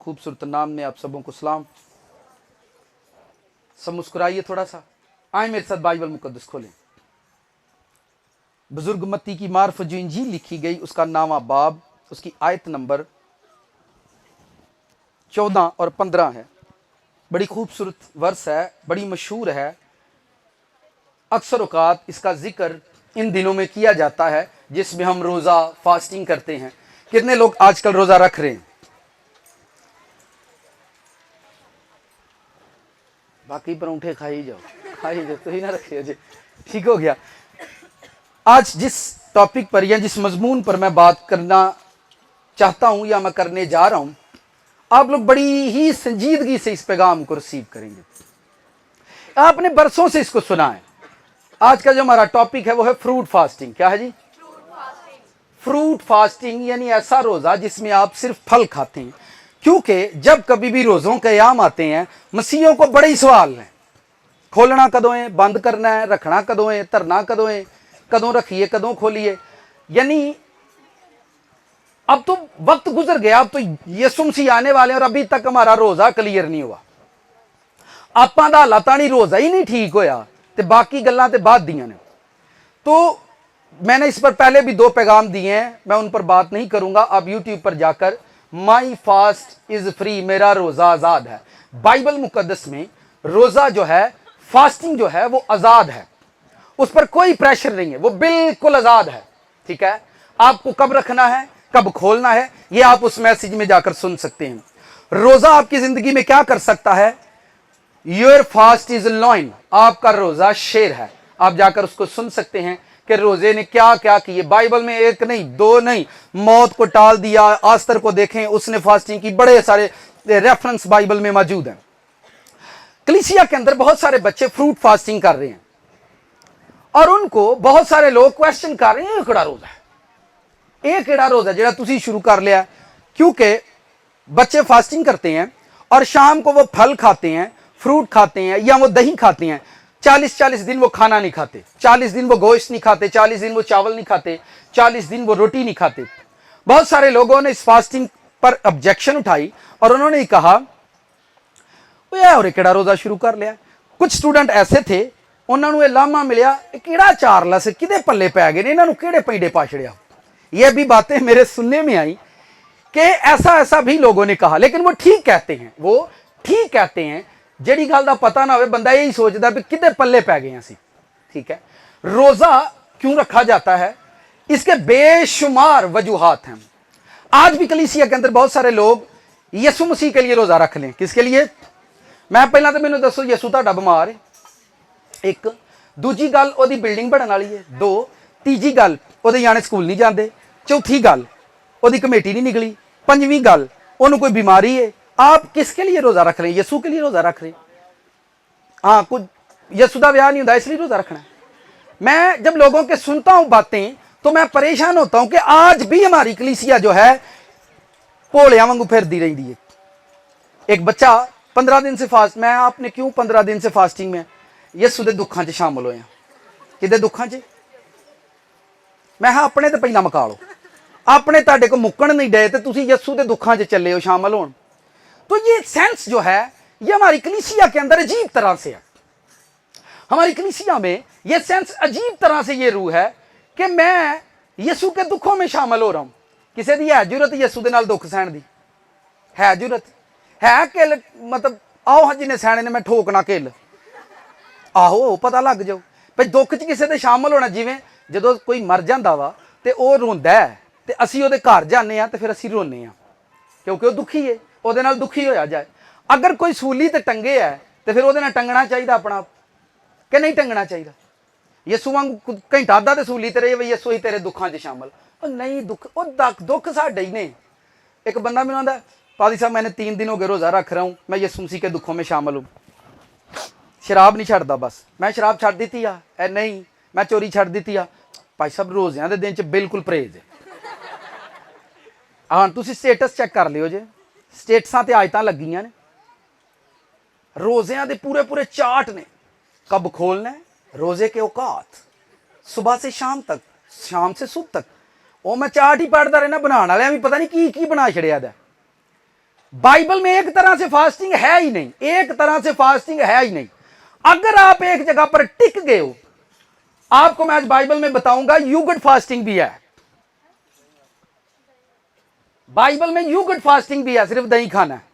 खूबसूरत नाम में आप सबों को सलाम। सब मुस्कुराइए थोड़ा सा। आए मेरे साथ बाइबल मुकद्दस खोलें। बुजुर्ग मत्ती की मार्फत जो इंजील लिखी गई उसका नामा बाब, उसकी आयत नंबर 14 और 15 है। बड़ी खूबसूरत वर्स है, बड़ी मशहूर है। अक्सर औकात इसका जिक्र इन दिनों में किया जाता है जिसमें हम रोज़ा फास्टिंग करते हैं। कितने लोग आजकल रोज़ा रख रहे हैं? बाकी परोंठे खा ही जाओ तो ही ना रखिए जी। ठीक हो गया। आज जिस टॉपिक पर या जिस मजमून पर मैं बात करना चाहता हूं या मैं करने जा रहा हूं, आप लोग बड़ी ही संजीदगी से इस पैगाम को रिसीव करेंगे। आपने बरसों से इसको सुना है। आज का जो हमारा टॉपिक है वो है फ्रूट फास्टिंग। क्या है जी? फ्रूट फास्टिंग यानी ऐसा रोजा जिसमें आप सिर्फ फल खाते हैं। क्योंकि जब कभी भी रोज़ों के अयाम आते हैं, मसीहों को बड़े ही सवाल हैं। खोलना कदों है, बंद करना है, रखना कदों है, धरना कदों है, कदों रखिए कदों खोलिए। यानी अब तो वक्त गुजर गया, अब तो यीशु मसीह आने वाले और अभी तक हमारा रोज़ा क्लियर नहीं हुआ। आपां दा हालात नहीं, रोज़ा ही नहीं ठीक होया ते बाकी गल्लां ते बाद दियां ने। तो मैंने इस पर पहले भी 2 पैगाम दिए हैं, मैं उन पर बात नहीं करूंगा। आप यूट्यूब पर जाकर माई फास्ट इज फ्री, मेरा रोज़ा आज़ाद है। बाइबल मुकद्दस में रोज़ा जो है, फास्टिंग जो है वो आज़ाद है। उस पर कोई प्रेशर नहीं है, वो बिल्कुल आज़ाद है। ठीक है, आपको कब रखना है, कब खोलना है, ये आप उस मैसेज में जाकर सुन सकते हैं। रोज़ा आपकी ज़िंदगी में क्या कर सकता है? योर फास्ट इज लॉइन, आपका रोज़ा शेर है। आप जाकर उसको सुन सकते हैं कि रोजे ने क्या क्या किए। बाइबल में 1 नहीं 2 नहीं, मौत को टाल दिया, आस्तर को देखें, उसने फास्टिंग की। बड़े सारे रेफरेंस बाइबल में मौजूद हैं। कलीसिया के अंदर बहुत सारे बच्चे फ्रूट फास्टिंग कर रहे हैं और उनको बहुत सारे लोग क्वेश्चन कर रहे हैं, ये केड़ा रोजा है, ये केड़ा रोजा जेड़ा तुसी शुरू कर लिया। क्योंकि बच्चे फास्टिंग करते हैं और शाम को वो फल खाते हैं, फ्रूट खाते हैं या वो दही खाते हैं। 40-40 दिन वो खाना नहीं खाते, 40 दिन वो गोश्त नहीं खाते, 40 दिन वो चावल नहीं खाते, 40 दिन वो रोटी नहीं खाते। बहुत सारे लोगों ने इस फास्टिंग पर ऑब्जेक्शन उठाई और उन्होंने कहा और केड़ा रोजा शुरू कर लिया। कुछ स्टूडेंट ऐसे थे, उन्होंने लामा मिलिया, केड़ा चारलस किदे पल्ले पै गए, इन्होंने केड़े पैंडे पा छड़िया। ये भी बातें मेरे सुनने में आई कि ऐसा भी लोगों ने कहा। लेकिन वो ठीक कहते हैं, वो ठीक कहते हैं। जेड़ी गल दा पता ना हो, बंदा यही सोचता भी किदे पल्ले पै गए असी। ठीक है, रोजा क्यों रखा जाता है, इसके बेशुमार वजूहात हैं। आज भी कलीसिया के अंदर बहुत सारे लोग यीशु मसीह के लिए रोजा रख लें। किसके लिए? मैं पहला तो मैंने दसो, यीशु तुहाडा बीमार है, 1। दूजी गल, ओदी बिल्डिंग बनने वाली है, 2। तीजी गल, ओदे जाने स्कूल नहीं जाते। चौथी गल, ओदी कमेटी नहीं निकली। 5वीं गल, ओनू कोई बीमारी है। आप किसके लिए रोजा रख रहे हैं? यीशु के लिए रोजा रख रहे हैं। हाँ, कुछ यीशु का ब्याह नहीं होता इसलिए रोजा रखना है। मैं जब लोगों के सुनता हूं बातें तो मैं परेशान होता हूं कि आज भी हमारी कलीसिया जो है भोलिया वांगू फिरती रही है। एक बच्चा 15 दिन से फास्ट, मैं आपने क्यों 15 दिन से फास्टिंग में? यीशु के दुखों च शामिल होया। कि दुखों च मैं अपने तो पहला मुका लो, अपने तुहाडे को मुक्कण नहीं डे तो तुसीं यीशु के दुखों च चले हो शामिल होण। तो ये सेंस जो है ये हमारी कलीसिया के अंदर अजीब तरह से है। हमारी कलीसिया में ये सेंस अजीब तरह से ये रूह है कि मैं यीशु के दुखों में शामिल हो रहा हूं। किसी की है जरूरत यीशु के नाल दुख सहन की? है जरूरत? है किल मतलब आओ हाँ जिन्हें सहने ने मैं ठोकना किल, आहो पता लग जाओ भाई दुख च किसी के शामिल होना। जिवें जो कोई मर जाता वा तो वह रोंदा है तो असी वो घर जाने तो फिर असी रोने क्योंकि वह दुखी है, वो दुखी होया जाए। अगर कोई सूली ते टंगे है तो फिर वो टंगना चाहिए अपना आप कि नहीं टंगना चाहिए? यीशु वांगू घंटा अद्धा तो सूली ते रहे भाई यीशु ही तेरे दुखों च शामिल। नहीं, दुख साढ़े ही ने। एक बंदा मैंने आंदा, पादी साहब मैंने 3 दिन हो गए रोज़ा रख रहा हूँ, मैं यीशु मसीह के दुखों में शामिल हूँ। शराब नहीं छड्डदा, बस मैं शराब छड्ड दी आ, नहीं मैं चोरी छड्ड दी आ। भाई साहब रोज़ियां दे दिन च बिल्कुल परहेज है। हाँ, तुसीं स्टेटस चैक कर लियो जे, स्टेटसां ते आयतां लगियां ने, रोज़ियां दे पूरे पूरे चार्ट ने। कब खोलना है, रोज़े के औकात, सुबह से शाम तक, शाम से सुबह तक। वो मैं चार्ट ही पढ़ता रहना, बनाने वाले भी पता नहीं की बना छड़िया दा। बाइबल में एक तरह से फास्टिंग है ही नहीं, एक तरह से फास्टिंग है ही नहीं। अगर आप एक जगह पर टिक गए हो, आपको मैं आज बाइबल में बताऊंगा यूगट फास्टिंग भी है। बाइबल में यूगट फास्टिंग भी है, सिर्फ दही खाना है।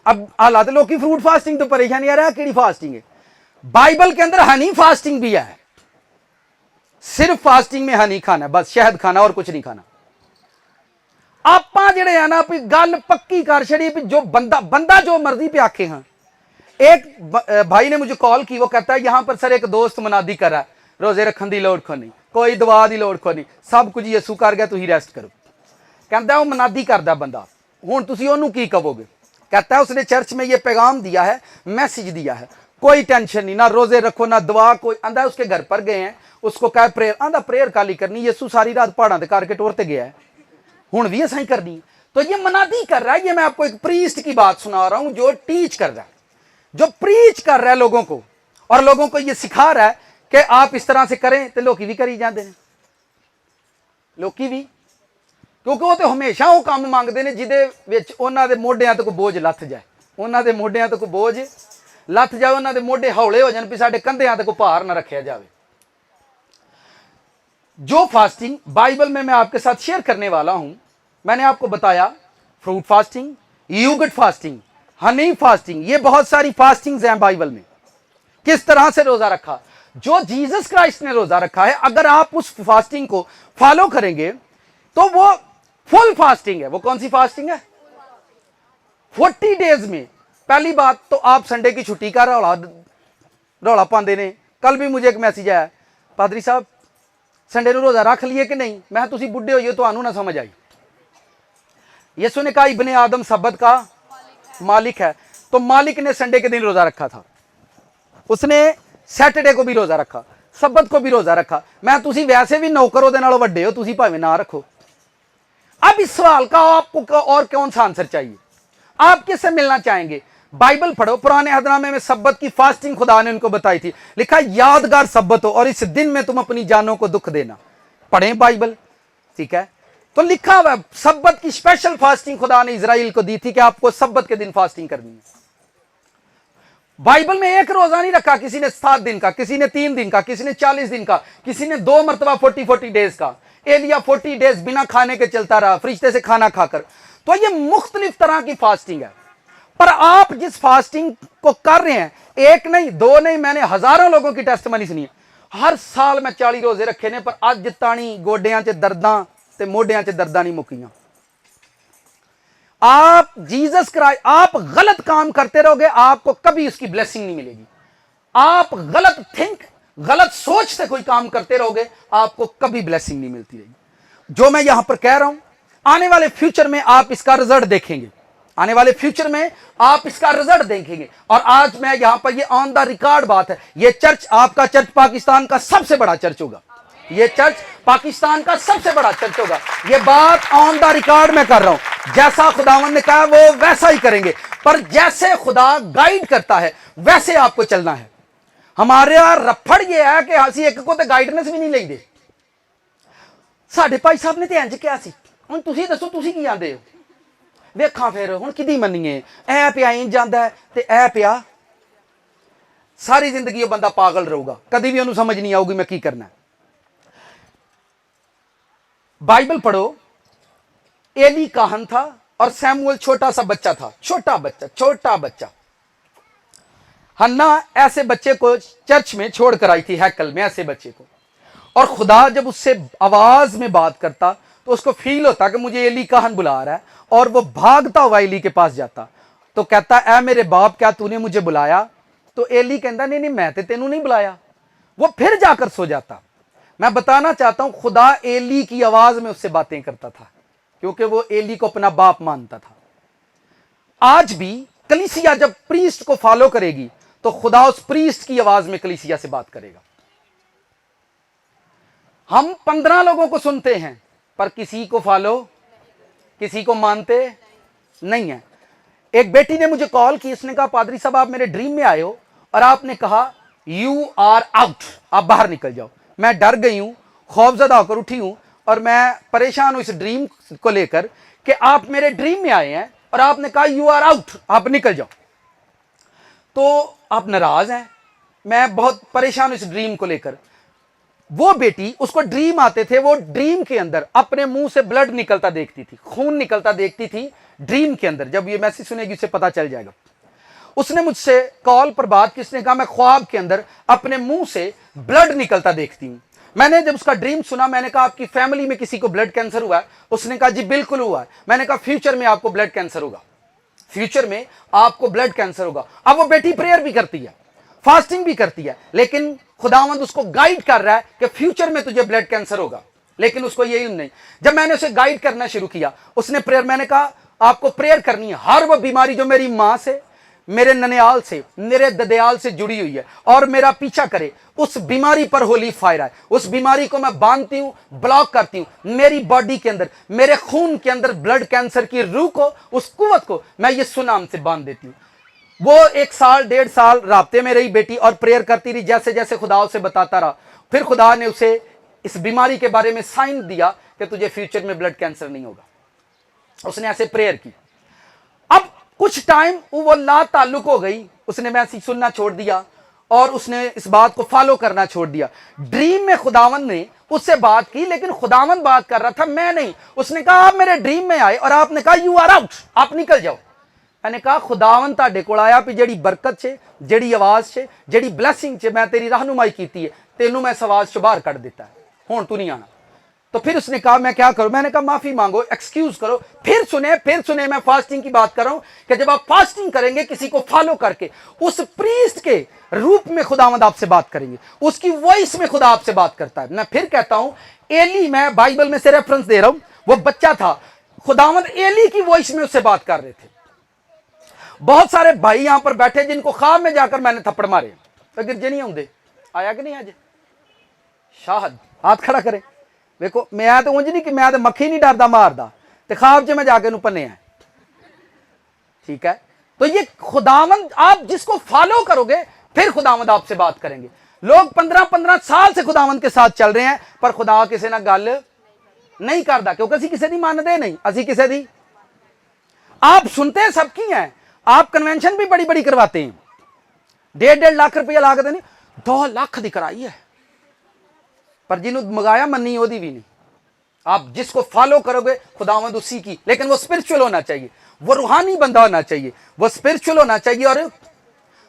अब हालात लोग की फ्रूट फास्टिंग तो परेशानी आ रहा है, केड़ी फास्टिंग है। बाइबल के अंदर हनी फास्टिंग भी है, सिर्फ फास्टिंग में हनी खाना, बस शहद खाना और कुछ नहीं खाना। आपा जेड़े है ना भी गल पक्की कर छड़ी, जो बंदा जो मर्जी पे आखे हाँ। एक भाई ने मुझे कॉल की, वो कहता है यहां पर सर एक दोस्त मुनादी कर रहा है, रोजे रखने की लोड़ को नहीं, कोई दवा की लोड़ को नहीं, सब कुछ यसू कर गया, तुम रेस्ट करो। कहता वो मुनादी करता बंदा, हुण तुसीं ओनू की कहोगे। कहता है उसने चर्च में ये पैगाम दिया है, मैसेज दिया है, कोई टेंशन नहीं, ना रोजे रखो ना दवा कोई। आंदा उसके घर पर गए हैं, उसको कहा प्रेयर, आंदा प्रेयर काली करनी, यसू सारी रात पहाड़ों से करके टोरते गया है, हुण भी ऐसा ही करनी। तो ये मुनादी कर रहा है। ये मैं आपको एक प्रीस्ट की बात सुना रहा हूं, जो टीच कर रहा है, जो प्रीच कर रहा है लोगों को, और लोगों को ये सिखा रहा है कि आप इस तरह से करें, तो लोग भी करी जाते हैं, लोग भी, क्योंकि वो तो हमेशा वो काम मंगते हैं जिदे विच उन्हां दे मोढियां ते कोई बोझ लथ जाए, उन्हां दे मोढियां ते कोई बोझ लथ जाए, उन्हां दे मोढे हौले हो जाए भी साडे कंधेयां ते कोई भार ना रखा जाए। जो फास्टिंग बाइबल में मैं आपके साथ शेयर करने वाला हूं, मैंने आपको बताया fruit fasting, yogurt fasting, honey fasting, ये बहुत सारी फास्टिंग्स हैं बाइबल में। किस तरह से रोजा रखा, जो जीसस क्राइस्ट ने रोजा रखा है, अगर आप उस फास्टिंग को फॉलो करेंगे तो वो फुल फास्टिंग है। वो कौन सी फास्टिंग है? 40 डेज में। पहली बात तो आप संडे की छुट्टी का रौला पाते ने। कल भी मुझे एक मैसेज आया, पादरी साहब संडे को रोजा रख लिए कि नहीं। मैं तुसी बुढ़े हो, तो ना समझ आई। यीशु ने कहा इब्ने आदम सब्बत का मालिक है, तो मालिक ने संडे के दिन रोजा रखा था, उसने सैटरडे को भी रोजा रखा, सब्बत को भी रोजा रखा। मैं तुसी वैसे भी नौकर ओदे नालों वड्डे हो, तुसी भावें ना रखो। अब इस सवाल का आपको और कौन सा आंसर चाहिए? आप किससे मिलना चाहेंगे? बाइबल पढ़ो, पुराने अहदनामे में सब्बत की फास्टिंग खुदा ने उनको बताई थी। लिखा यादगार सब्बत हो और इस दिन में तुम अपनी जानों को दुख देना। पढ़ें बाइबल, ठीक है। तो लिखा हुआ सब्बत की स्पेशल फास्टिंग खुदा ने इजराइल को दी थी कि आपको सब्बत के दिन फास्टिंग करनी है। बाइबल में एक रोजा नहीं रखा, किसी ने 7 दिन का, किसी ने 3 दिन का, किसी ने 40 दिन का, किसी ने 2 मरतबा 40 डेज का। एलिया 40 डेज बिना खाने के चलता रहा, फरिश्ते से खाना खाकर। तो ये मुख्तलिफ तरह की फास्टिंग है। पर आप जिस फास्टिंग को कर रहे हैं, एक नहीं, 2 नहीं, मैंने हजारों लोगों की टेस्टमनी सुनी है। हर साल मैं 40 रोजे रखे ने, पर अज ताणी गोडियां च दर्दां ते मोढियां च दर्दां नहीं मुक्कियां। आप जीसस क्राइस्ट, आप गलत काम करते रहोगे, आपको कभी उसकी ब्लेसिंग नहीं मिलेगी। आप गलत सोच से कोई काम करते रहोगे, आपको कभी ब्लेसिंग नहीं मिलती रहेगी। जो मैं यहां पर कह रहा हूं, आने वाले फ्यूचर में आप इसका रिजल्ट देखेंगे, आने वाले फ्यूचर में आप इसका रिजल्ट देखेंगे। और आज मैं यहां पर, ये ऑन द रिकॉर्ड बात है, ये चर्च, आपका चर्च पाकिस्तान का सबसे बड़ा चर्च होगा। ये चर्च पाकिस्तान का सबसे बड़ा चर्च होगा। ये बात ऑन द रिकॉर्ड में कर रहा हूं। जैसा खुदावंद ने कहा वो वैसा ही करेंगे, पर जैसे खुदा गाइड करता है वैसे आपको चलना है। हमारे रफड़ ये है कि हसी एक को तो गाइडेंस भी नहीं लेंगे। साडे भाई साहब ने तो इंज किया सी, हुण तुसीं दसो तुसीं की आंदे हो? वेखा फिर हुण किहदी मन्नीए? ऐ पिया इंज जांदा है ते ऐ पिया। सारी जिंदगी वो बंदा पागल रहूगा, कभी भी उन्हें समझ नहीं आऊगी मैं की करना है। बाइबल पढ़ो, एली काहन था और सैमुअल छोटा सा बच्चा था, छोटा बच्चा। हन्ना ऐसे बच्चे को चर्च में छोड़कर आई थी, हैकल में, ऐसे बच्चे को। और खुदा जब उससे आवाज में बात करता तो उसको फील होता कि मुझे एली काहन बुला रहा है, और वो भागता हुआ एली के पास जाता। तो कहता ऐ मेरे बाप, क्या तूने मुझे बुलाया? तो एली कहता नहीं मैं तो तेनू नहीं बुलाया। वो फिर जाकर सो जाता। मैं बताना चाहता हूं, खुदा एली की आवाज में उससे बातें करता था, क्योंकि वो एली को अपना बाप मानता था। आज भी कलीसिया जब प्रीस्ट को फॉलो करेगी तो खुदा उस प्रीस्ट की आवाज में कलीसिया से बात करेगा। हम 15 लोगों को सुनते हैं, पर किसी को फॉलो, किसी को मानते नहीं है। एक बेटी ने मुझे कॉल की, उसने कहा पादरी साहब आप मेरे ड्रीम में आए हो और आपने कहा यू आर आउट, आप बाहर निकल जाओ। मैं डर गई हूं, खौफजदा होकर उठी हूं, और मैं परेशान हूं इस ड्रीम को लेकर कि आप मेरे ड्रीम में आए हैं और आपने कहा यू आर आउट, आप निकल जाओ, तो आप नाराज हैं। मैं बहुत परेशान हूं इस ड्रीम को लेकर। वो बेटी, उसको ड्रीम आते थे, वो ड्रीम के अंदर अपने मुंह से ब्लड निकलता देखती थी, खून निकलता देखती थी ड्रीम के अंदर। जब ये मैसेज सुनेगी उसे पता चल जाएगा। उसने मुझसे कॉल पर बात की, उसने कहा मैं ख्वाब के अंदर अपने मुंह से ब्लड निकलता देखती हूं। मैंने जब उसका ड्रीम सुना, मैंने कहा आपकी फैमिली में किसी को ब्लड कैंसर हुआ है? उसने कहा जी बिल्कुल हुआ है। मैंने कहा फ्यूचर में आपको ब्लड कैंसर होगा, फ्यूचर में आपको ब्लड कैंसर होगा। अब वो बेटी प्रेयर भी करती है, फास्टिंग भी करती है, लेकिन खुदावंद उसको गाइड कर रहा है कि फ्यूचर में तुझे ब्लड कैंसर होगा, लेकिन उसको ये इल्म नहीं। जब मैंने उसे गाइड करना शुरू किया, उसने प्रेयर, मैंने कहा आपको प्रेयर करनी है। हर वो बीमारी जो मेरी मां से, मेरे ननियाल से, मेरे ददयाल से जुड़ी हुई है और मेरा पीछा करे, उस बीमारी पर होली फायर है। उस बीमारी को मैं बांधती हूं, ब्लॉक करती हूं मेरी बॉडी के अंदर, मेरे खून के अंदर ब्लड कैंसर की रूह को, उस कुव्वत को मैं यीशु नाम से बांध देती हूं। वो 1 साल 1.5 साल राब्ते में रही बेटी और प्रेयर करती रही, जैसे जैसे खुदा उसे बताता रहा। फिर खुदा ने उसे इस बीमारी के बारे में साइन दिया कि तुझे फ्यूचर में ब्लड कैंसर नहीं होगा। उसने ऐसे प्रेयर की। अब कुछ टाइम वो ला ताल्लुक हो गई, उसने मैसेज सुनना छोड़ दिया और उसने इस बात को फॉलो करना छोड़ दिया। ड्रीम में खुदावंद ने उससे बात की, लेकिन खुदावंद बात कर रहा था, मैं नहीं। उसने कहा आप मेरे ड्रीम में आए और आपने कहा यू आर आउट, आप निकल जाओ। मैंने कहा खुदावंद ताडे कोल आया भी जेड़ी बरकत से, जेड़ी आवाज से, जेड़ी ब्लैसिंग से मैं तेरी रहनुमाई की है, तेनू मैं इस आवाज से बाहर कट देता है, हुण तू नहीं आना। तो फिर उसने कहा मैं क्या करूं? मैंने कहा माफी मांगो, एक्सक्यूज करो। फिर सुने मैं फास्टिंग की बात कर रहा हूं कि जब आप फास्टिंग करेंगे किसी को फॉलो करके, उस प्रीस्ट के रूप में खुदावंद आपसे बात करेंगे, उसकी वॉइस में खुदा आपसे बात करता है। मैं फिर कहता हूं, एली, मैं बाइबल में से रेफरेंस दे रहा हूं, वो बच्चा था, खुदावंद एली की वॉइस में उससे बात कर रहे थे। बहुत सारे भाई यहां पर बैठे जिनको ख्वाब में जाकर मैंने थप्पड़ मारे, अगर जे नहीं आउंदे, आया कि नहीं आज शाहद, हाथ खड़ा करें। देखो मैं तो उंज नहीं कि मैं तो मक्खी नहीं डरदा मारदा, ते ख्वाब च मैं जाके नू पन्ने है, ठीक है। तो ये खुदावंद, आप जिसको फॉलो करोगे फिर खुदावंद आपसे बात करेंगे। लोग 15-15 साल से खुदावंद के साथ चल रहे हैं, पर खुदा किसी ना गल नहीं करता, क्योंकि असी किसी दी मानते नहीं, असी किसी दी, आप सुनते सबकी हैं, आप कन्वेंशन भी बड़ी बड़ी करवाते हैं, 1.5 लाख रुपया लागत नहीं, 2 लाख दी कराई है, पर जिन्होंने मंगाया मन्नी ओदी भी नहीं। आप जिसको फॉलो करोगे खुदावंद उसी की, लेकिन वो स्पिरिचुअल होना चाहिए, वो रूहानी बंदा होना चाहिए, वो स्पिरिचुअल होना चाहिए और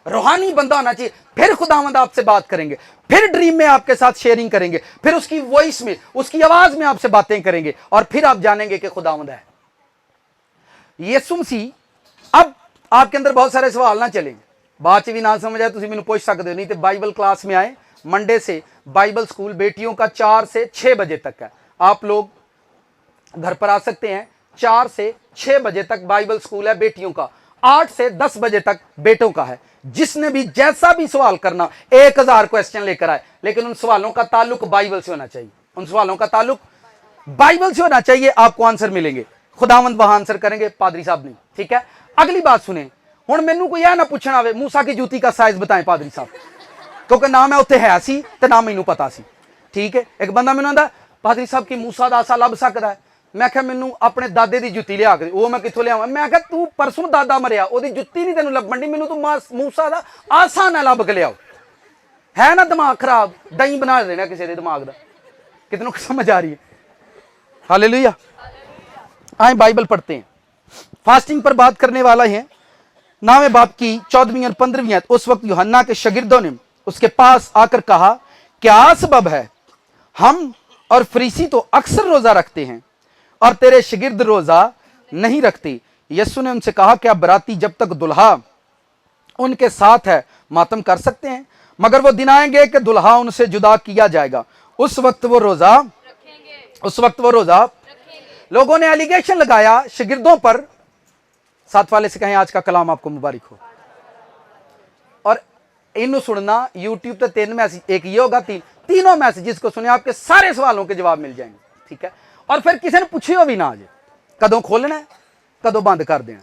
रूहानी बंदा होना चाहिए। फिर खुदावंद आपसे बात करेंगे, फिर ड्रीम में आपके साथ शेयरिंग करेंगे, फिर उसकी वॉइस में, उसकी आवाज में आपसे बातें करेंगे और फिर आप जानेंगे कि खुदावंद है। यीशु मसीह, अब आपके अंदर बहुत सारे सवाल ना चलेंगे, बात च भी ना समझ आए तुम मैनू पूछ सकते हो, नहीं तो बाइबल क्लास में आए, मंडे से बाइबल स्कूल बेटियों का 4 से 6 बजे तक है, आप लोग घर पर आ सकते हैं। 4 से 6 बजे तक बाइबल स्कूल है बेटियों का, 8 से 10 बजे तक बेटों का है। जिसने भी जैसा भी सवाल करना, 1000 क्वेश्चन लेकर आए, लेकिन उन सवालों का ताल्लुक बाइबल से होना चाहिए, उन सवालों का ताल्लुक बाइबल से होना चाहिए, आपको आंसर मिलेंगे। खुदावंद वहां आंसर करेंगे, पादरी साहब नहीं, ठीक है। अगली बात सुने, हुण मैनू कोई यह ना पूछना आवे मूसा की जूती का साइज बताएं पादरी साहब, क्योंकि ना मैं उत्थे है सी ते ना मैनू पता सी, ठीक है। एक बंदा मैनू आंदा पादरी साहब की मूसा दा आसा लभ सकदा है, मैं क्या मैनू अपने दादे की जुत्ती लिया के, वो मैं कितों लिया, मैं क्या तू परसों दादा मरिया ओदी जुत्ती नहीं तेन लभण दी, मैनू तू मूसा दा आसा ना लभ के लियाओ, है ना दिमाग खराब, दही बना देना किसी के दिमाग का, कितनों को समझ आ रही है? हालेलुया। आए बाइबल पढ़ते हैं। फास्टिंग पर बात करने वाला है, 9वें बाब की 14वीं और 15वीं आयत। उस वक्त यूहन्ना के शागिर्दों ने उसके पास आकर कहा, क्या सबब है, हम और फरीसी तो अक्सर रोजा रखते हैं और तेरे शागिर्द रोजा नहीं रखते। यीशु ने उनसे कहा, क्या बराती जब तक दुल्हा उनके साथ है मातम कर सकते हैं? मगर वो दिन आएंगे कि दुल्हा उनसे जुदा किया जाएगा, उस वक्त वो रोजा लोगों ने एलिगेशन लगाया शागिर्दों पर। साथ वाले से कहें आज का कलाम आपको मुबारक हो। और इन्हों सुनना यूट्यूब पे 3 मैसेज, एक ये होगा, तीनों मैसेज जिसको सुने आपके सारे सवालों के जवाब मिल जाएंगे, ठीक है। और फिर किसी ने पूछियो भी ना, आज कदों खोलना है कदों बंद कर देना।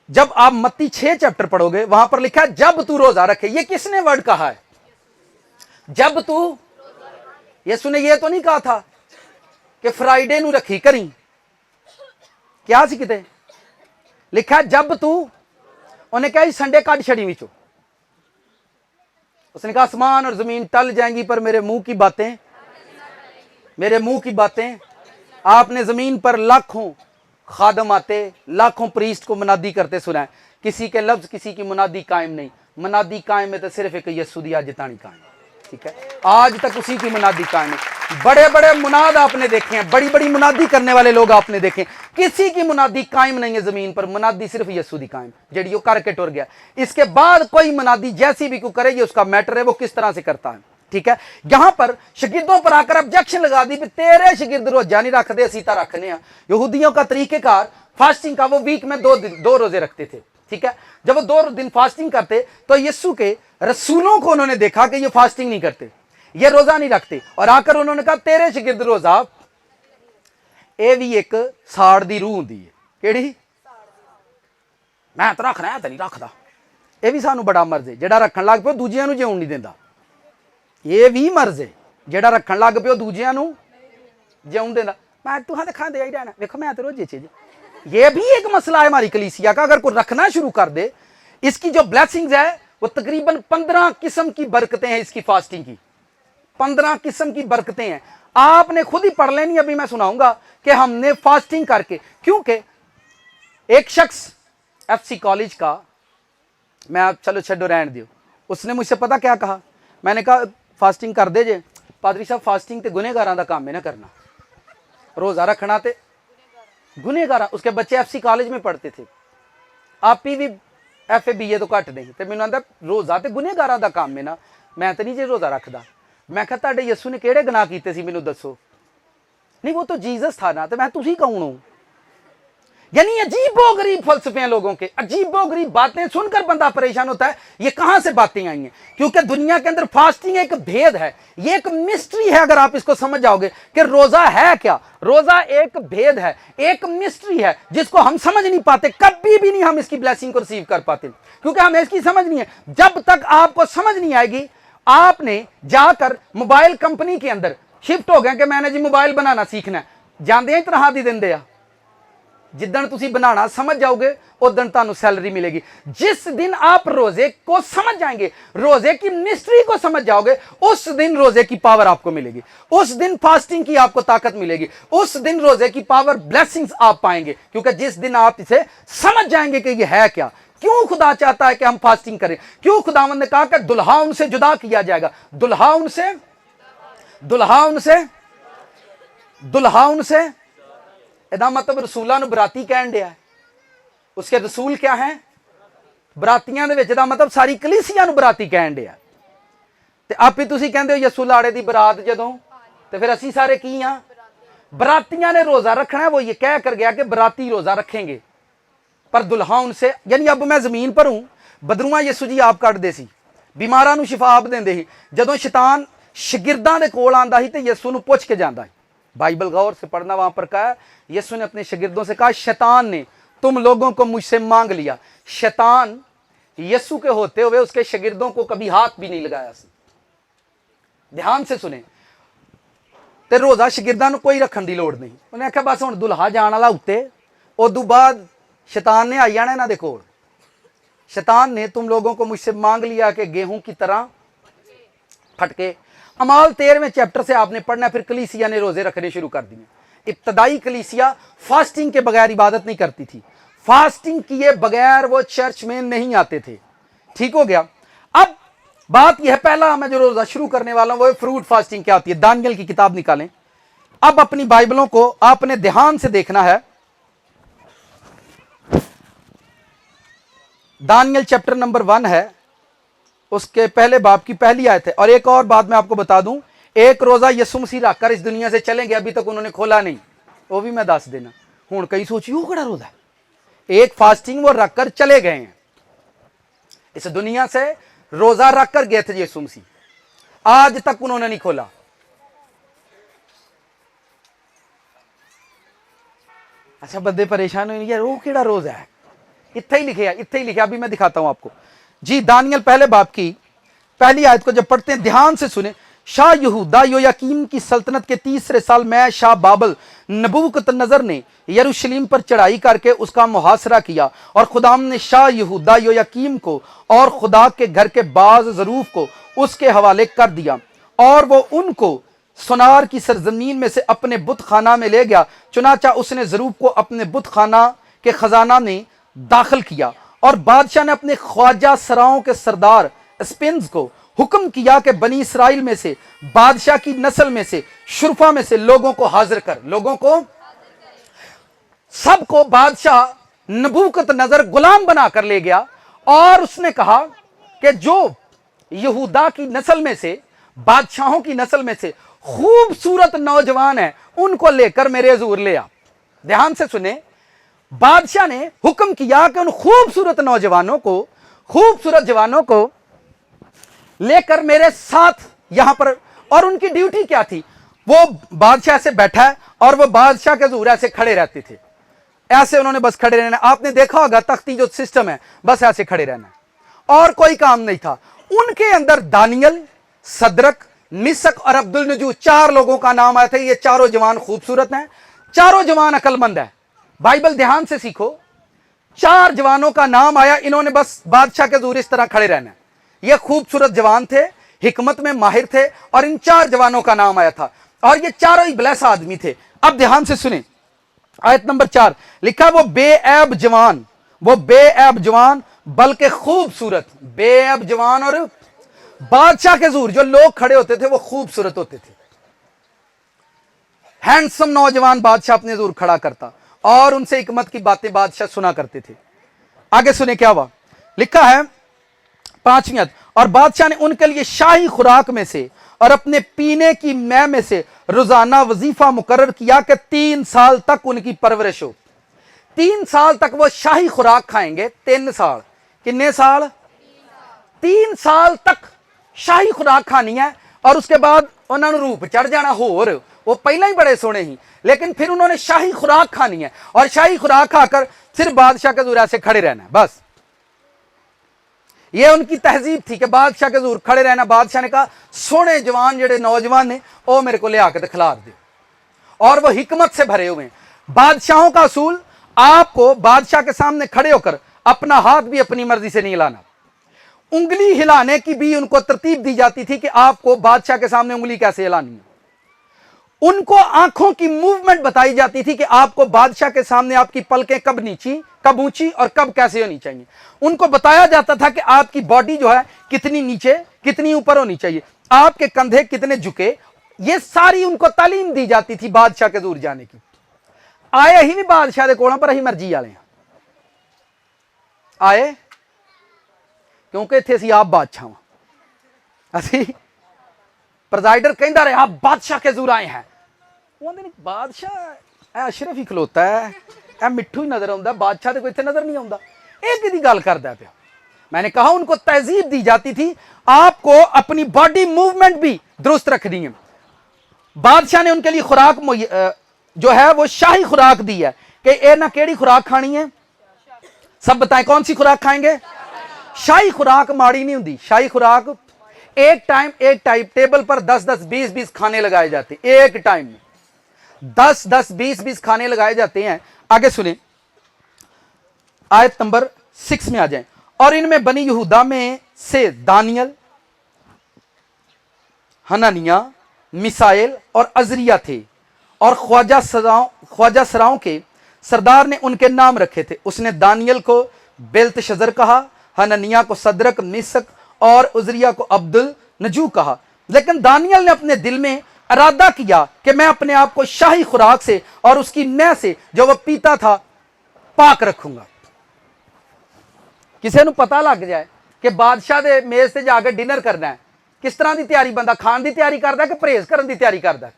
जब आप मत्ती 6 चैप्टर पढ़ोगे, वहां पर लिखा है जब तू रोजा रखे। ये किसने वर्ड कहा है? जब तू, यीशु ने ये तो नहीं कहा था कि फ्राइडे नू रखी करी, क्या सी किते लिखा जब तू, उन्हें कहा संडे काट छड़ी विचो, उसने कहा आसमान और जमीन टल जाएंगी पर मेरे मुंह की बातें, मेरे मुंह की बातें। आपने जमीन पर लाखों खादम आते, लाखों प्रीस्ट को मुनादी करते सुना है, किसी के लफ्ज किसी की मुनादी कायम नहीं। मुनादी कायम है तो सिर्फ एक यस्सु दी जितानी कायम, ठीक है, आज तक उसी की मुनादी कायम है। बड़े बड़े मुनाद आपने देखे हैं, बड़ी बड़ी मुनादी करने वाले लोग आपने देखे, किसी की मुनादी कायम नहीं है जमीन पर, मुनादी सिर्फ यस्सु दी कायम, जड़ी वो करके टुर गया। इसके बाद कोई मुनादी जैसी भी को करे, ये उसका मैटर है, वो किस तरह से करता है, ठीक है। यहां पर शागिर्दों पर आकर ऑब्जेक्शन लगा दी, तेरे शागिर्द रोजा नहीं रखते, सीता रखने हैं। यहूदियों का तरीकेकार फास्टिंग का, वो वीक में दो रोजे रखते थे, ठीक है। जब वो 2 दिन फास्टिंग करते तो यीशु के रसूलों को उन्होंने देखा कि ये फास्टिंग नहीं करते, ये रोजा नहीं रखते, और आकर उन्होंने कहा तेरे शागिर्द रोजा, ये भी एक साड़ दी रूह होंदी है, केड़ी मैं तो रखना है तो नहीं रखदा, ये भी सानू बड़ा मर्ज है, जेड़ा रखन लग पियो दूजियां नू जीउण नहीं देंदा, ये भी मर्ज है, जेड़ा रखन लग पियो दूजियां नू जीउण देंदा। मैं तुहां ते खांदे ही रहना, देखो मैं तो रोजे चीज, ये भी एक मसला है हमारी कलीसिया का। अगर कोई रखना शुरू कर दे, इसकी जो ब्लेसिंग्स है वो तकरीबन 15 किस्म की बरकतें हैं इसकी फास्टिंग की, 15 किस्म की बरकतें हैं, आपने खुद ही पढ़ लेनी। अभी मैं सुनाऊंगा कि हमने फास्टिंग करके, क्योंकि एक शख्स एफसी कॉलेज का, मैं आप चलो छड्डो रहने दियो, उसने मुझसे पता क्या कहा, मैंने कहा फास्टिंग कर दे जे, पादरी साहब फास्टिंग ते गुनहगारां दा काम है ना करना, रोजा रखना ते गुनहगार। उसके बच्चे एफसी कॉलेज में पढ़ते थे, आप भी FA BA तो घट नहीं, तो मैंने आंदा रोजा तो गुनहगारां दा काम है ना, मैं तो नहीं जे रोजा रखदा। मैं कहा तुहाडे यस्सु ने किहड़े गुनाह कीते सी मैनूं दसो, नहीं वो तो जीसस था ना, तो मैं तुसीं कौन हो। यानी अजीबोगरीब फलसफे हैं लोगों के, अजीबोगरीब बातें सुनकर बंदा परेशान होता है, ये कहां से बातें आई हैं। क्योंकि दुनिया के अंदर फास्टिंग एक भेद है, ये एक मिस्ट्री है। अगर आप इसको समझ जाओगे कि रोजा है क्या, रोजा एक भेद है, एक मिस्ट्री है जिसको हम समझ नहीं पाते, कभी भी नहीं हम इसकी ब्लेसिंग को रिसीव कर पाते, क्योंकि हमें इसकी समझ नहीं है। जब तक आपको समझ नहीं आएगी, आपने जाकर मोबाइल कंपनी के अंदर शिफ्ट हो गया कि मैंने जी मोबाइल बनाना सीखना है, जाते ही तरह दी देंगे आ, जिदन तुसी बनाना समझ जाओगे उदन तुहानू सैलरी मिलेगी। जिस दिन आप रोजे को समझ जाएंगे, रोजे की मिस्ट्री को समझ जाओगे, उस दिन रोजे की पावर आपको मिलेगी, उस दिन फास्टिंग की आपको ताकत मिलेगी, उस दिन रोजे की पावर ब्लेसिंग्स आप पाएंगे। क्योंकि जिस दिन आप इसे समझ जाएंगे कि ये है क्या, क्यों खुदा चाहता है कि हम फास्टिंग करें, क्यों खुदावंद ने कहा कि दुल्हा उनसे जुदा किया जाएगा, दुल्हा उनसे दुल्हा उनसे दुल्हा उनसे ਇਹਦਾ मतलब रसूलों ਨੂੰ बराती कहन दिया है। उसके रसूल क्या है, बरातियां दे विच दा मतलब सारी कलीसिया ਨੂੰ बराती कहन दिया। ते आप ही तुसी कहंदे हो यसू लाड़े दी बरात जदों, ते फिर असी सारे की हां, बरातियां ने रोजा रखना है। वो ये कह कर गया कि बराती रोजा रखेंगे पर दुल्हा उनसे, यानी अब मैं जमीन पर हूं, बदरूआ यसू जी आप कटदे सी, बीमारां ਨੂੰ शिफा आप देंदे ਸੀ। ਜਦੋਂ शैतान शागिर्दां दे कोल आंदा ਸੀ ते यसू ਨੂੰ पुछ के जांदा है। बाइबल गौर से पढ़ना, वहां पर कहा यीशु ने अपने शागिर्दों से कहा शैतान ने तुम लोगों को मुझसे मांग लिया। शैतान यीशु के होते हुए उसके शागिर्दों को कभी हाथ भी नहीं लगाया। ध्यान से सुने, ते रोजा शागिर्दां कोई रखन की लोड़ नहीं। उन्हें आख्या बस हुण दुल्हा जाण वाला उत्ते, उदों बाद शैतान ने आई जाना इन्हां दे कोल। शैतान ने तुम लोगों को मुझसे मांग लिया कि गेहूं की तरह फटके। अमाल 13वें चैप्टर से आपने पढ़ना, फिर कलीसिया ने रोजे रखने शुरू कर दिए। इब्तदाई कलीसिया फास्टिंग के बगैर इबादत नहीं करती थी, फास्टिंग किए बगैर वो चर्च में नहीं आते थे। ठीक हो गया। अब बात यह, पहला मैं जो रोजा शुरू करने वाला हूं वो फ्रूट फास्टिंग क्या होती है। दानियल की किताब निकालें, अब अपनी बाइबलों को आपने ध्यान से देखना है। दानियल चैप्टर नंबर 1 है, उसके पहले बाब की पहली आयत है। और एक और बात मैं आपको बता दूं, एक रोजा यीशु मसीह रखकर इस दुनिया से चलेंगे, अभी तक उन्होंने खोला नहीं, वो भी मैं दस देना। हुण कई सोची वो कड़ा रोजा, एक फास्टिंग वो रखकर चले गए हैं इस दुनिया से, रोजा रखकर गए थे यीशु मसीह, आज तक उन्होंने नहीं खोला। अच्छा बंदे परेशान हुए, यार वो केड़ा रोजा है, इत्थे ही लिखे, इत्थे ही लिखा, अभी मैं दिखाता हूं आपको जी। दानियल पहले बाब की पहली आयत को जब पढ़ते हैं ध्यान से सुने, शाह यहूदा योयाकीम की सल्तनत के 3रे साल में शाह बाबल नबूकतनजर ने यरूशलेम पर चढ़ाई करके उसका मुहासरा किया और खुदाम ने शाह यहूदा योयाकीम को और खुदा के घर के बाज ज़रूफ को उसके हवाले कर दिया और वो उनको सोनार की सरजमीन में से अपने बुत खाना में ले गया। चुनाचा उसने ज़रूफ को अपने बुत खाना के खजाना में दाखिल किया और बादशाह ने अपने ख्वाजा सराओं के सरदार स्पिन्स को हुक्म किया कि बनी इसराइल में से बादशाह की नस्ल में से शुरफा में से लोगों को हाजिर कर, लोगों को सबको बादशाह नबूकतनजर गुलाम बनाकर ले गया और उसने कहा कि जो यहूदा की नस्ल में से, बादशाहों की नस्ल में से खूबसूरत नौजवान है उनको लेकर मेरे हुजूर ले आ। ध्यान से सुने, बादशाह ने हुक्म किया कि उन खूबसूरत नौजवानों को, खूबसूरत जवानों को लेकर मेरे साथ यहां पर। और उनकी ड्यूटी क्या थी? वो बादशाह से बैठा है और वो बादशाह के हुजूर ऐसे खड़े रहते थे, ऐसे उन्होंने बस खड़े रहना। आपने देखा होगा तख्ती जो सिस्टम है, बस ऐसे खड़े रहना और कोई काम नहीं था। उनके अंदर दानियल, सदरक, मिसक और अब्दुल नजूद 4 लोगों का नाम आया था। ये चारों जवान खूबसूरत हैं, चारों जवान अकलमंद है। बाइबल ध्यान से सीखो, 4 जवानों का नाम आया, इन्होंने बस बादशाह के हुजूर इस तरह खड़े रहना। ये खूबसूरत जवान थे, हिकमत में माहिर थे और इन 4 जवानों का नाम आया था और ये चारों ही ब्लेस आदमी थे। अब ध्यान से सुने, आयत नंबर 4 लिखा, वो बेऐब जवान, वो बेऐब जवान बल्कि खूबसूरत, बेऐब जवान। और बादशाह के हुजूर जो लोग खड़े होते थे वो खूबसूरत होते थे, हैंडसम नौजवान बादशाह अपने हुजूर खड़ा करता और उनसे हिकमत की बातें बादशाह सुना करते थे। आगे सुने क्या हुआ, लिखा है 5वीं आयत, और बादशाह ने उनके लिए शाही खुराक में से और अपने पीने की मै में से रोजाना वजीफा मुकर्रर किया कि 3 साल तक उनकी परवरिश हो। 3 साल तक वो शाही खुराक खाएंगे। 3 साल, कितने साल? 3 साल तक शाही खुराक खानी है और उसके बाद उन्होंने रूप चढ़ जाना होर, वो पहला ही बड़े सोने ही, लेकिन फिर उन्होंने शाही खुराक खानी है और शाही खुराक खाकर सिर्फ बादशाह के हुजूर से खड़े रहना है। बस ये उनकी तहजीब थी कि बादशाह के हुजूर खड़े रहना। बादशाह ने कहा सोने जवान जेड़े नौजवान ने वो मेरे को ले आकर खिला दे, और वो हिकमत से भरे हुए हैं। बादशाहों का असूल, आपको बादशाह के सामने खड़े होकर अपना हाथ भी अपनी मर्जी से नहीं हिलाना। उंगली हिलाने की भी उनको तरतीब दी जाती थी कि आपको बादशाह के सामने उंगली कैसे हिलानी है। उनको आंखों की मूवमेंट बताई जाती थी कि आपको बादशाह के सामने आपकी पलकें कब नीची, कब ऊंची और कब कैसे होनी चाहिए। उनको बताया जाता था कि आपकी बॉडी जो है कितनी नीचे कितनी ऊपर होनी चाहिए, आपके कंधे कितने झुके। ये सारी उनको तालीम दी जाती थी बादशाह के दूर जाने की। आए ही नहीं बादशाह के कोलों पर ही मर्जी वाले आए, क्योंकि इत्थे असीं आप बादशाह असीं प्रेजाइडर कहता रहे आप बादशाह के जरूर आए हैं। बादशाह अशरफ ही खलोता है, मिठू ही नजर आता, बादशाह तो कोई इतने नजर नहीं आता। एक की गल करता पाया। मैंने कहा उनको तहजीब दी जाती थी, आपको अपनी बॉडी मूवमेंट भी दुरुस्त रखनी है। बादशाह ने उनके लिए खुराक जो है वो शाही खुराक दी है कि ए ना केड़ी खुराक खानी है, सब बताएं कौन सी खुराक खाएंगे। शाही खुराक माड़ी नहीं होती। शाही खुराक एक टाइम टेबल पर 10-10, 20-20 खाने लगाए जाते, एक टाइम में 10-10, 20-20 खाने लगाए जाते हैं। आगे सुने, आयत नंबर 6 में आ जाएं। और इनमें बनी यहूदा में से दानियल, हननिया, मिसाइल और अजरिया थे और ख्वाजा सराओं के सरदार ने उनके नाम रखे थे। उसने दानियल को बेल्तशजर कहा, हननिया को सदरक, मिसक और उजरिया को अब्दुल नजू कहा। लेकिन दानियल ने अपने दिल में इरादा किया कि मैं अपने आप को शाही खुराक से और उसकी मै से जो वह पीता था पाक रखूंगा। किसी को पता लग जाए कि बादशाह के मेज से जाकर डिनर करना है, किस तरह की तैयारी बंदा खाने की तैयारी करता है कि परहेज करने की तैयारी करता है।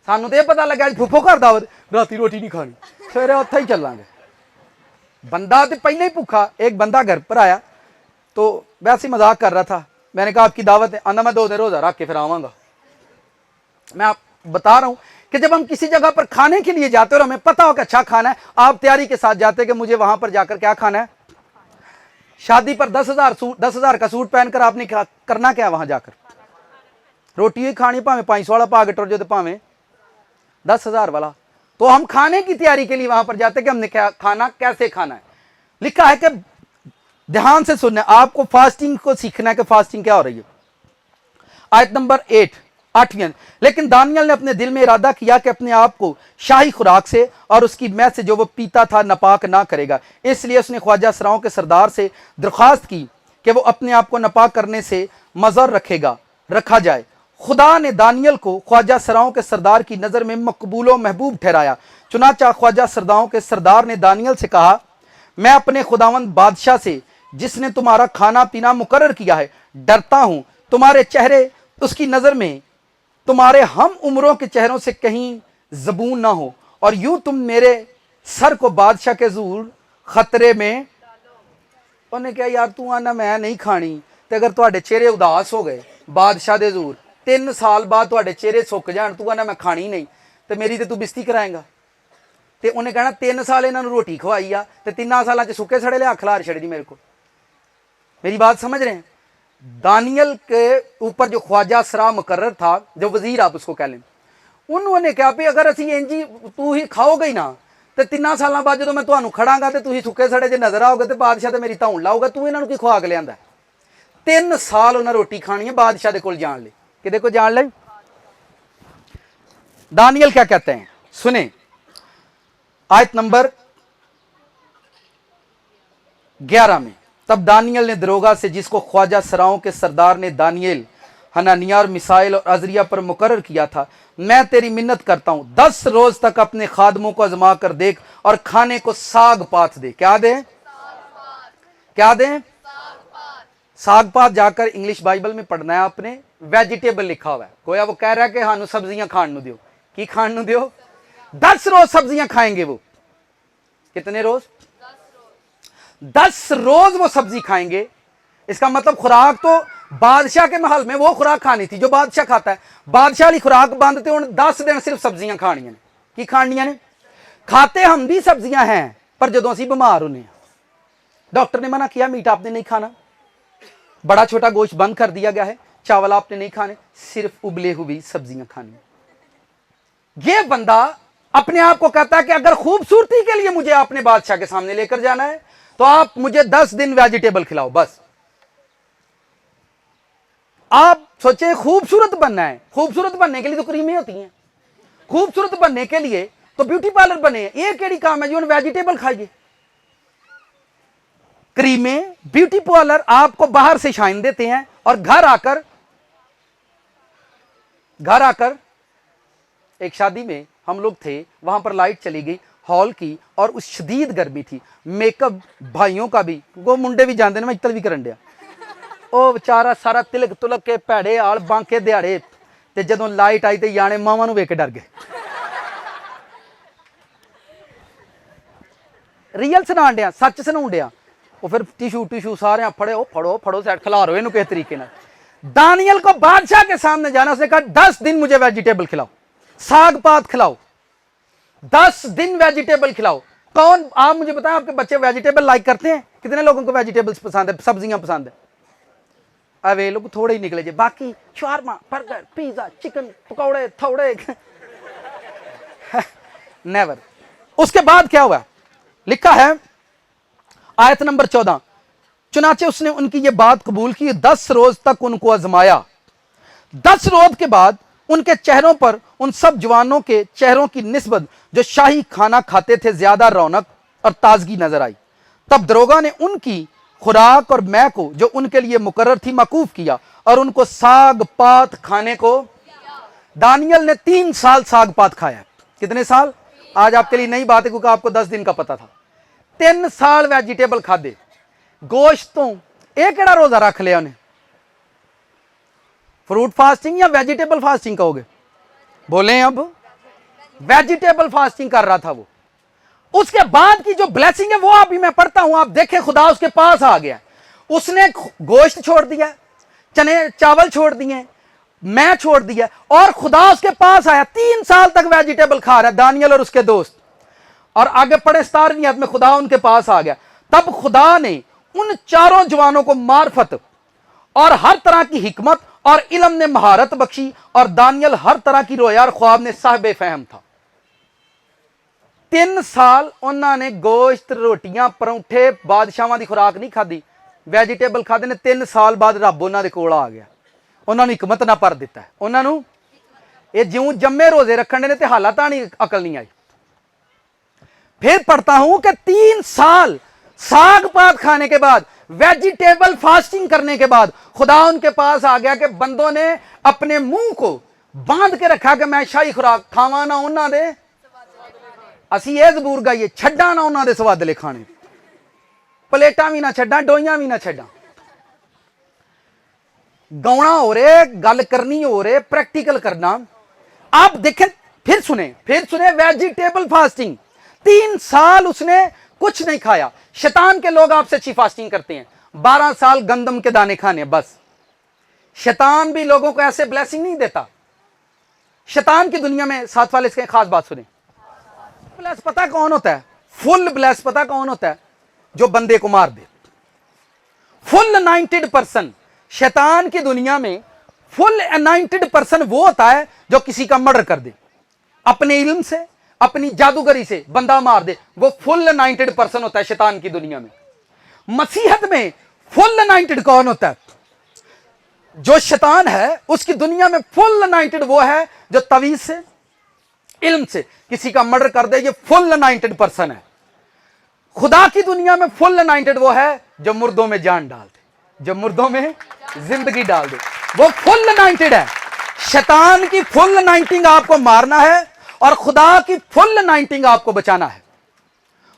सानू तो यह पता लगा फुफो घर दावत राती रोटी नहीं खानी, सवेरे उत्थे ही चलांगे। बंदा तो पहले ही भूखा। एक बंदा घर पर आया तो वैसे ही मजाक कर रहा था, मैंने कहा आपकी दावत है, आंदा मैं 2 दिन रोजा रख के फिर आवांगा। मैं आप बता रहा हूं कि जब हम किसी जगह पर खाने के लिए जाते और हमें पता हो कि अच्छा खाना है, आप तैयारी के साथ जाते कि मुझे वहां पर जाकर क्या खाना है। शादी पर 10,000 का सूट पहनकर आपने क्या करना, क्या वहां जाकर रोटी ही खानी, भावें 500 वाला पा के टुर जाओ तो भावें 10,000 वाला। तो हम खाने की तैयारी के लिए वहां पर जाते कि हमने क्या खाना, कैसे खाना है। लिखा है कि ध्यान से सुनना, आपको फास्टिंग को सीखना है कि फास्टिंग क्या हो रही है। आयत नंबर 8वीं। लेकिन दानियल ने अपने दिल में इरादा किया कि अपने आप को शाही खुराक से और उसकी मैस से जो वो पीता था नापाक ना करेगा। इसलिए उसने ख्वाजा सराओं के सरदार से दरख्वास्त की कि वो अपने आप को नापाक करने से मज़र रखा जाए। खुदा ने दानियल को ख्वाजा सराओं के सरदार की नज़र में मकबूल व महबूब ठहराया। चुनाचा ख्वाजा सरदारों के सरदार ने दानियल से कहा, मैं अपने खुदावंद बादशाह से जिसने तुम्हारा खाना पीना मुकर्रर किया है डरता हूं। तुम्हारे चेहरे उसकी नज़र में तुम्हारे हम उम्रों के चेहरों से कहीं ज़बून ना हो, और यूं तुम मेरे सर को बादशाह के ज़ूर खतरे में। उन्हें क्या यार तू आना मैं नहीं खानी, तो अगर तुहाडे चेहरे उदास हो गए बादशाह दे ज़ूर 3 साल बाद तुहाडे चेहरे सुक जान, तू आना मैं खानी नहीं, तो मेरी तो तू बिस्ती कराएगा। तो उन्हें कहना 3 साल इन्होंने रोटी खवाई आ, तो 3 साल च सुके सड़े लिया खिलार छड़ी मेरे को। मेरी बात समझ रहे हैं। दानियल के ऊपर जो ख्वाजा सरा मुकर्रर था, जो वजीर आप उसको कह लें, उन्होंने कहा भी अगर असी इंजी तू ही खाओगे ही ना, तो 3 साल बाद जो मैं तुम्हें खड़ांगा तो तुम सुके सड़े जो नजर आओगे तो बादशाह तो मेरी धौन लाऊगा, तू इन्हों की खुआ के लिया। 3 साल उन्हें रोटी खानी है बादशाह के कोल जान ले, कि को जान ले। दानियल क्या कहते हैं सुने, आयत नंबर 11 में। तब दानियल ने दरोगा से, जिसको ख्वाजा सराओं के सरदार ने दानियल, हनानिया और मिसाइल और अजरिया पर मुकर्रर किया था, मैं तेरी मिन्नत करता हूं 10 रोज तक अपने खादमों को आजमा कर देख और खाने को साग पात दे। क्या दे? क्या दे? साग पात जाकर इंग्लिश बाइबल में पढ़ना है आपने, वेजिटेबल लिखा हुआ है। कोई वो कह रहा है कि हानू सब्जियां खाण नू दियो, की खाण नू दियो? 10 रोज सब्जियां खाएंगे वो। कितने रोज? 10 रोज वो सब्जी खाएंगे। इसका मतलब खुराक तो बादशाह के महल में वो खुराक खानी थी जो बादशाह खाता है। बादशाह वाली खुराक बंद थे, 10 दिन सिर्फ सब्जियां खानियां ने। की खानियां ने? खाते हम भी सब्जियां हैं, पर जदों असीं बीमार होने, डॉक्टर ने मना किया मीट आपने नहीं खाना, बड़ा छोटा गोश्त बंद कर दिया गया है, चावल आपने नहीं खाने, सिर्फ उबले हुई सब्जियां खानी। ये बंदा अपने आप को कहता है कि अगर खूबसूरती के लिए मुझे अपने बादशाह के सामने लेकर जाना है तो आप मुझे 10 दिन वेजिटेबल खिलाओ बस। आप सोचे खूबसूरत बनना है, खूबसूरत बनने के लिए तो क्रीमें होती हैं, खूबसूरत बनने के लिए तो ब्यूटी पार्लर बने हैं। ये केड़ी काम है जो वेजिटेबल खाइए? क्रीमें, ब्यूटी पार्लर आपको बाहर से शाइन देते हैं और घर आकर एक शादी में हम लोग थे, वहां पर लाइट चली गई हॉल की और उस शदीद गर्मी थी। मेकअप भाइयों का भी, वो मुंडे भी जानते मैं इतल भी करन दिया, ओ बेचारा सारा तिलक तुलक के भैड़े आल बांके दिहाड़े, ते जदों लाइट आई तो याने मावां नूं वेख के डर गए। रियल सुनाण दिया, सच सुनाउण दिया। वो फिर टिशू सारे फड़े, फड़ो सैट खिलारो इन्हूं किस तरीके नाल। दानियल को बादशाह के सामने जाना, उसने कहा 10 दिन मुझे वेजिटेबल खिलाओ, साग पात खिलाओ, 10 दिन वेजिटेबल खिलाओ। कौन, आप मुझे बताएं आपके बच्चे वेजिटेबल लाइक करते हैं? कितने लोगों को वेजिटेबल्स पसंद है, सब्जियां पसंद है? अवे लोग थोड़े ही निकले जे, बाकी शावरमा, बर्गर, पिज्जा, चिकन, पकौड़े थोड़े नेवर। उसके बाद क्या हुआ? लिखा है आयत नंबर 14, चुनाचे उसने उनकी ये बात कबूल की, 10 रोज तक उनको आजमाया। 10 रोज के बाद उनके चेहरों पर उन सब जवानों के चेहरों की निस्बत जो शाही खाना खाते थे ज्यादा रौनक और ताजगी नजर आई। तब दरोगा ने उनकी खुराक और मै को जो उनके लिए मुकर्रर थी मकूफ किया और उनको साग पात खाने को। दानियल ने 3 साल साग पात खाया। कितने साल? आज आपके लिए नई बात है क्योंकि आपको 10 दिन का पता था। 3 साल वेजिटेबल खादे, गोश्त तो एक केड़ा रोजा रख लिया उन्हें? फ्रूट फास्टिंग या वेजिटेबल फास्टिंग कहोगे? बोले अब वेजिटेबल फास्टिंग कर रहा था वो। उसके बाद की जो ब्लेसिंग है वो अभी मैं पढ़ता हूं, आप देखें खुदा उसके पास आ गया। उसने गोश्त छोड़ दिया, चने चावल छोड़ दिए, मैं छोड़ दिया, और खुदा उसके पास आया। 3 साल तक वेजिटेबल खा रहा है दानियल और उसके दोस्त। और आगे पढ़े 17वीं आयत में खुदा उनके पास आ गया। तब खुदा ने उन चारों जवानों को मार्फत और हर तरह की हिकमत और इल्म ने महारत बख्शी और दानियल हर तरह की रोया और ख्वाब ने साहिब फहम था। 3 साल उन्होंने गोश्त रोटियां परौंठे बादशाहां की खुराक नहीं खाधी, वैजीटेबल खाते ने। 3 साल बाद रब उन्होंने कोल आ गया, उन्होंने हिकमत ना भर दिता है। उन्होंने ये ज्यों जम्मे रोजे रखने ने हालात नहीं, अकल नहीं आई। फिर पढ़ता हूं कि 3 साल साग पात खाने के बाद, वेजिटेबल फास्टिंग करने के बाद खुदा उनके पास आ गया कि बंदों ने अपने मुंह को बांध के रखा कि मैं शाही खुराक खावा ना उन्होंने दे, असी ये जबूर गाइए छड्डा ना उन्होंने स्वादले खाने, प्लेटा भी ना छड्डा, डोइयां भी ना छड्डा। गाउना हो रहे, गल करनी हो रहे, प्रैक्टिकल करना। आप देखें, फिर सुने वेजिटेबल फास्टिंग 3 साल उसने कुछ नहीं खाया। शैतान के लोग आपसे अच्छी फास्टिंग करते हैं, 12 साल गंदम के दाने खाने बस। शैतान भी लोगों को ऐसे ब्लेसिंग नहीं देता। शैतान की दुनिया में, साथ वाले इसके खास बात सुने, ब्लेस पता कौन होता है? फुल ब्लेस पता कौन होता है? जो बंदे को मार दे। फुल 90% शैतान की दुनिया में फुल 90% वो होता है जो किसी का मर्डर कर दे, अपने इल्म से, अपनी जादूगरी से बंदा मार दे। वो फुल 90% होता है शैतान की दुनिया में। मसीहत में फुल 90 कौन होता है? जो शैतान है उसकी दुनिया में फुल 90 वो है जो तवीज से, इल्म से किसी का मर्डर कर दे। ये फुल 90% है। खुदा की दुनिया में फुल 90 वो है जो मुर्दों में जान डाल दे, जो मुर्दों में जिंदगी डाल दे। वो फुल 90 है। शैतान की फुल 90 आपको मारना है और खुदा की फुल 90 आपको बचाना है।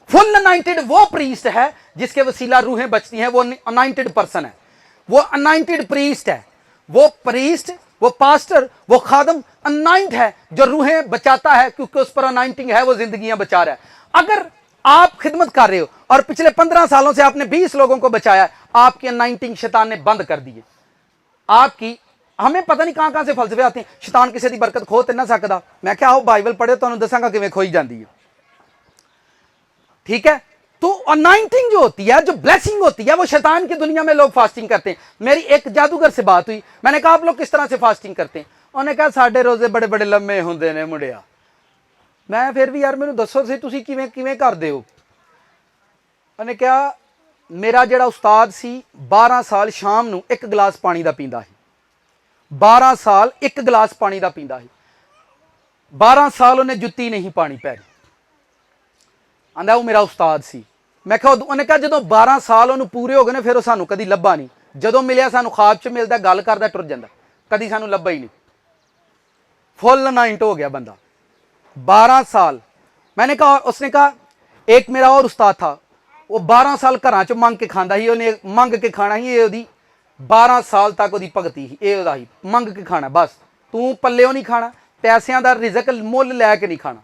फुल 90 वो प्रीस्ट है जिसके वसीला रूहें बचती हैं, वो 90% है। वो अनाइंटेड प्रीस्ट है। वो प्रीस्ट, वो पास्टर, वो खादम अनाइंट है जो रूहें बचाता है, क्योंकि उस पर अनाइंटिंग है, वो जिंदगियां बचा रहा है। अगर आप खिदमत कर रहे हो और पिछले 15 सालों से आपने 20 लोगों को बचाया, आपकी अनाइंटिंग शैतान ने बंद कर दी है। आपकी, हमें पता नहीं कहां से फलसफे आते हैं, शैतान किसी की बरकत खो तो ना सकता। मैं क्या, बाइबल पढ़े तो दसांगा किवें खोई जाती है। ठीक है, तो अनाइंटिंग जो होती है, जो ब्लेसिंग होती है, वो शैतान की दुनिया में लोग फास्टिंग करते हैं। मेरी एक जादूगर से बात हुई, मैंने कहा आप लोग किस तरह से फास्टिंग करते हैं? उन्होंने कहा साढ़े रोजे बड़े बड़े लम्बे होंगे ने मुंडिया। मैं फिर भी यार मैनू दसो सी तुसीं किवें किवें करदे हो? उन्हें कहा मेरा जिहड़ा उस्ताद सी 12 साल शाम नूं 1 गिलास पानी दा पींदा है। 12 साल 1 गिलास पानी दा पींदा है। 12 साल उन्हें जुत्ती नहीं पानी पैरी। आंदा वो मेरा उस्ताद सी। मैं कहा, उन्हें कहा जो 12 साल उन्होंने पूरे हो गए ने, फिर सानू कभी लभा नहीं। जो मिलिया सानू ख्वाब च मिलता, गल करता, टुर जाता, कभी सानू लभा ही नहीं। फुल 90 हो गया बंदा, 12 साल। मैंने कहा, उसने कहा एक मेरा और उस्ताद था, वो 12 साल घर च मंग के खाता ही, उन्हें मंग के खाना ही। ये 12 साल तक वो भगती ही, ये ही मंग के खाना बस। तू पल्ले नहीं खाना, पैसों का रिजक मुल लैके नहीं खाना।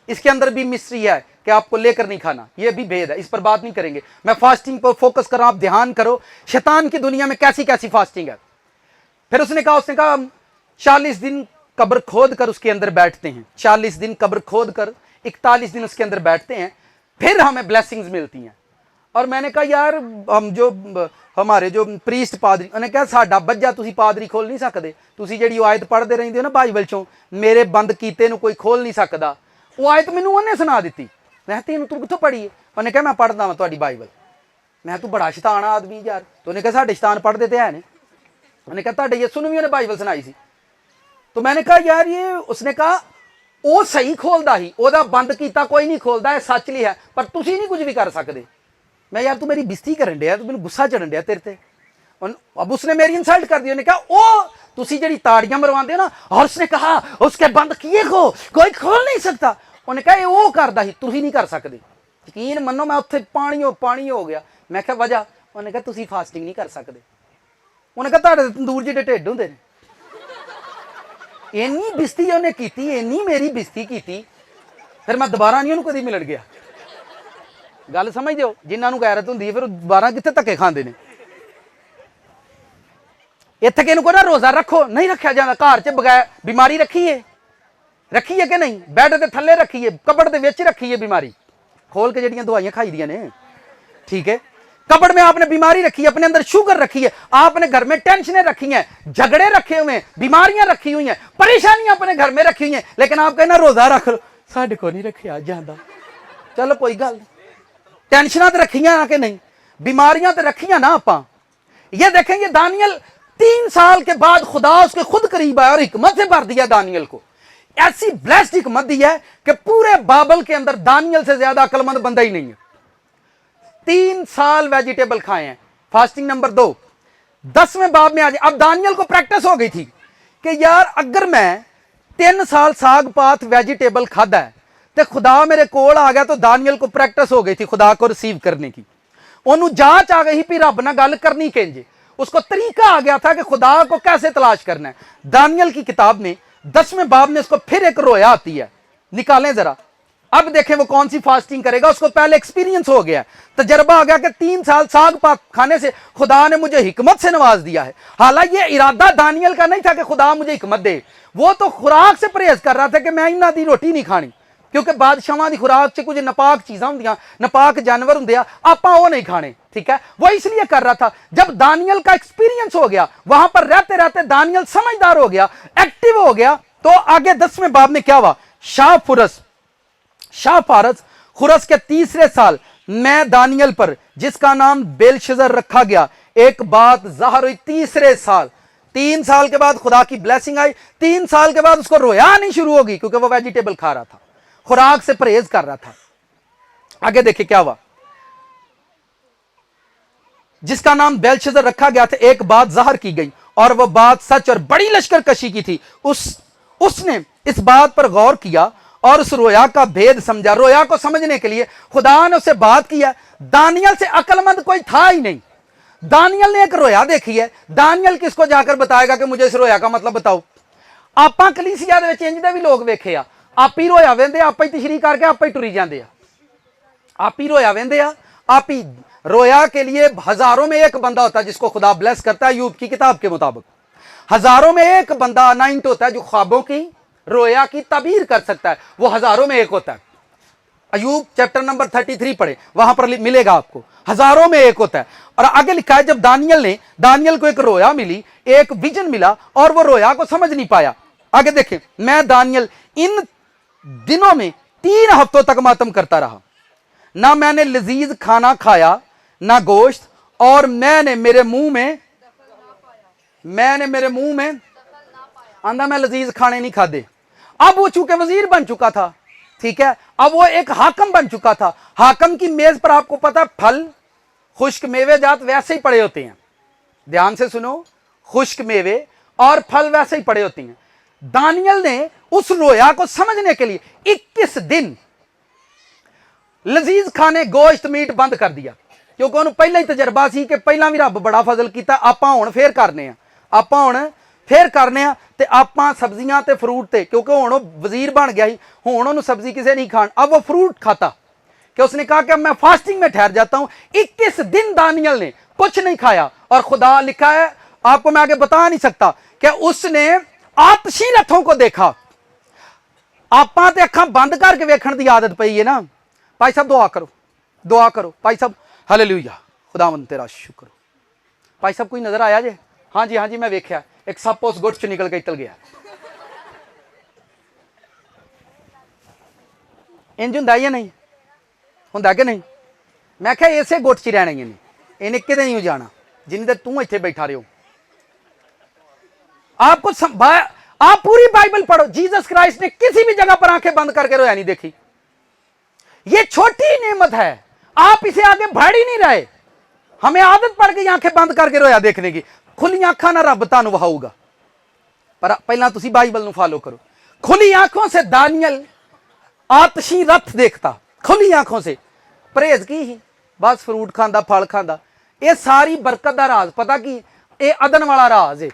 इसके अंदर भी मिस्ट्री है कि आपको लेकर नहीं खाना, यह भी भेद है, इस पर बात नहीं करेंगे। मैं फास्टिंग पर फोकस कर रहा हूं, आप ध्यान करो शैतान की दुनिया में कैसी कैसी फास्टिंग है। फिर उसने कहा 40 दिन कब्र खोद कर उसके अंदर बैठते हैं। 40 दिन कब्र खोद कर 41 दिन उसके अंदर बैठते हैं, फिर हमें ब्लेसिंग्स मिलती हैं। और मैंने कहा यार, हम जो हमारे जो प्रीस्ट पादरी, उन्हें कहा साडा बज्जा तुसी पादरी खोल नहीं सकते। तुसी जिहड़ी आयत पढ़ते रहंदे हो ना बाइबल चों, मेरे बंद कीते नूं कोई खोल नहीं सकता। वो आयत मैनूं उन्हें सुना दी। मैं तेन तू कितों पढ़ी है? उन्हें कहा मैं पढ़दा वां तुहाडी बाइबल। मैं तू बड़ा शैतान आदमी यार। तो उन्हें कहा साडे शैतान पढ़ते तो है ने। उन्हें कहा तुहाडे यीशु नूं भी उन्हें बाइबल सुनाई सी। तो मैंने कहा यार ये, उसने कहा वो सही खोलदा ही, ओदा बंद कीता कोई नहीं खोलदा, है सच ली है, पर तुसी नहीं कुछ भी कर सकते। मैं यार तू मेरी बेइज्जती करन दिया, तू मैनूं गुस्सा चढ़न दिया तेरे ते। अब उसने मेरी इंसल्ट कर दी। उन्हें कहा ओ तुसी जिहड़ी ताड़ियां मरवांदे हो ना, और उसने कहा उसके बंद किए को कोई खोल नहीं सकता। उन्हें कहा वो करदा ही, तुसी नहीं कर सकते। यकीन मनो मैं उत्थे पानी हो गया। मैं कहा वजह? उन्हें कहा तुसी फास्टिंग नहीं कर सकते। उन्हें कहा तुहाडे तंदूर जिहड़े ढिड हुंदे ने। इन्नी बेइज्जती उन्हें की, इन्नी मेरी बेइज्जती की, फिर मैं दोबारा नहीं उन्होंने कभी मिलन गया। गल समझ दो, जिन्होंने गैरत होंदी है फिर दोबारा कितने धक्के खाते हैं। इत्थे किहनूं ना रोज़ा रखो, नहीं रखा जाता। घर च बगैर बीमारी रखी है कि नहीं? बैड के थले रखी है, कबड़ के विच रखी है बीमारी, खोल के जिहड़ियां दवाइयां खाई दियां ने। ठीक है, कबड़ में आपने बीमारी रखी है, अपने अंदर शुगर रखी है, आपने घर में टेंशनें रखी हैं, झगड़े रखे हुए हैं, बीमारियां रखी हुई हैं, परेशानियां अपने घर में रखी हुई हैं, लेकिन आप कहना रोजा रख लो, साढ़े को नहीं रखे आज जाता, चलो कोई गल, टेंशना तो रखियां ना कि नहीं, बीमारियां तो रखियां ना आप। ये देखेंगे दानियल 3 साल के बाद खुदा उसके खुद करीब आया और हिकमत से भर दिया दानियल को, ऐसी ब्लेस्ड हिकमत दी है कि पूरे बाबल के अंदर दानियल से ज्यादा अक्लमंद बंदा ही नहीं है। 3 साल वेजिटेबल खाए हैं। फास्टिंग नंबर 2, 10वें बाब में आ जाए। अब दानियल को प्रैक्टिस हो गई थी कि यार अगर मैं 3 साल साग पात वेजिटेबल खादा है तो खुदा मेरे कोल आ गया, तो दानियल को प्रैक्टिस हो गई थी खुदा को रिसीव करने की, ओनू जांच आ गई भी रब नाल गल करनी केंजे, उसको तरीका आ गया था कि खुदा को कैसे तलाश करना है। दानियल की किताब में 10वें बाब में उसको फिर एक रोया आती है, निकालें जरा, अब देखें वो कौन सी फास्टिंग करेगा। उसको पहले एक्सपीरियंस हो गया, तजर्बा आ गया कि 3 साल साग पात खाने से खुदा ने मुझे हिकमत से नवाज दिया है। हालांकि ये इरादा दानियल का नहीं था कि खुदा मुझे हिकमत दे, वो तो खुराक से परहेज कर रहा था कि मैं इन्हां दी रोटी नहीं खानी, क्योंकि बादशाहां दी खुराक च कुछ नपाक चीज़ां होंदियां, नपाक जानवर होंदे आ, आपां वो नहीं खाने, ठीक है, वो इसलिए कर रहा था। जब दानियल का एक्सपीरियंस हो गया, वहां पर रहते रहते दानियल समझदार हो गया, एक्टिव हो गया, तो आगे 10वें बाब में क्या हुआ। शाहफारस खुरस के 3रे साल मैं दानियल पर, जिसका नाम बेलशजर रखा गया, एक बात ज़ाहिर हुई। 3रे साल, 3 साल के बाद खुदा की ब्लेसिंग आई। 3 साल के बाद उसको रोया नहीं शुरू होगी, क्योंकि वो वेजिटेबल खा रहा था, खुराक से परहेज कर रहा था। आगे देखिए क्या हुआ। जिसका नाम बेलशजर रखा गया था, एक बात ज़ाहिर की गई, और वह बात सच और बड़ी लश्करकशी की थी। उसने इस बात पर गौर किया और उस रोया का भेद समझा। रोया को समझने के लिए खुदा ने उससे बात किया। दानियल से अक्लमंद कोई था ही नहीं। दानियल ने एक रोया देखी है, दानियल किसको जाकर बताएगा कि मुझे इस रोया का मतलब बताओ। आपां कलीसिया दे विच इंज दे भी लोग वेखे आ, आप ही रोया वेंदे, आप ही तशरीह करके आप ही टुरी जाते आ, आप ही रोया वेंदे आ, आप ही रोया के लिए हजारों में एक बंदा होता है जिसको खुदा ब्लेस करता है। अय्यूब की किताब के मुताबिक हजारों में एक बंदा अनाइंट होता है जो ख्वाबों की, रोया की ताबीर कर सकता है, वो हजारों में एक होता है। अय्यूब चैप्टर नंबर 33 पढ़े, वहां पर मिलेगा आपको, हजारों में एक होता है। और आगे लिखा है जब दानियल को एक रोया मिली, एक विजन मिला, और वो रोया को समझ नहीं पाया। आगे देखें, मैं दानियल इन दिनों में 3 हफ्तों तक मातम करता रहा, ना मैंने लजीज खाना खाया ना गोश्त, और मैंने मेरे मुंह में आंदा मैं लजीज खाने नहीं खादे। अब वो चूंकि वजीर बन चुका था, ठीक है, अब वो एक हाकम बन चुका था। हाकम की मेज पर आपको पता है फल, खुश्क मेवे जात वैसे ही पड़े होते हैं, ध्यान से सुनो, खुश्क मेवे और फल वैसे ही पड़े होते हैं। दानियल ने उस रोया को समझने के लिए 21 दिन लजीज खाने गोश्त मीट बंद कर दिया, क्योंकि उन्होंने पहला ही तजर्बा सी कि पहला भी रब बड़ा फजल किया, आपां हुण फेर करने आ, आपां हुण फेर करने आ, ते आपां सब्जियां ते फ्रूट ते, क्योंकि हुण वजीर बन गया ही, हुण उन्होंने सब्जी किसे नहीं खान, अब वो फ्रूट खाता, कि उसने कहा कि मैं फास्टिंग में ठहर जाता हूं। 21 दिन दानियल ने कुछ नहीं खाया, और खुदा लिखा है, आपको मैं आगे बता नहीं सकता, कि उसने आतशी रथों को देखा। आपां ते अखां बंद करके वेखण दी आदत पई है ना। भाई साहब दुआ करो, दुआ करो भाई साहब, हालेलुया, खुदावंद तेरा शुक्र। भाई साहब कोई नजर आया जे? हाँ जी मैं वेख्या, एक सप उस गुट च निकल के चल गया। इंज हुंदा या नहीं हुंदा कि नहीं? मैं क्या इसे गुट च रहना ही नहीं, इन्हें किते नहीं जाना जिन्हें देर तू इत्थे बैठा रहे हो। आपको आप पूरी बाइबल पढ़ो, जीसस क्राइस्ट ने किसी भी जगह पर आंखें बंद करके रोया नहीं देखी। ये छोटी नेमत है, आप इसे आगे बढ़ ही नहीं रहे। हमें आदत पड़ गई आंखें बंद करके रोया देखने की। खुली आंखा ना रब तुहानू वहाऊगा, पर पहला तुसी बाइबल नू फॉलो करो। खुली आंखों से दानियल आतशी रथ देखता, खुली आंखों से परहेज की ही, बस फ्रूट खांदा, फल खांदा। ये सारी बरकत का राज पता की, ये अदन वाला राज है।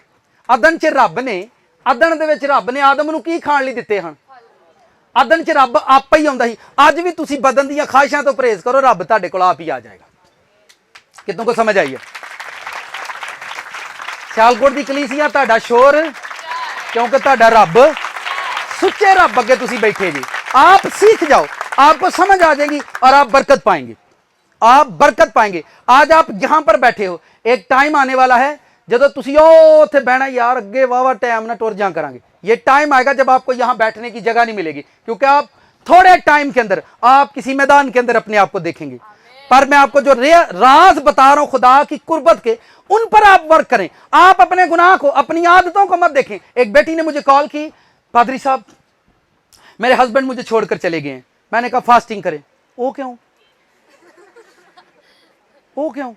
अदन च रब ने, अदन दे विच रब ने आदम नू की खाण लई दित्ते हन? अदन च रब आप ही आउंदा ही। अज भी तुसी बदन दी ख्वाहिशां तो परहेज करो, रब तुहाडे कोल आप ही आ जाएगा। कितनों को समझ आई है? सियालकोट दी कलीसिया तुहाडा शोर, क्योंकि तुहाडा रब सुच्चे रब अगे तुसी बैठे जी। आप सीख जाओ, आपको समझ आ जाएगी और आप बरकत पाएंगे। आप बरकत पाएंगे। आज आप यहां पर बैठे हो, एक टाइम आने वाला है ਜਦੋਂ ਤੁਸੀਂ ਉਹ ਉੱਥੇ ਬਹਿਣਾ यार ਅੱਗੇ वावा टाइम ना टुर जा करांगे, ये टाइम आएगा जब आपको यहां बैठने की जगह नहीं मिलेगी, क्योंकि आप थोड़े टाइम के अंदर आप किसी मैदान के अंदर अपने आप को देखेंगे। पर मैं आपको जो राज बता रहा हूं खुदा की कुर्बत के, उन पर आप वर्क करें। आप अपने गुनाह को, अपनी आदतों को मत देखें। एक बेटी ने मुझे कॉल की, पादरी साहब मेरे हस्बैंड मुझे छोड़कर चले गए हैं। मैंने कहा फास्टिंग करें। वो क्यों? वो क्यों?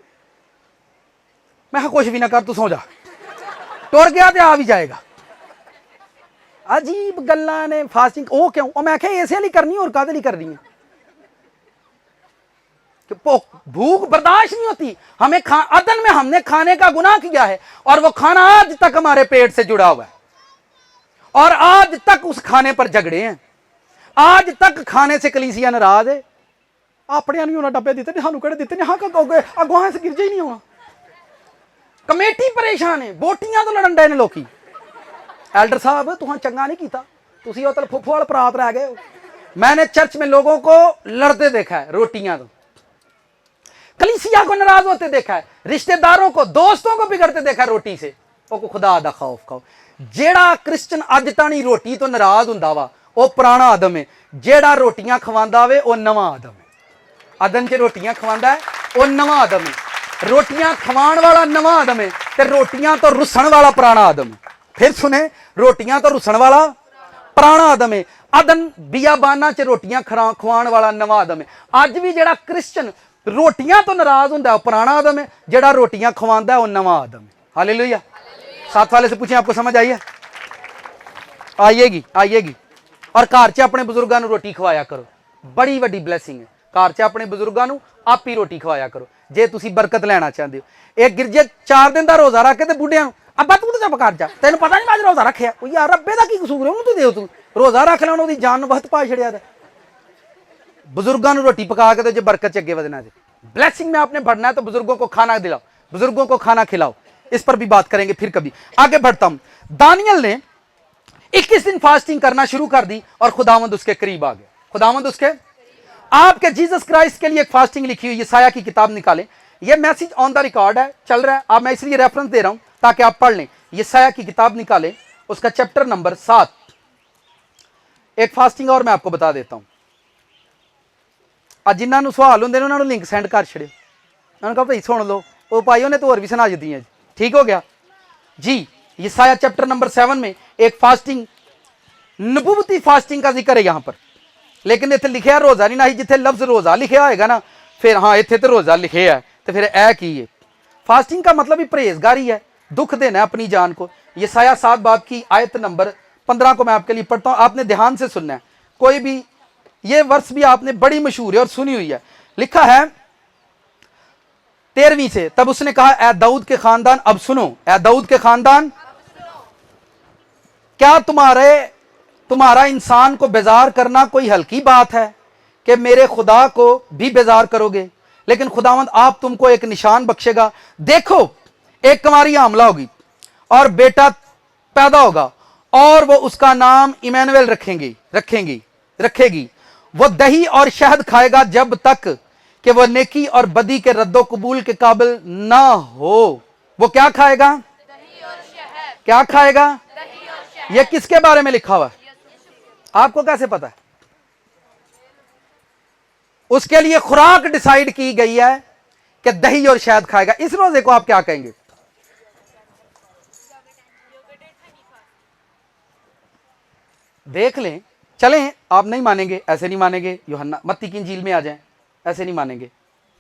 मैं कुछ भी ना कर, तू सो जा। टुर गया तो आ भी जाएगा। अजीब गल्ला ने फास्टिंग वो क्यों? और मैं क्या इसे लिए करनी और कादे लिए करनी है? कि भूख बर्दाश्त नहीं होती हमें। अदन में हमने खाने का गुनाह किया है और वो खाना आज तक हमारे पेट से जुड़ा हुआ है और आज तक उस खाने पर झगड़े हैं। आज तक खाने से कलीसिया नाराज है। अपने नहीं होना डब्बे दिते सानू कड़े दिते नहीं, हाँ अगुआ से गिरजे ही नहीं होना। कमेटी परेशान है, बोटियां तो लड़न डे ने लोकी। एल्डर साहब तुहां चंगा नहीं कीता, तुसी उतल फुफो वाल परात रह गए हो। मैंने चर्च में लोगों को लड़ते देखा है रोटियां तो, कलीसिया को नाराज होते देखा है, रिश्तेदारों को, दोस्तों को बिगड़ते देखा है रोटी से। वो खुदा दा खौफ खाओ। जेड़ा क्रिश्चन अज ताणी रोटी तो नाराज हुंदा वा वो पुराना आदम है। जेड़ा रोटियां खवांदा वे वो नवा आदम है। अदन च रोटियां खवांदा है वो नवा आदम है। रोटियां खवाण वाला नवा आदम है ते रोटियां तो रुसन वाला पुराना आदम है। फिर सुने, रोटियां तो रुसन वाला पुराना आदम है। अदन बियाबाना च रोटियां खवाण वाला नवा आदम है। अज भी जेड़ा क्रिश्चन रोटियां तो नाराज हुंदा है पुराना आदम है, जेड़ा रोटियां खवांदा है वो नवा आदम है। हालेलुया। साथ वाले से पूछें आपको समझ आई है? आइएगी, आइएगी। और घर च अपने बुजुर्गों को रोटी खवाया करो, बड़ी वड्डी ब्लैसिंग है। घर च अपने बुजुर्गों को आप ही रोटी खवाया करो जे तुसी बरकत लेना चाहते हो। एक गिरजे 4 दिन का रोजा रख के ते बुढ़िया अब्बा तू तो चुप कर जा, तेन पता नहीं मैं रोजा रखिया। यार अब्बे का की कसूर है, तू दे तू रोजा रख लेना, उसकी जान बहुत पा छड़िया। बुजुर्गों को रोटी पका के जो बरकत च अगे वधना, ब्लैसिंग में आपने बढ़ना है तो बुजुर्गों को खाना दिलाओ, बुजुर्गों को खाना खिलाओ। इस पर भी बात करेंगे फिर कभी। आगे बढ़ता हूं। दानियल ने 21 दिन फास्टिंग करना शुरू कर दी और खुदावंद उसके करीब आ गया। खुदावंद उसके आपके जीसस क्राइस्ट के लिए एक फास्टिंग लिखी हुई यशायाह की किताब निकालें। यह मैसेज ऑन द रिकॉर्ड है, चल रहा है। अब मैं इसलिए रेफरेंस दे रहा हूं ताकि आप पढ़ लें। यशायाह की किताब निकालें, उसका चैप्टर नंबर 7। एक फास्टिंग और मैं आपको बता देता हूं। आज जिन्होंने सवाल होंगे उन्होंने लिंक सेंड कर छड़ियो। उन्होंने कहा भाई सुन लो, वो भाई उन्हें तो और भी सुना दी है। ठीक हो गया जी। यशायाह चैप्टर नंबर 7 में एक फास्टिंग, नबूवती फास्टिंग का जिक्र है यहां पर, लेकिन इतने लिखे रोजा नहीं ना ही। जिथे लफ्ज रोजा लिखे होएगा ना, फिर हाँ इतने तो रोजा लिखे है तो फिर ऐ की है। फास्टिंग का मतलब ही परहेजगारी है, दुख देना है अपनी जान को। यशायाह 7 बाब की आयत नंबर 15 को मैं आपके लिए पढ़ता हूं, आपने ध्यान से सुनना है। कोई भी ये वर्ष भी आपने बड़ी मशहूर है और सुनी हुई है। लिखा है 13वीं से, तब उसने कहा ऐ दाऊद के खानदान अब सुनो, ऐ दाऊद के खानदान, क्या तुम्हारा इंसान को बेजार करना कोई हल्की बात है कि मेरे खुदा को भी बेजार करोगे? लेकिन खुदावंद आप तुमको एक निशान बख्शेगा। देखो एक कुंवारी हमला होगी और बेटा पैदा होगा और वो उसका नाम इमैनुएल रखेगी। वो दही और शहद खाएगा जब तक कि वह नेकी और बदी के रद्दो कबूल के काबिल ना हो। वो क्या खाएगा? दही और शहद। क्या खाएगा? दही और शहद। यह किसके बारे में लिखा हुआ है? आपको कैसे पता है? उसके लिए खुराक डिसाइड की गई है कि दही और शहद खाएगा। इस रोजे को आप क्या कहेंगे? देख लें, चलें। आप नहीं मानेंगे, ऐसे नहीं मानेंगे। यूहन्ना मत्ती की इंजील में आ जाएं, ऐसे नहीं मानेंगे।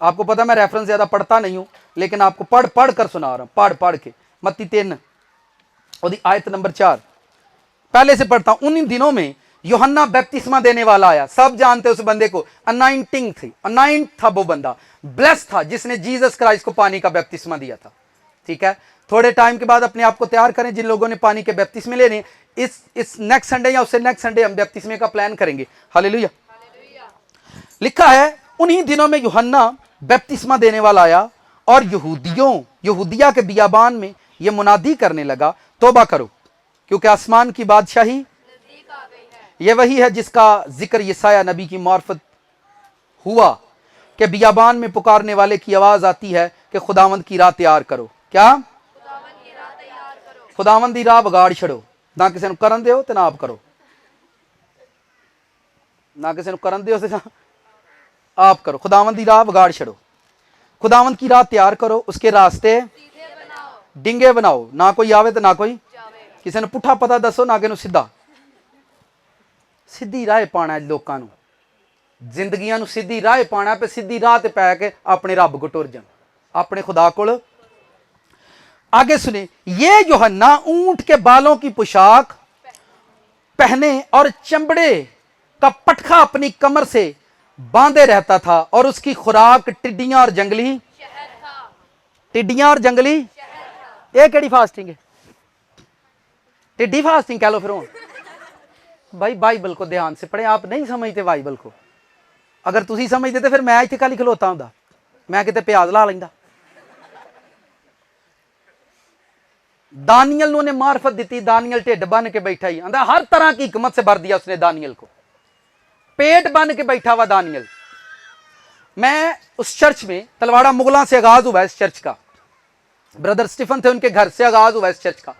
आपको पता मैं रेफरेंस ज्यादा पढ़ता नहीं हूं, लेकिन आपको पढ़ कर सुना रहा हूं, पढ़ के। मत्ती 3 और आयत नंबर 4 पहले से पढ़ता हूं। उन दिनों में यूहन्ना बपतिस्मा देने वाला आया। सब जानते उस बंदे को, अनाइंटिंग थी, अनाइंट था वो बंदा, ब्लेस था, जिसने जीसस क्राइस्ट को पानी का बपतिस्मा दिया था। ठीक है, थोड़े टाइम के बाद अपने आप को तैयार करें। जिन लोगों ने पानी के बपतिस्मे लेने, इस नेक्स्ट संडे या उससे नेक्स्ट संडे हम बपतिस्मे का प्लान करेंगे। हालेलुया। लिखा है उन्हीं दिनों में यूहन्ना बपतिस्मा देने वाला आया और यहूदिया के बियाबान में यह मुनादी करने लगा, तौबा करो क्योंकि आसमान की बादशाही नजदीक आ गई है। यह वही है जिसका जिक्र यशायाह नबी की मार्फत हुआ कि बियाबान में पुकारने वाले की आवाज आती है कि खुदावंद की राह तैयार करो। क्या? खुदावंद की राह बगाड़ छड़ो, ना किसी को करन दिओ ते ना आप करो, ना किसी को करन दिओ ते ना आप करो। खुदावंद की राह बगाड़ छड़ो, खुदावंद की राह तैयार करो, उसके रास्ते डिंगे बनाओ, ना कोई आवे तो ना कोई किसी ने पुठा पता दसो, ना कि सीधा। सीधी राह पाना लोगों को, जिंदगियां सीधी राह पाना पे सीधी राह ते पै के अपने रब को टुर जान, अपने खुदा को। आगे सुने, ये यूहन्ना ऊंट के बालों की पोशाक पहने और चमड़े का पटखा अपनी कमर से बांधे रहता था और उसकी खुराक टिड्डियां और जंगली टिड्डियां और जंगली ये केड़ी फास्टिंग है? टिड्डी फास्टिंग कह लो फिर। भाई बाइबल को ध्यान से पढ़े, आप नहीं समझते बाइबल को। अगर तुसी समझते तो फिर मैं इत्थे कल खलोता हुंदा, मैं किते प्याज ला लैंदा। दानियल ने मार्फत दी, दानियल ढिड बन के बैठा ही, आंदा हर तरह की हिकमत से भर दिया उसने दानियल को, पेट बन के बैठा हुआ दानियल। मैं उस चर्च में, तलवाड़ा मुगला से आगाज हुआ इस चर्च का, ब्रदर स्टीफन थे उनके घर से आगाज हुआ इस चर्च का।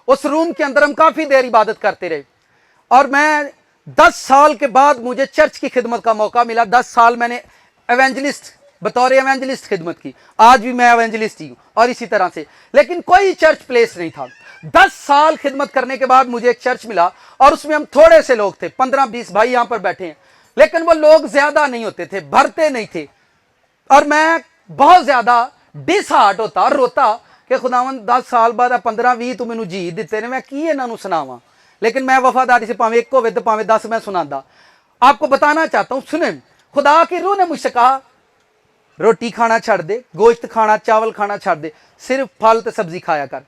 उस रूम के अंदर हम काफी देर इबादत करते रहे और मैं 10 साल के बाद मुझे चर्च की खिदमत का मौका मिला। 10 साल मैंने एवेंजलिस्ट, बतौर एवेंजलिस्ट खिदमत की। आज भी मैं एवेंजलिस्ट ही हूं और इसी तरह से, लेकिन कोई चर्च प्लेस नहीं था। 10 साल खिदमत करने के बाद मुझे एक चर्च मिला और उसमें हम थोड़े से लोग थे, 15-20 भाई यहां पर बैठे हैं, लेकिन वो लोग ज्यादा नहीं होते थे, भरते नहीं थे। और मैं बहुत ज्यादा डिसहार्ट होता और रोता कि खुदावन 10 साल बाद 15-20 तू मैनू जी दिते ने, मैं की इन्हों सुनावा। लेकिन मैं वफादारी से भावें एक होवे तो भावें 10 मैं सुनादा। आपको बताना चाहता हूं, सुने, खुदा की रूह ने मुझसे कहा रोटी खाना छड़ दे, गोश्त खाना, चावल खाना छड़ दे, सिर्फ फल ते सब्जी खाया कर।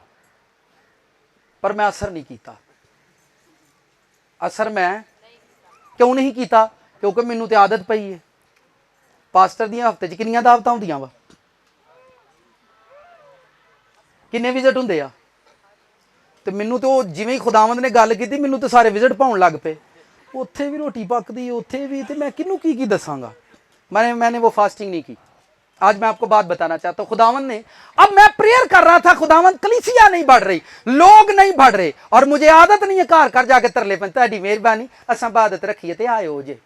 पर मैं असर नहीं किया। असर मैं क्यों नहीं किया? क्योंकि मैनू तो आदत पई है। पास्टर दी हफ्ते च कितनी दावतां होंदियां वा, किन्ने विजिट होंदे आ, ते मैनू तो जिवें ही खुदावंद ने गल की मैनू तो सारे विजिट पाउण लग पे। उत्थे भी रोटी पकदी, उत्थे भी, ते मैं किनू की दसांगा। मैंने वो फास्टिंग नहीं की। आज मैं आपको बात बताना चाहता हूं, खुदावंद ने, अब मैं प्रेयर कर रहा था, खुदावंद कलीसिया नहीं बढ़ रही, लोग नहीं बढ़ रहे, और मुझे आदत नहीं है घर घर जाके तरले पैन, तुहाडी मेहरबानी असां इबादत रखी है ते आए हो जे।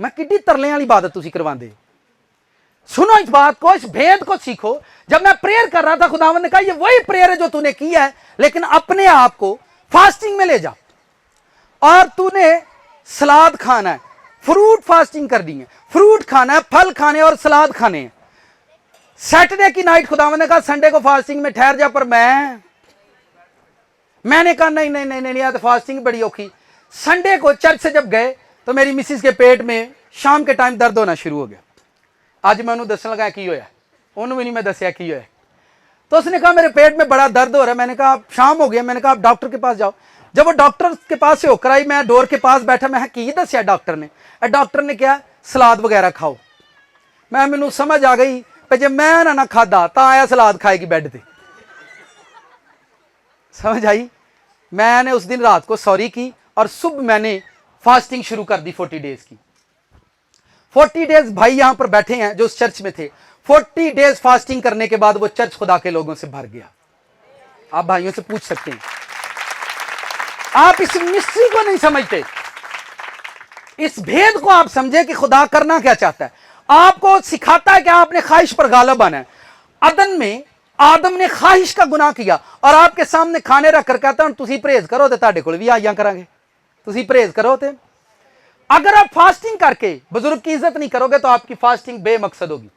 मैं किड्डी तरले वाली इबादत तुसीं करवांदे। सुनो इस बात को, इस भेद को सीखो। जब मैं प्रेयर कर रहा था, खुदावंद ने कहा ये वही प्रेयर है जो तूने किया है, लेकिन अपने आप को फास्टिंग में ले जा, और तूने सलाद खाना है, फ्रूट फास्टिंग करनी है, फ्रूट खाना है, फल खाने और सलाद खाने हैं। सैटरडे की नाइट खुदावंद ने कहा संडे को फास्टिंग में ठहर जा, पर मैंने कहा नहीं नहीं नहीं नहीं, तो फास्टिंग बड़ी औखी। संडे को चर्च से जब गए तो मेरी मिसिस के पेट में शाम के टाइम दर्द होना शुरू हो गया। आज मैं उन्होंने दसन लगा की होया, उन्होंने भी नहीं मैं दसिया की होया। तो उसने कहा मेरे पेट में बड़ा दर्द हो रहा है। मैंने कहा शाम हो गया, मैंने कहा आप डॉक्टर के पास जाओ। जब वो डॉक्टर के पास से होकर आई, मैं डोर के पास बैठा, मैं की दसिया डॉक्टर ने? डॉक्टर ने क्या, सलाद वगैरह खाओ। मैनू समझ आ गई जब मैं ना खादा तो आया सलाद खाएगी बेड पे। समझ आई? मैंने उस दिन रात को सॉरी की और सुबह मैंने फास्टिंग शुरू कर दी 40 डेज की। 40 डेज भाई यहां पर बैठे हैं जो उस चर्च में थे। 40 डेज फास्टिंग करने के बाद वो चर्च खुदा के लोगों से भर गया। आप भाइयों से पूछ सकते हैं, आप इस मिस्ट्री को नहीं समझते, इस भेद को आप समझे कि खुदा करना क्या चाहता है। आपको सिखाता है कि आपने ख्वाहिश पर गालिब आना है। अदन में आदम ने ख्वाहिश का गुनाह किया और आपके सामने खाने रख कर कहता हूं तुसी परहेज करो तो तुहाडे कोल भी आइयां करांगे, तुसी परहेज करो। तो अगर आप फास्टिंग करके बुजुर्ग की इज्जत नहीं करोगे तो आपकी फास्टिंग बेमकसद होगी।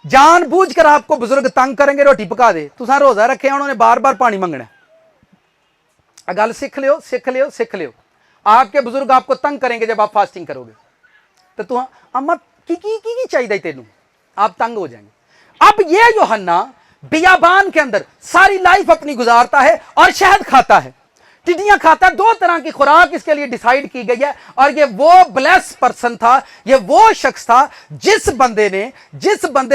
जानबूझकर आपको बुजुर्ग तंग करेंगे, रोटी पका दे, तुसा रोजा रखे, उन्होंने बार बार पानी मंगना। गल सीख लियो, सीख लियो, सीख लियो। आपके बुजुर्ग आपको तंग करेंगे जब आप फास्टिंग करोगे, तो तू अम्मा की चाहिए तेनू, आप तंग हो जाएंगे। अब ये यूहन्ना बियाबान के अंदर सारी लाइफ अपनी गुजारता है और शहद खाता है, टिड्डियां खाता है। 2 तरह की खुराक इसके लिए डिसाइड की गई है। और ये वो ब्लेस पर्सन था, ये वो शख्स था जिस बंदे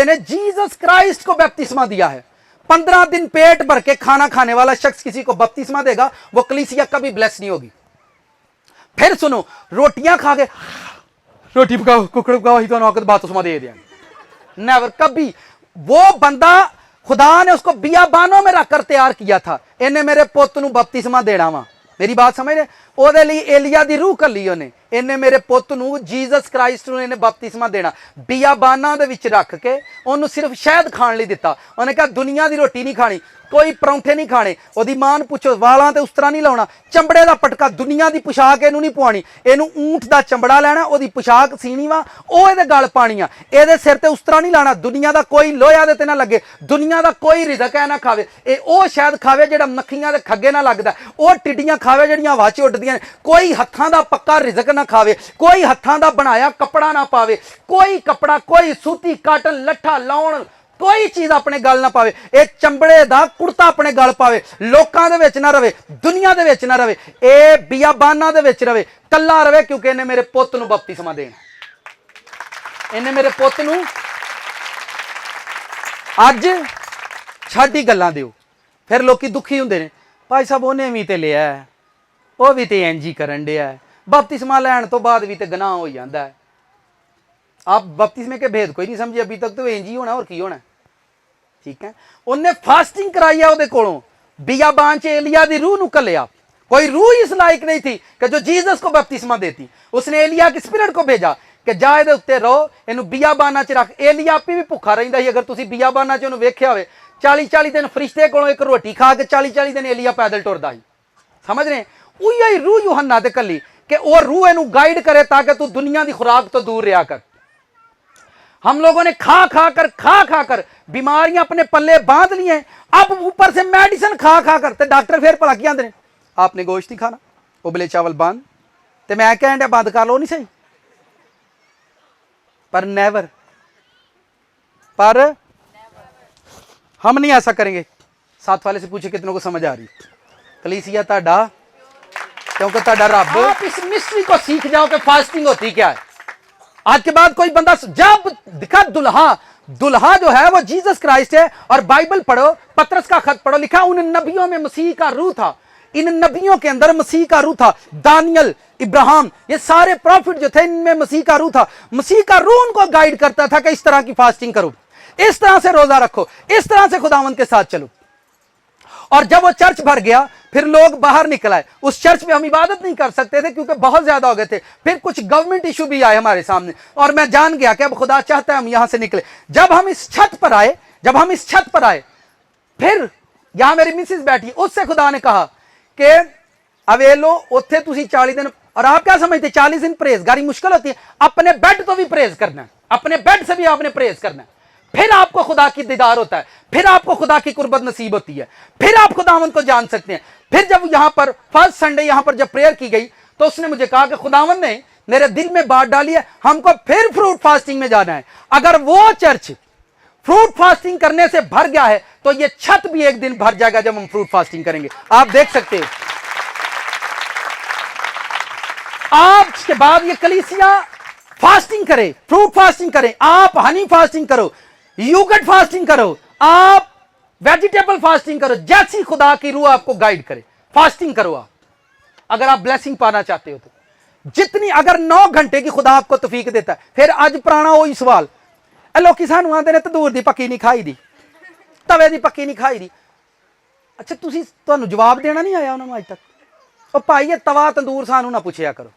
ने जीसस क्राइस्ट को बपतिस्मा दिया है। 15 दिन पेट भर के खाना खाने वाला शख्स किसी को बपतिस्मा देगा, वो कलीसिया कभी ब्लेस नहीं होगी। फिर सुनो, रोटियां खा के रोटी पकाओ कुकड़ पकाओ ही तो नौकत बातुसमा दे दिया। नेवर, कभी। वो बंदा खुदा ने उसको बियाबानों में रखकर तैयार किया था, इन्हें मेरे पुत नूं बपतिस्मा देना वा। मेरी बात समझ रहे? ओदे लिए एलिया दी रूह कली उन्हें, इन्हें मेरे पुत नूं जीसस क्राइस्ट नूं इन्हें बपतिस्मा देना। बियाबाना दे विच रख के उन्होंने सिर्फ शहद खाण लई दिता। उन्हें कहा दुनिया की रोटी नहीं खानी, कोई परौंठे नहीं खाने। ओदी मां नूं पुछो वालां ते उस तरह नहीं लाउणा, चंबड़े का पटका, दुनिया की पोशाक इनू नहीं पवानी, इनू ऊंट का चंबड़ा लैना, ओदी पोशाक सीनी वा, ओ इहदे गल पानी आ, इहदे सिर ते उस तरह नहीं लाना, दुनिया का कोई लोहा दे ते ना लगे, दुनिया का कोई रिजक है ना खावे, ए ओ शायद खावे जिहड़ा मक्खियां दे खग्गे ना लगदा, ओ टिड्डियां खावे जिहड़ियां हवा च उड्डदियां, कोई हत्थां दा पक्का रिजक ना खावे, कोई हत्थां दा बनाया कपड़ा ना पावे, कोई कपड़ा, कोई सूती काटन लट्ठा लाउण, कोई चीज अपने गल ना पावे, ए चंबड़े दा कुर्ता अपने गल पावे, लोकां दे विच ना रवे, दुनिया दे विच ना रवे, ए बियाबाना दे विच रवे, कल्ला रवे, क्योंकि इन्हें मेरे पुत नूं बपतिस्मा देना। इन्हें मेरे पुत नूं अज छड्ड ही गल्लां दिओ। फिर लोकी दुखी हुंदे ने, भाई साहब उन्हें भी ते लिया है, वो भी ते इंज ही करन दिया है, बपतिस्मा लैण तो बाद भी ते गुनाह हो जांदा है। आप बपतिस्मे के भेद कोई नहीं समझे अभी तक, तो इंज ही होना और की होना। ठीक है, उन्हें फास्टिंग कराई है उहदे कोलों, बियाबान च एलिया दी रूह नूं घल्लिया। कोई रूह इस लायक नहीं थी कि जो जीसस को बपतिस्मा देती। उसने एलिया के स्पिरिट को भेजा कि जा इहदे उत्ते रहो, इहनूं बियाबाना च रख। एलिया आपी भी भुखा रहिंदा ही, अगर तुसीं बियाबाना च उहनूं वेख्या होवे, 40-40 दिन फरिश्ते कोलों एक रोटी खा के 40-40 दिन एलिया पैदल टुरदा ही। समझ रहे? उही रूह यूहन्ना ते घल्ली कि वो रूह इहनूं गाइड करे ताकि तू दुनिया की खुराक तो दूर रहा कर। हम लोगों ने खा खा कर बीमारियां अपने पल्ले बांध ली हैं, अब ऊपर से मेडिसिन खा कर ते डॉक्टर फिर भला की आंदे ने आपने गोश्त नहीं खाना, उबले चावल बंद, ते मैं कहन दिया बंद कर लो, नहीं सही, पर नेवर, पर हम नहीं ऐसा करेंगे। साथ वाले से पूछे कितनों को समझ आ रही? कलीसिया ताड़ा, क्योंकि ताड़ा रब। आप इस मिस्ट्री को सीख जाओ कि फास्टिंग होती क्या है। आज के बाद कोई बंदा जब दिखा दुल्हा जो है वो जीसस क्राइस्ट है, और बाइबल पढ़ो, पतरस का खत पढ़ो, लिखा उन नबियों में मसीह का रूह था, इन नबियों के अंदर मसीह का रूह था। दानियल, इब्राहिम, ये सारे प्रॉफिट जो थे, इनमें मसीह का रूह था। मसीह का रूह उनको गाइड करता था कि इस तरह की फास्टिंग करो, इस तरह से रोजा रखो, इस तरह से खुदावंद के साथ चलो। और जब वो चर्च भर गया, फिर लोग बाहर निकल आए। उस चर्च में हम इबादत नहीं कर सकते थे क्योंकि बहुत ज्यादा हो गए थे। फिर कुछ गवर्नमेंट इशू भी आए हमारे सामने, और मैं जान गया कि अब खुदा चाहता है हम यहां से निकले। जब हम इस छत पर आए, फिर यहां मेरी मिसेस बैठी, उससे खुदा ने कहा कि अवेलो उत्थे तुसी 40 दिन, और आप क्या समझते 40 दिन परहेजगारी मुश्किल होती है? अपने बेड तो भी परहेज करना है, अपने बेड से भी आपने परहेज करना है, फिर आपको खुदा की दीदार होता है, फिर आपको खुदा की कुर्बत नसीब होती है, फिर आप खुदावंद को जान सकते हैं। फिर जब यहां पर फर्स्ट संडे यहां पर जब प्रेयर की गई, तो उसने मुझे कहा कि खुदावंद ने मेरे दिल में बात डाली है, हमको फिर फ्रूट फास्टिंग में जाना है। अगर वो चर्च फ्रूट फास्टिंग करने से भर गया है, तो ये छत भी एक दिन भर जाएगा जब हम फ्रूट फास्टिंग करेंगे। आप देख सकते हो। आज के बाद ये कलीसिया फास्टिंग करे, फ्रूट फास्टिंग करें, आप हनी फास्टिंग करो, योगर्ट फास्टिंग करो, आप वेजिटेबल फास्टिंग करो, जैसी खुदा की रूह आपको गाइड करे, फास्टिंग करो। आप अगर आप ब्लेसिंग पाना चाहते हो तो जितनी, अगर 9 घंटे की खुदा आपको तौफीक देता है। फिर आज पुराना वही सवाल, लोग सानू आंदे ने तंदूर दी पक्की नहीं खाई दी, तवे दी पक्की नहीं खाई दी। अच्छा, तुसी तुहानू जवाब देना नहीं आया उन्होंने अज तक? ओ भाई ये तवा तंदूर सानू ना पूछया करो।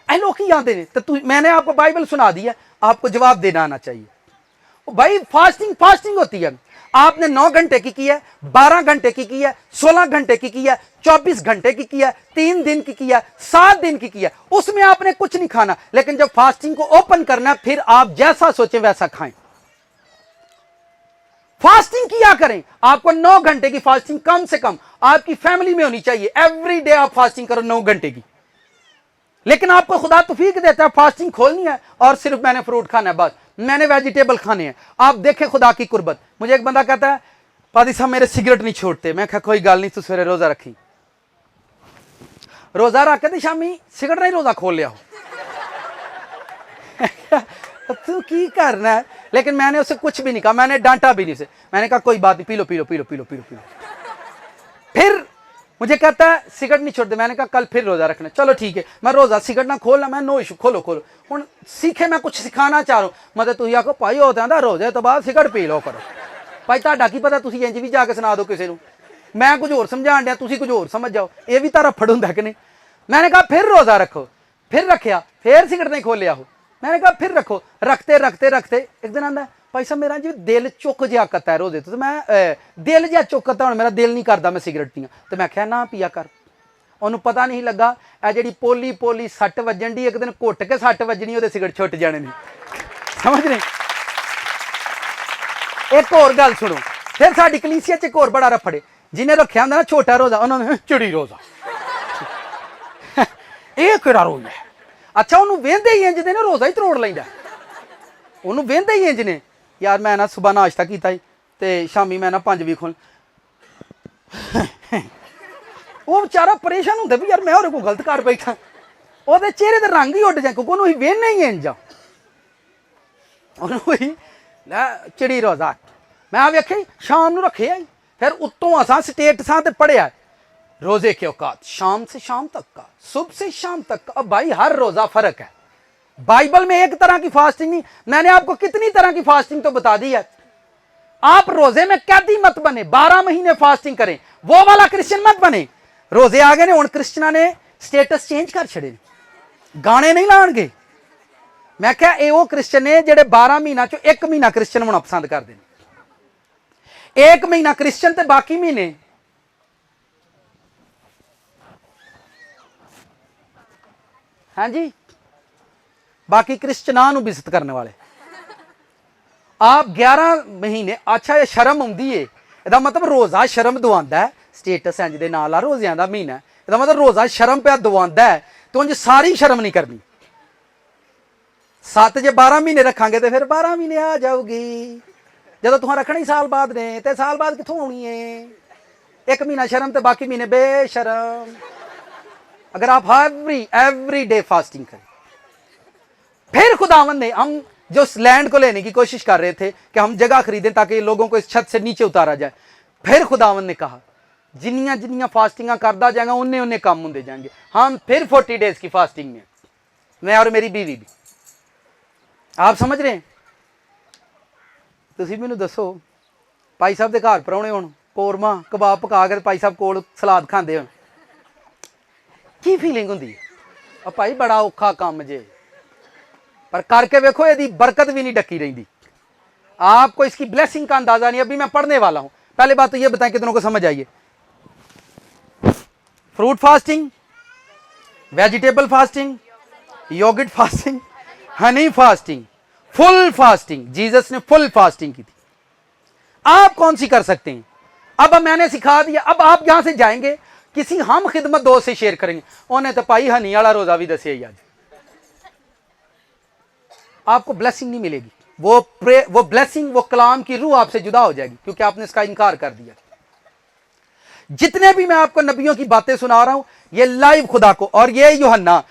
ऐ लोग ही आते हैं, तो मैंने आपको बाइबल सुना दी है, आपको जवाब देना आना चाहिए। भाई फास्टिंग होती है। आपने 9 घंटे की है, 12 घंटे की है, 16 घंटे की है, 24 घंटे की है, 3 दिन की है, 7 दिन की है, उसमें आपने कुछ नहीं खाना। लेकिन जब फास्टिंग को ओपन करना है, फिर आप जैसा सोचें वैसा खाएं। फास्टिंग किया करें। आपको 9 घंटे की फास्टिंग कम से कम आपकी फैमिली में होनी चाहिए। एवरी डे आप फास्टिंग करो 9 घंटे की। लेकिन आपको खुदा तौफीक देता है फास्टिंग खोलनी है और सिर्फ मैंने फ्रूट खाना है, बस मैंने वेजिटेबल खाने हैं। आप देखें खुदा की कुर्बत। मुझे एक बंदा कहता है पादी साहब मेरे सिगरेट नहीं छोड़ते। मैं कहा कोई गल नहीं, तू सवेरे रोजा रखी, रोजा रख के शामी सिगरेट नहीं रोजा खोल लिया हो। तू की करना है? लेकिन मैंने उसे कुछ भी नहीं कहा, मैंने डांटा भी नहीं उसे। मैंने कहा कोई बात नहीं, P low P low P low P low P low P low. फिर मुझे कहता है सिगरेट नहीं छोड़ते। मैंने कहा कल फिर रोज़ा रखना। चलो ठीक है, मैं रोज़ा सिगरेट ना खोलना, मैं नो इशू, खोलो खोलो। हूँ सीखे मैं कुछ सिखाना चाह रहा हूँ, मतलब तुम आखो भाई हो तो रोज़े तो बाद सिगरेट पी लो करो। भाई तुहाडा की पता, तुसीं इंज भी जाके सुना दो किसी को, मैं कुछ होर समझाण दिया, तुसीं कुछ होर समझ जाओ, ये भी तारा फड़ हुंदा कि नहीं। मैंने कहा फिर रोज़ा रखो, फिर रखिया, फिर सिगरेट नहीं खोलिया हो। मैंने कहा फिर रखो, रखते रखते रखते एक दिन आंदा भाई साहब मेरा जी दिल चुक जिहा करता है रोज़े तो मैं दिल जिहा चुक करता, हुण मेरा दिल नहीं करता मैं सिगरेट पीआं। तो मैं आख्या ना पिया कर। उन्होंने पता नहीं लगा ए जी पोली पोली सट वजन डी, एक दिन घुट के सट वजनी, वो सिगरेट छुट जाने नहीं, समझ नहीं। एक और गल सुनो, फिर साडी कलीसिया च एक और बड़ा रफड़े, जिन्हें रखा होंदा ना छोटा रोज़ा, उन्होंने चिड़ी रोज़ा ये केड़ा रोज़ा है। अच्छा उन्होंने वेंदे ही इंज ने रोज़ा ही तरोड़ लैंदा, उन्होंने वेंदे ही इंज ने। यार मैं ना सुबह नाश्ता किया तो शामी मैं ना 5 भी खोल वो बेचारा परेशान होंगे भी यार मैं और को गलत कर बैठा, वो चेहरे का रंग ही उड़ जाए क्योंकि उन्होंने वेहना ही इंज उन्होंने चिड़ी रोज़ा। मैं वेखे शाम को रखे आई, फिर उत्तों असा स्टेटसा ते पढ़िया रोज़े के औकात शाम से शाम तक का, सुबह से शाम तक का। अब भाई हर रोज़ा फ़र्क है, बाइबल में एक तरह की फास्टिंग नहीं। मैंने आपको कितनी तरह की फास्टिंग तो बता दी है। आप रोज़े में कैदी मत बने, 12 महीने फास्टिंग करें, वो वाला क्रिश्चियन मत बने। रोज़े आ गए ने हुण क्रिश्चियना ने स्टेटस चेंज कर छड़े, गाने नहीं लाणगे। मैं क्या ये वो क्रिश्चियन ने जेडे 12 महीना चो 1 महीना क्रिश्चियन होना पसंद करते हैं, 1 महीना क्रिश्चियन ते बाकी महीने हाँ जी बाकी क्रिश्चनां नूं बेइज्जत करने वाले। आप 11 महीने, अच्छा ये शर्म आउंदी है, इहदा मतलब रोज़ा शर्म दवांदा है, स्टेटस इंज दे नाल आ रोज़ियां दा महीना, इहदा मतलब रोज़ा शर्म पे दवांदा है, तो उंज सारी शर्म नहीं करनी। 7 जे 12 महीने रखांगे तो फिर 12 महीने आ जाऊगी, जदों तुहां रखना ही साल बाद ने ते साल बाद कित्थों आउणी है। 1 महीना शर्म ते बाकी महीने बेशरम। अगर आप एवरी डे फास्टिंग करें, फिर खुदावंद ने, हम जो लैंड को लेने की कोशिश कर रहे थे कि हम जगह खरीदें ताकि लोगों को इस छत से नीचे उतारा जाए, फिर खुदावंद ने कहा जिन्नियां जिन्नियां फास्टिंगां करता जाएगा उन्ने उन्ने कम होंदे जाएंगे। हम फिर 40 डेज की फास्टिंग में, मैं और मेरी बीवी भी। आप समझ रहे हैं। तुसीं मैनूं दसो भाई साहब के घर परौणे होण, कोरमा कबाब पका के भाई साहब कोल सलाद खांदे होण, की फीलिंग होंदी है। भाई बड़ा औखा काम जे, पर करके देखो यदि बरकत भी नहीं डकी रही। आपको इसकी ब्लेसिंग का अंदाजा नहीं। अभी मैं पढ़ने वाला हूं। पहले बात तो ये बताएं कितनों को समझ आइए। Fruit fasting, vegetable fasting, yogurt fasting, honey fasting, full fasting. Jesus ने फुल फास्टिंग की थी। आप कौन सी कर सकते हैं। अब मैंने सिखा दिया। अब आप यहां से जाएंगे किसी हम खिदमत दोस्त से शेयर करेंगे, उन्हें तो भाई हनी वाला रोज़ा भी दसे ही आज, आपको ब्लेसिंग नहीं मिलेगी। वो ब्लेसिंग, वो कलाम की रूह आपसे जुदा हो जाएगी क्योंकि आपने इसका इनकार कर दिया। जितने भी मैं आपको नबियों की बातें सुना रहा हूं ये लाइव खुदा को, और ये यूहन्ना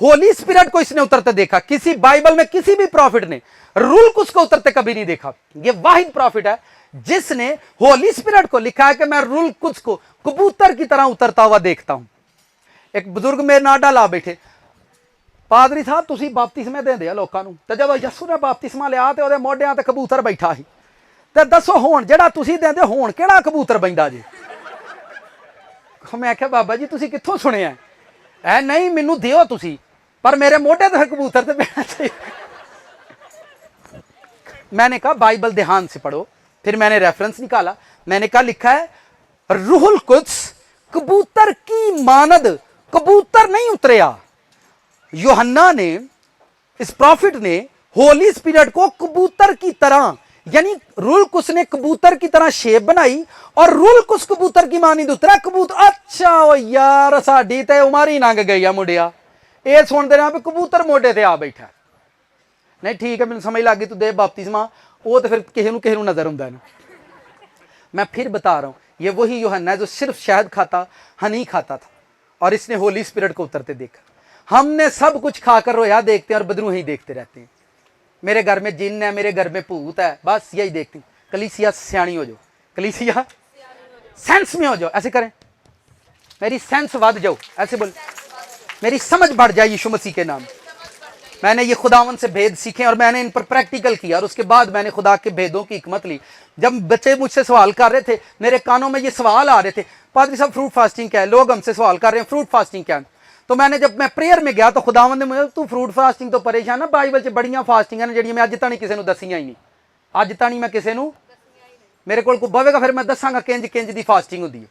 होली स्पिरिट को इसने उतरते देखा। किसी बाइबल में किसी भी प्रॉफिट ने रूल कुछ को उतरते कभी नहीं देखा। ये वाहिद प्रॉफिट है जिसने होली स्पिरिट को लिखा है कि मैं रूल कुछ को कबूतर की तरह उतरता हुआ देखता हूं। एक बुजुर्ग मेरे नाल डाला बैठे, पादरी साहब तुसी बपतिस्मे देंदे आ लोकां नूं, ते जब यस्सू ने बपतिस्मा लिया ते ओदे मोढियां ते कबूतर बैठा सी, ते दसो हुण जेड़ा तुसी देंदे हुण केड़ा कबूतर बैठा जी। मैं आख्या बाबा जी तुसी कित्थों सुनिया है। नहीं मैनू दिओ तुसी, पर मेरे मोढे ते कबूतर ते बैठना चाहिए। मैंने कहा बाइबल ध्यान से पढ़ो। फिर मैंने रेफरेंस निकाला, मैंने कहा लिखा है रूहुल कुद्स कबूतर की मानद कबूतर नहीं उतरिया। यूहन्ना ने, इस प्रॉफिट ने होली स्पिरिट को कबूतर की तरह, यानी रूल कुछ ने कबूतर की तरह शेप बनाई और रूल कुछ कबूतर की मानी उतरा कबूतर। अच्छा ओ यार साडी ते उमर ही लंघ गई आ मुंडिया, ये सुनते रहा कबूतर मोढे ते आ बैठा। नहीं ठीक है मैंने समझ लग गई तू दे बपतिस्मा, वो तो फिर किसी नू नजर आंदा है। मैं फिर बता रहा हूं ये वही यूहन्ना है जो सिर्फ शहद खाता, हनी खाता था, और इसने होली स्पिरिट को उतरते देखा। हमने सब कुछ खाकर रोया देखते हैं और बदरूही देखते रहते हैं। मेरे घर में जिन है, मेरे घर में भूत है, बस यही देखते हैं। कलीसिया सियाणी हो जाओ, कलीसिया सेंस में हो जाओ, ऐसे करें मेरी सेंस बढ़ जाओ, ऐसे बोल, मेरी समझ बढ़ जाए यीशु मसीह के नाम। मैंने ये खुदावन से भेद सीखे और मैंने इन पर प्रैक्टिकल किया और उसके बाद मैंने खुदा के भेदों की हिकमत ली। जब बच्चे मुझसे सवाल कर रहे थे, मेरे कानों में ये सवाल आ रहे थे, पादरी साहब फ्रूट फास्टिंग क्या है, लोग हमसे सवाल कर रहे हैं फ्रूट फास्टिंग क्या है। तो मैंने जब मैं प्रेयर में गया तो खुदावन ने मुझे, तू फ्रूट फास्टिंग तो परेशान ना, बाइबल च बड़ियां फास्टिंग ने जी मैं अज तक किसी को दसियां ही नहीं, अज तक मैं किसी को, मेरे को बवेगा फिर मैं दसांगा किंज किंज की फास्टिंग होती है।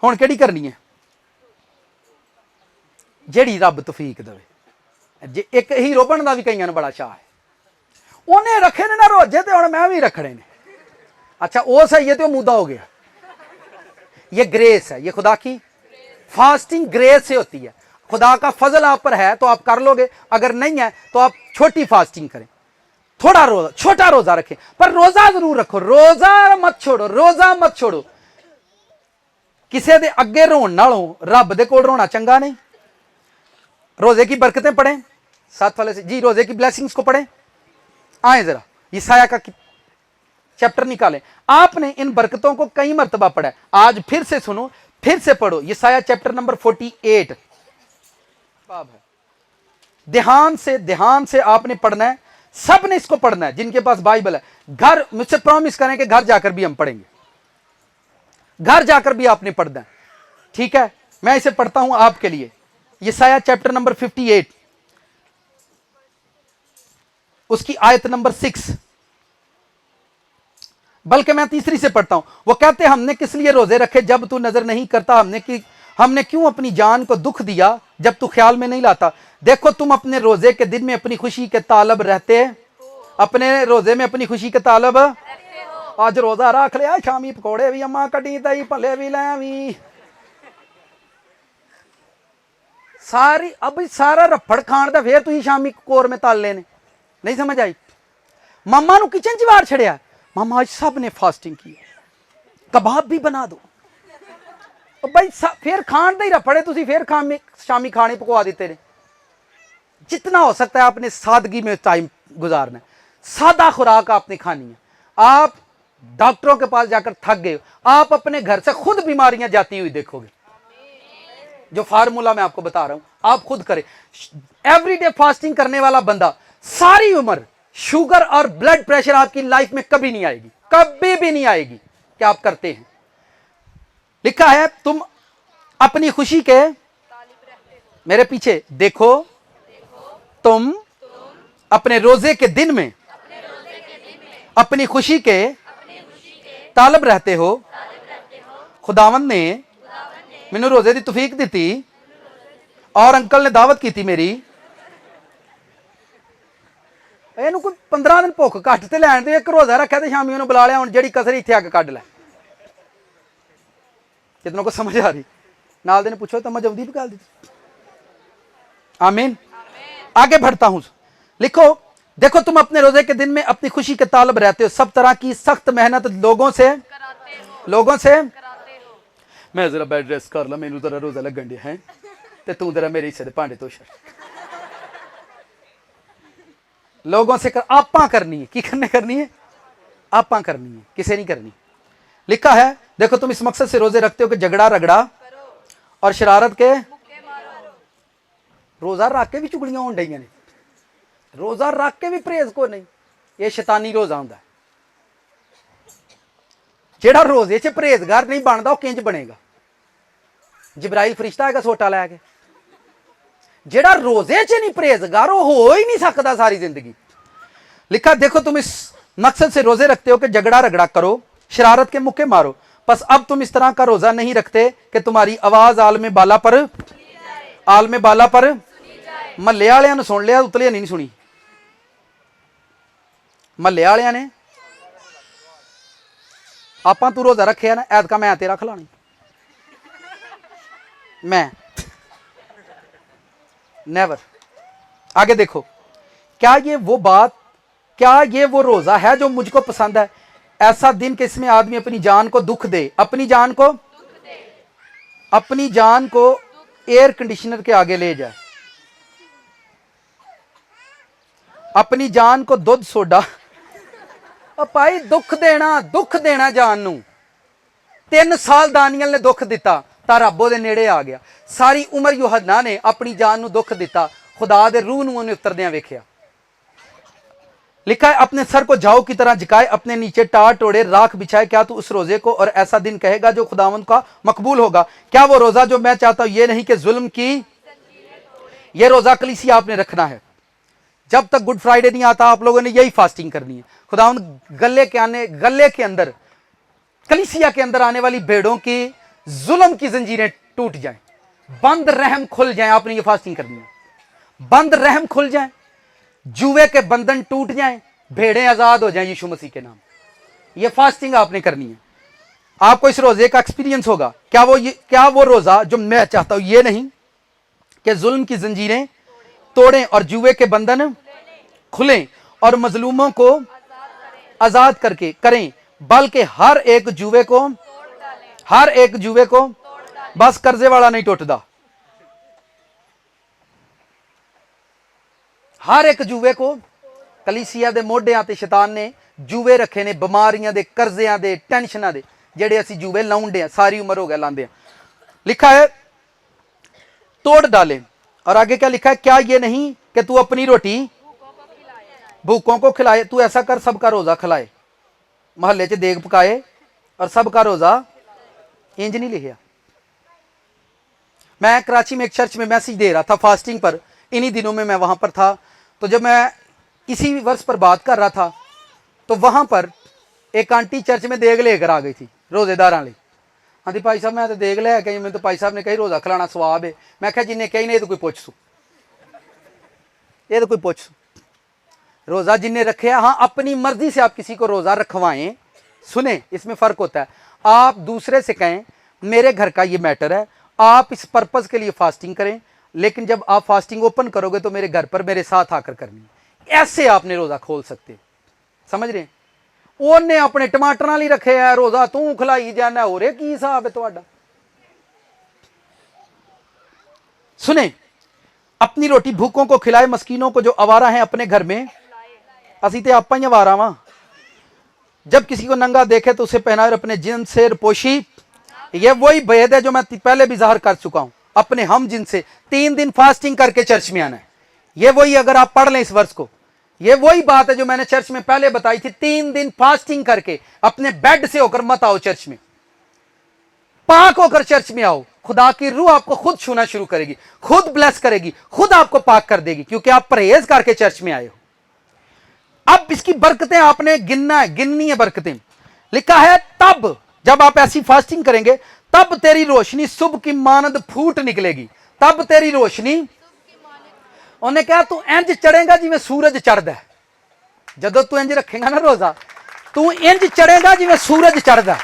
हुण किहड़ी करनी है, जिहड़ी रब तौफीक देवे। जे एक हीरो बनने का भी कई बड़ा चाह है, उन्हें रखे ने ना रोजे तो हुण मैं भी रखने ने। अच्छा वो सही है तो मुद्दा हो गया। ये ग्रेस है, ये खुदा की फास्टिंग ग्रेस से होती है। खुदा का फजल आप पर है तो आप कर लोगे, अगर नहीं है तो आप छोटी फास्टिंग करें, थोड़ा रोजा, छोटा रोजा रखें, पर रोजा जरूर रखो, रोजा मत छोड़ो, रोजा मत छोड़ो। किसी दे अगे रोण नालों रब दे कोल रोना चंगा नहीं। रोजे की बरकतें पढ़ें, साथ वाले से जी रोजे की ब्लेसिंग्स को पढ़ें। आए जरा यसाया का चैप्टर निकालें, आपने इन बरकतों को कई मर्तबा पढ़ा है, आज फिर से सुनो, फिर से पढ़ो। यसाया चैप्टर नंबर 48 बाब है। ध्यान से आपने पढ़ना है, सब ने इसको पढ़ना है जिनके पास बाइबल है। घर मुझसे प्रॉमिस करें कि घर जाकर भी हम पढ़ेंगे, घर जाकर भी आपने पढ़ना है, ठीक है। मैं इसे पढ़ता हूं आपके लिए। यसाया चैप्टर नंबर 58 उसकी आयत नंबर 6, बल्कि मैं तीसरी से पढ़ता हूं। वो कहते हमने किस लिए रोजे रखे जब तू नजर नहीं करता, हमने क्यों अपनी जान को दुख दिया जब तू ख्याल में नहीं लाता। देखो तुम अपने रोजे के दिन में अपनी खुशी के तालब रहते, अपने रोजे में अपनी खुशी के तालब, आज रोजा रख लिया, शामी पकौड़े भी अम्मा कटी दही भले भी लै, सारी अब सारा रफड़ खाण दा फिर तुम शामी कोर में तल लेने। नहीं समझ आई। मामा नू किचन च वार छड़िया, मामा आज सब ने फास्टिंग की, कबाब भी बना दो भाई, फिर खाण दे ही रफड़े, तुम फिर शामी खाने पकवा देते ने। जितना हो सकता है आपने सादगी में टाइम गुजारना है, सादा खुराक आपने खानी है। आप डॉक्टरों के पास जाकर थक गए, आप अपने घर से खुद बीमारियां जाती हुई देखोगे। जो फार्मूला मैं आपको बता रहा हूं आप खुद करें। एवरीडे फास्टिंग करने वाला बंदा सारी उम्र शुगर और ब्लड प्रेशर आपकी लाइफ में कभी नहीं आएगी, कभी भी नहीं आएगी। क्या आप करते हैं? लिखा है तुम अपनी खुशी के, मेरे पीछे देखो, तुम अपने रोजे के दिन में अपनी खुशी के तालब रहते हो। खुदावन ने मैनू रोजे की तौफीक दी थी और अंकल ने दावत की थी मेरी, इनू कोई 15 दिन भुख घट ते लैन दे, एक रोजा रखा तो शामी बुला लिया, हुण जिहड़ी कसर इत्थे अग कढ लै। कितनों को समझ आ रही? नाल दे ने पूछो समझ आउंदी भी गल दी। आमीन। आगे बढ़ता हूं, लिखो देखो तुम अपने रोजे के दिन में अपनी खुशी के तालब रहते हो, सब तरह की सख्त मेहनत लोगों से मैं जरा बेड रेस्ट कर ला, मैनू जरा रोजा लगन दिया है, ते तू जरा मेरे हिस्से दे भांडे धो छड़। लोगों से कर, आपा करनी है, की करनी है? आपा करनी है, किसे नहीं करनी। लिखा है देखो तुम इस मकसद से रोजे रखते हो कि झगड़ा रगड़ा और शरारत के, रोजा रख के भी चुगलियां होन डईयां ने, रोजा रख के भी परहेज को नहीं, ये शैतानी रोजा हुंदा है। जेड़ा रोजे च परहेजगार नहीं बनता, किंज बनेगा? जिब्राइल फरिश्ता आएगा सोटा लैके। जेड़ा रोजे च नहीं परहेजगार वो हो ही नहीं सकता सारी जिंदगी। लिखा देखो तुम इस मकसद से रोजे रखते हो कि झगड़ा रगड़ा करो, शरारत के मुक्के मारो, बस अब तुम इस तरह का रोजा नहीं रखते कि तुम्हारी आवाज आलमे बाला पर महल्ले वालियां ने सुन लिया, उतलिया नहीं सुनी। महल्ले वालियां ने आपा तू रोजा रखे ना, ऐतका मैं तेरा खिलानी, मैं नेवर। आगे देखो, क्या ये वो रोजा है जो मुझको पसंद है? ऐसा दिन कि इसमें आदमी अपनी जान को दुख दे, अपनी जान को एयर कंडीशनर के आगे ले जाए, अपनी जान को दूध सोडा, भाई दुख देना जान नू। 3 साल दानियल ने दुख दिता, ਤਾਂ ਰੱਬ ਉਹਦੇ ਨੇੜੇ ਆ ਗਿਆ। ਸਾਰੀ ਉਮਰ ਯੂਹੰਨਾ ਨੇ ਆਪਣੀ ਜਾਨ ਨੂੰ ਦੁੱਖ ਦਿੱਤਾ, खुदा दे रूह ਨੂੰ ਉਹਨੇ ਉਤਰਦਿਆਂ ਵੇਖਿਆ। लिखा है अपने सर को झाऊ की तरह झुकाए, अपने नीचे टार टोड़े राख बिछाए, क्या तू उस रोजे को और ऐसा दिन कहेगा जो खुदावंद का मकबूल होगा? क्या वो रोजा जो मैं चाहता हूं, ये नहीं कि जुल्म की, ये रोजा कलीसिया आपने रखना है। जब तक गुड फ्राइडे नहीं आता आप लोगों ने यही फास्टिंग करनी है। खुदावंद गले के अंदर कलीसिया के अंदर आने वाली भेड़ों की जुल्म की जंजीरें टूट जाएं, बंद रहम खुल जाएं। आपने ये फास्टिंग करनी है, बंद रहम खुल जाएं, जुए के बंधन टूट जाएं, भेड़ें आजाद हो जाएं यीशु मसीह के नाम। ये फास्टिंग आपने करनी है। आपको इस रोजे का एक्सपीरियंस होगा। क्या वो रोजा जो मैं चाहता हूं, ये नहीं कि जुल्म की जंजीरें तोड़ें और जुए के बंधन खुलें और मजलूमों को आजाद करके करें, बल्कि हर एक जुए को बस कर्जे वाला नहीं टुटदा, हर एक जुए को कलीसिया दे मोढियां ते शैतान ने जुए रखे ने, बीमारियां दे, कर्जियां दे, टेंशनां दे, जेड़े असी जुए लाउंडे सारी उम्र हो गया लांदे। लिखा है तोड़ डाले। और आगे क्या लिखा है? क्या ये नहीं कि तू अपनी रोटी भूखों को खिलाए। तू ऐसा कर, सबका रोजा खिलाए, मोहल्ले च देग पकाए और सबका रोजा। इंज नहीं लिखा। मैं कराची में एक चर्च में मैसेज दे रहा था फास्टिंग पर, इन्हीं दिनों में मैं वहां पर था। तो जब मैं इसी वर्ष पर बात कर रहा था तो वहां पर एक आंटी चर्च में देग लेकर आ गई थी रोजेदार वाली। आंधी भाई साहब मैं तो देग ले गई, मैं तो भाई साहब ने कही रोजा खिलाना स्वाब है। मैं क्या जिन्हें कही नहीं तो कोई पूछ सू, ये तो कोई पूछ सू। रोजा जिन्हें रखे, हाँ अपनी मर्जी से आप किसी को रोजा रखवाएं। सुने, इसमें फर्क होता है। आप दूसरे से कहें मेरे घर का ये मैटर है, आप इस पर्पज के लिए फास्टिंग करें, लेकिन जब आप फास्टिंग ओपन करोगे तो मेरे घर पर मेरे साथ आकर करनी। ऐसे आपने रोजा खोल सकते, समझ रहे हैं? ਉਹਨੇ अपने टमाटर ਨਾਲ ਹੀ रखे है रोजा, तू खिलाई जाना, हो रे की हिसाब है तुहाडा? सुने, अपनी रोटी भूखों को खिलाए, मस्कीनों को जो आवारा है अपने घर में। असी तो आपा ही आवारा वा। जब किसी को नंगा देखे तो उसे पहनाए, अपने जिन से पोशी। ये वही भेद है जो मैं पहले भी जाहिर कर चुका हूं। अपने हम जिनसे 3 दिन फास्टिंग करके चर्च में आना है। ये वही, अगर आप पढ़ लें इस वर्ष को, ये वही बात है जो मैंने चर्च में पहले बताई थी। 3 दिन फास्टिंग करके अपने बेड से होकर मत आओ चर्च में, पाक होकर चर्च में आओ। खुदा की रूह आपको खुद छूना शुरू करेगी, खुद ब्लेस करेगी, खुद आपको पाक कर देगी, क्योंकि आप परहेज करके चर्च में आए हो। अब इसकी बरकतें आपने गिननी है बरकतें। लिखा है तब जब आप ऐसी फास्टिंग करेंगे तब तेरी रोशनी सुबह की मानद फूट निकलेगी। तब तेरी रोशनी, उन्हें कहा तू इंज चढ़ेगा जिवें सूरज चढ़दा है। जदों तू इंज रखेगा ना रोजा, तू इंज चढ़ेगा जिवें सूरज चढ़दा है।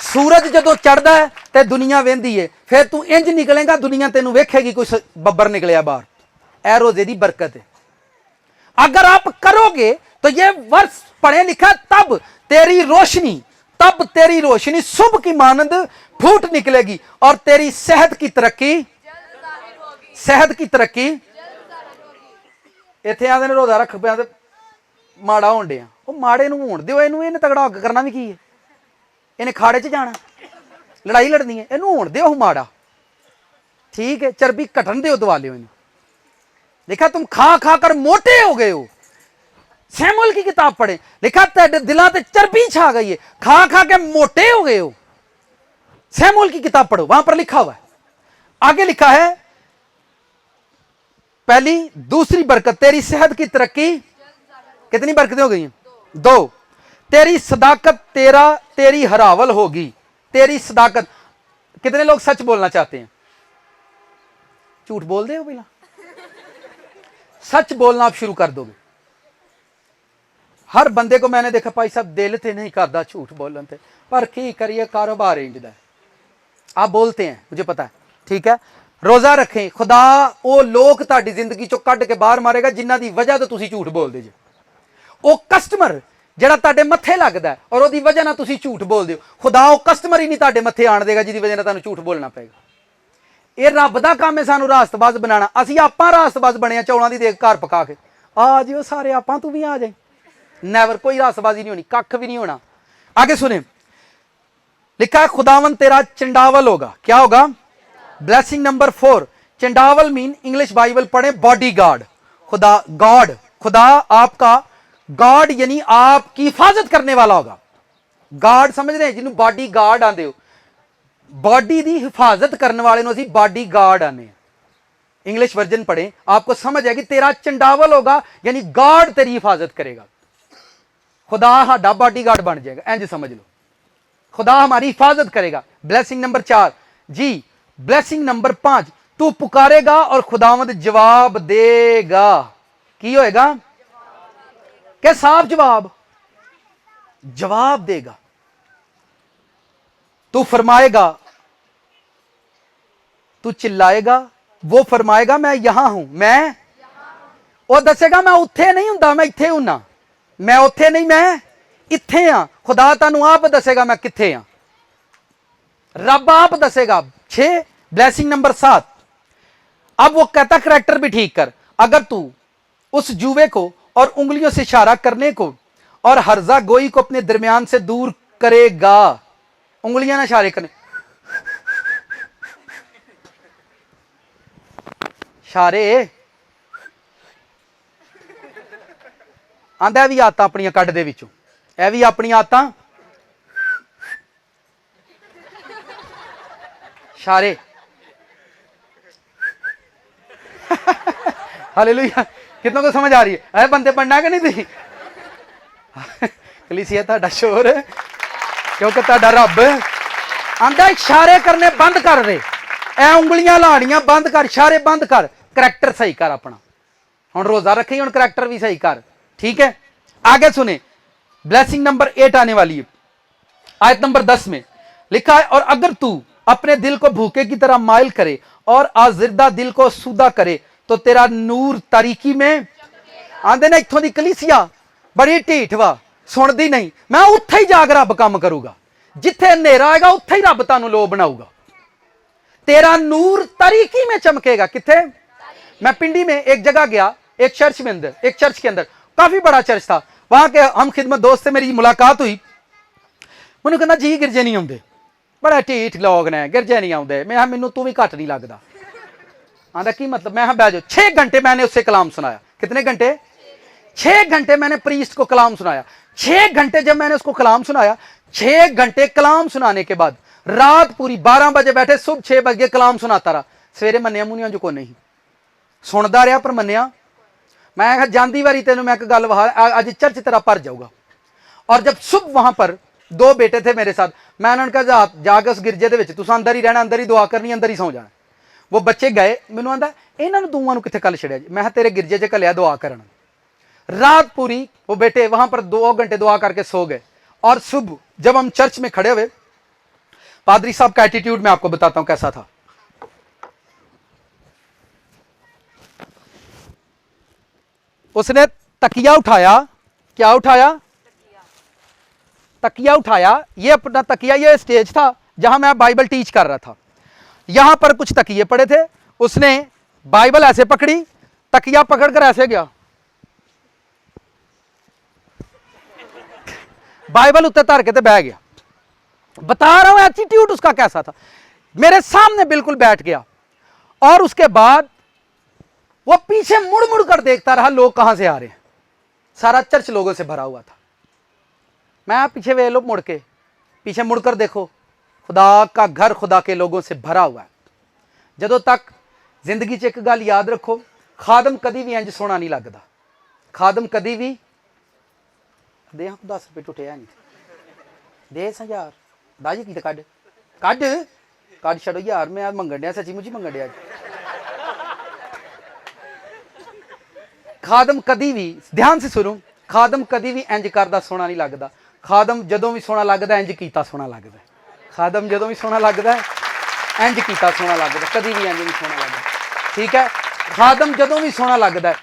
सूरज जदों चढ़दा है ते दुनिया वेंदी है, फिर तू इंज निकलेगा, दुनिया तेनू वेखेगी कोई बब्बर निकलिया बाहर। ए रोजे दी बरकत है। अगर आप करोगे तो ये वर्ष पढ़े लिखा, तब तेरी रोशनी सुबह की मानंद फूट निकलेगी और तेरी सेहत की तरक्की इत्थे आंदे ने रोजा रख पिया ते माड़ा होण डिया। वो माड़े नूं होण दिओ, इहनूं इहने तगड़ा करना भी की है? इहने खाड़े च जाना, लड़ाई लड़नी है, इहनूं होण दिओ माड़ा, ठीक है? चर्बी घटन दिओ, दवा लिओ इहनूं। लिखा तुम खा खा कर मोटे हो गए हो। सैमुअल की किताब पढ़े, लिखा तेरे दिलों पे चर्बी छा गई है, खा खा के मोटे हो गए हो। सैमुअल की किताब पढ़ो, वहां पर लिखा हुआ है। आगे लिखा है पहली दूसरी बरकत, तेरी सेहत की तरक्की। कितनी बरकतें हो गई हैं? 2। तेरी सदाकत तेरी हरावल होगी। तेरी सदाकत। कितने लोग सच बोलना चाहते हैं? झूठ बोल दे हो पहला, सच बोलना आप शुरू कर दोगे। हर बंदे को मैंने देखा भाई साहब दिल ते नहीं करता झूठ बोलन ते, पर की करिए, कारोबार इंजदा है। आप बोलते हैं, मुझे पता है, ठीक है? रोजा रखें, खुदा वो लोग ताड़ी जिंदगी चो कढ़ के बाहर मारेगा जिन्हां दी वजह तो तुसी झूठ बोलदे जे। वो कस्टमर जिहड़ा ताड़े मत्थे लगदा है और ओदी वजह नाल तुसी झूठ बोलदे हो, खुदा वो कस्टमर ही नहीं ताड़े मत्थे आण देगा जिहदी वजह नाल तुहानूं झूठ बोलना पेगा। ये रब दा काम है सानू रास्तबाज बनाना। असी आपां रास्तबाज बने, चौलां दी देग घर पका के आ जिओ सारे, आपां तू भी आ जाए। नेवर, कोई रास्तबाजी नहीं होनी, कख भी नहीं होना। आगे सुने, लिखा है खुदावन तेरा चंडावल होगा। क्या होगा? Blessing number 4, Chandawal mean English Bible पढ़े बॉडी गार्ड। खुदा गॉड, खुदा आपका गॉड यानी आपकी हिफाजत करने वाला होगा। गार्ड समझ रहे हैं जिन्होंने बॉडी गार्ड आते हो, बॉडी की हिफाजत करने वाले असी बॉडी गार्ड आने। इंग्लिश वर्जन पढ़े आपको समझ आएगी। तेरा चंडावल होगा यानी गॉड तेरी हिफाजत करेगा। खुदा साडा बॉडी गार्ड बन जाएगा, इंज समझ लो, खुदा हमारी हिफाजत करेगा। ब्लेसिंग नंबर 4 जी। ब्लेसिंग नंबर 5, तू पुकारेगा और खुदावंद जवाब देगा। की होएगा? क्या साफ जवाब? जवाब देगा। तू फरमाएगा, तू चिल्लाएगा, वो फरमाएगा मैं यहां हूं, मैं वो दसेगा मैं उत्थे नहीं हुंदा, मैं इत्थे हुन्ना, मैं उत्थे नहीं, मैं इत्थे हां। खुदा तानू आप दसेगा मैं कित्थे हां, रब आप दसेगा। 6 ब्लेसिंग नंबर 7, अब वो कहता करैक्टर भी ठीक कर। अगर तू उस जुए को और उंगलियों से इशारा करने को और हर्जा गोई को अपने दरमियान से दूर करेगा। उंगलियां ना इशारे करने, इशारे आंदा भी आदत अपनियां कढ दे विचों, यह भी अपनी आदत इशारे। हालेलुया। कितनों को समझ आ रही है? अरे बंदे पढ़ना कि नहीं थी? कलीसिया तुहाडा शोर, क्योंकि तुहाडा रब आंदा इशारे करने बंद कर दे, ए उंगलियां लाड़ियां बंद कर, इशारे बंद कर, करैक्टर सही कर अपना। हुण रोजा रखी, हुण करैक्टर भी सही कर, ठीक है? आगे सुने, ब्लेसिंग नंबर 8 आने वाली है। आयत नंबर 10 में लिखा है, और अगर तू अपने दिल को भूखे की तरह माइल करे और आजिरदा दिल को सुदा करे तो तेरा नूर तारीकी में। आंदे ने इत्थों दी कलीसिया बड़ी ढीठ वा, सुनदी नहीं। मैं उत्थे ही जाग रब काम करूगा, जिथे अंधेरा आएगा उत्थे ही रब तानू लो बनाऊगा। तेरा नूर तारीकी में चमकेगा। किथे? मैं पिंडी में एक जगह गया, एक चर्च में अंदर, एक चर्च के अंदर, काफी बड़ा चर्च था। वहां के हम खिदमत दोस्त से मेरी मुलाकात हुई। मैंने कहना जी गिरजे नहीं आते, बड़ा ढीठ लोग ने, गिरजे नहीं आते। मैं मैनू तू भी घट नहीं लगता। आंदा की मतलब? मैं बह जाओ। 6 घंटे मैंने उससे कलाम सुनाया। कितने घंटे? 6 घंटे मैंने प्रीस्ट को कलाम सुनाया। 6 घंटे जब मैंने उसको कलाम सुनाया, 6 घंटे कलाम सुनाने के बाद रात पूरी 12 बजे बैठे, सुबह 6 बजे कलाम सुनाता रहा। सवेरे मनिया मुनिया जो को नहीं सुनता रहा, पर मनिया। मैं जाती वारी तेन मैं एक गल वहा, अज चर्च तेरा भर जाऊगा। और जब सुबह वहां पर 2 बेटे थे मेरे साथ, मैं उन्होंने कहा जाके उस गिरजे के तुम अंदर ही रहना, अंदर ही दुआ करनी, अंदर ही सौ जाना। वो बच्चे गए, मैनू आंदा इन्होंने दोवां कित्थे कल छड़िया जी। मैं तेरे गिरजे च घलिया दुआ करन। रात पूरी वो बेटे वहां पर 2 घंटे दुआ करके सो गए। और सुबह जब हम चर्च में खड़े हुए, पादरी साहब का एटीट्यूड मैं आपको बताता हूं कैसा था। उसने तकिया उठाया। क्या उठाया? तकिया उठाया। ये अपना तकिया, ये स्टेज था जहां मैं बाइबल टीच कर रहा था। यहां पर कुछ तकिए पड़े थे। उसने बाइबल ऐसे पकड़ी, तकिया पकड़कर ऐसे गया, बाइबल उत्ते धर के बह गया। बता रहा हूं एटीट्यूड उसका कैसा था। मेरे सामने बिल्कुल बैठ गया। और उसके बाद वो पीछे मुड़ मुड़ कर देखता रहा, लोग कहां से आ रहे हैं। सारा चर्च लोगों से भरा हुआ था। मैं पीछे वे लो, मुड़ के पीछे मुड़कर देखो, खुदा का घर खुदा के लोगों से भरा हुआ है। जदों तक जिंदगी च एक गल याद रखो, खादम कभी भी इंज सोना नहीं लगता। खादम कभी भी दे 10 रुपये टुटे नहीं दे सा यार, दाजी की कड कड कड छड़ो यार, मैं मंगन दिया, सची मुची मंगन दिया। खादम कभी भी, ध्यान से सुनो, खादम कभी भी इंज करदा सोना नहीं लगता। खादम जदों भी सोना लगता इंज कीता सोना लगता। खादम जदों भी सोना लगता इंज कीता सोना लगता, कभी भी इंज नहीं सोना लगता। ठीक है? खादम जदों भी सोना लगता,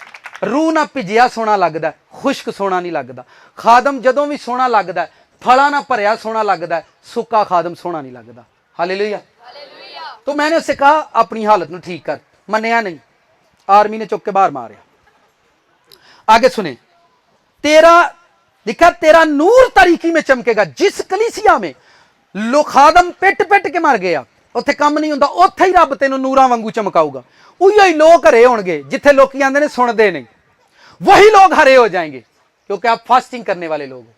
रूह ना भिजिया सोना लगता, खुश्क सोना नहीं लगता। खादम जदों भी सोना लगता, फला ना भरिया सोना लगता, सुक्का खादम सोना नहीं लगता। हालेलुया। तो मैंने उससे कहा अपनी हालत में ठीक कर, मनिया नहीं, आर्मी ने चुक के बाहर मारा। आगे सुने, तेरा लिखा तेरा नूर तारीकी में चमकेगा। जिस कलीसिया में लो खादम पिट पिट के मर गया, उत्थे काम नहीं हुंदा, उत्थे ही रब तेनों नूरां वांगू चमकाऊगा। उही ही लोग हरे होणगे जिथे लोग आंदे ने सुनदे नहीं, वही लोग हरे हो जाएंगे क्योंकि आप फास्टिंग करने वाले लोग हो।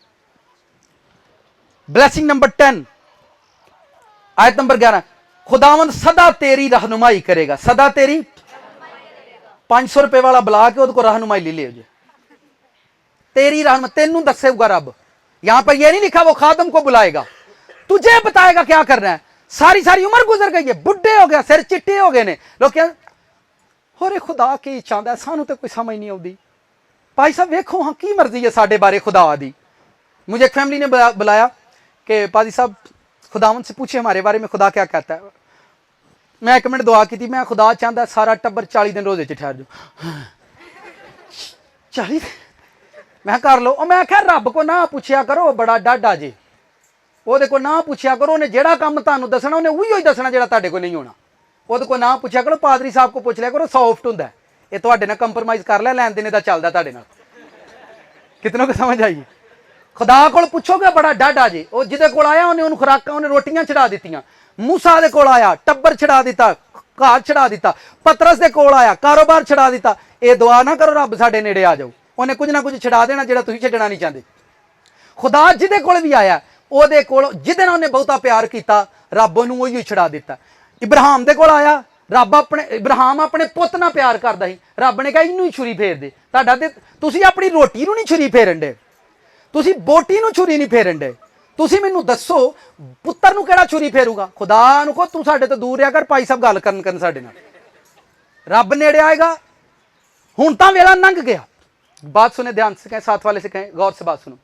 ब्लेसिंग नंबर 10 आयत नंबर 11, खुदावंद सदा तेरी रहनुमाई करेगा। सदा तेरी 500 रुपए वाला बुला के उसको रहनुमाई ले लियो, तेरी रहनुमाई तेनू दसेगा रब। यहां पर यह नहीं लिखा वो खादम को बुलाएगा, तुझे बताएगा क्या करना है। सारी सारी उम्र गुजर गई है, बुढ़े हो गया, सिर चिट्टे हो गए ने, लोग क्या होरे खुदा की चाहता है, सानू तो कोई समझ नहीं आती। भाई साहब वेखो हाँ की मर्जी है साडे बारे खुदा दी। मुझे एक फैमिली ने बुलाया कि पादी साहब खुदावन से पूछे हमारे बारे में खुदा क्या कहता है। मैं एक मिनट दुआ की थी, मैं खुदा चाहता सारा टब्बर 40 दिन रोजे च ठहर जाओ। 40 मैं कर लो, मैं क्या रब को ना पूछया करो, बड़ा डाडा जे, ਉਹਦੇ को ना पूछया करो, उन्हें ਜਿਹੜਾ ਕੰਮ ਤੁਹਾਨੂੰ ਦੱਸਣਾ ਉਹਨੇ ਉਹੀ ਹੀ ਦੱਸਣਾ ਜਿਹੜਾ ਤੁਹਾਡੇ ਕੋਲ ਨਹੀਂ ਹੋਣਾ। ਉਹਦੇ को ना पूछया करो, पादरी साहब को पूछ लिया करो, सॉफ्ट ਹੁੰਦਾ ਇਹ ਤੁਹਾਡੇ ਨਾਲ ਕੰਪਰਮਾਈਜ਼ ਕਰ ਲਿਆ, ਲੈਣ ਦੇਣੇ ਦਾ ਚੱਲਦਾ ਤੁਹਾਡੇ ਨਾਲ। कितनों को समझ आई? खुदा को पूछोगे बड़ा डाडा जे, ਉਹ ਜਿਹਦੇ ਕੋਲ ਆਇਆ ਉਹਨੇ ਉਹਨੂੰ ਖੁਰਾਕਾਂ ਉਹਨੇ ਰੋਟੀਆਂ ਛਡਾ ਦਿੱਤੀਆਂ। मूसा ਦੇ ਕੋਲ ਆਇਆ ਟੱਬਰ ਛਡਾ ਦਿੱਤਾ, ਘਰ ਛਡਾ ਦਿੱਤਾ। ਪਤਰਸ ਦੇ ਕੋਲ ਆਇਆ ਕਾਰੋਬਾਰ ਛਡਾ ਦਿੱਤਾ। ਇਹ ਦੁਆ ਨਾ ਕਰੋ ਰੱਬ ਸਾਡੇ ਨੇੜੇ ਆ ਜਾਓ, ਉਹਨੇ ਕੁਝ ਨਾ ਕੁਝ ਛਡਾ ਦੇਣਾ ਜਿਹੜਾ ਤੁਸੀਂ ਛੱਡਣਾ ਨਹੀਂ ਚਾਹੁੰਦੇ। खुदा ਜਿਹਦੇ ਕੋਲ ਵੀ ਆਇਆ ਉਹਦੇ ਕੋਲ ਜਿਹਦੇ ਨਾਲ ਉਹਨੇ ਬਹੁਤਾ ਪਿਆਰ ਕੀਤਾ ਰੱਬ ਉਹਨੂੰ ਉਹੀ ਛਡਾ ਦਿੱਤਾ। ਇਬਰਾਹਿਮ ਦੇ ਕੋਲ ਆਇਆ ਰੱਬ ਆਪਣੇ ਇਬਰਾਹਿਮ ਆਪਣੇ ਪੁੱਤ ਨਾਲ ਪਿਆਰ ਕਰਦਾ ਸੀ, ਰੱਬ ਨੇ ਕਿਹਾ ਇਹਨੂੰ ਹੀ ਛੁਰੀ ਫੇਰ ਦੇ। ਤੁਹਾਡਾ ਤੇ ਤੁਸੀਂ ਆਪਣੀ ਰੋਟੀ ਨੂੰ ਨਹੀਂ ਛੁਰੀ ਫੇਰਨ ਦੇ, ਤੁਸੀਂ ਬੋਟੀ ਨੂੰ ਛੁਰੀ ਨਹੀਂ ਫੇਰਨ ਦੇ। ਤੁਸੀਂ ਮੈਨੂੰ ਦੱਸੋ ਪੁੱਤਰ ਨੂੰ ਕਿਹੜਾ ਛੁਰੀ ਫੇਰੂਗਾ? खुदा ਨੂੰ ਕਹੋ ਤੂੰ ਸਾਡੇ ਤੋਂ ਦੂਰ ਰਿਹਾ ਕਰ, ਭਾਈ ਸਾਹਿਬ ਗੱਲ ਕਰਨ ਸਾਡੇ ਨਾਲ, ਰੱਬ ਨੇੜੇ आएगा। ਹੁਣ ਤਾਂ ਵੇਲਾ ਲੰਘ ਗਿਆ। बात सुने ध्यान से कहें, साथ वाले से कहें, गौर से बात सुनो।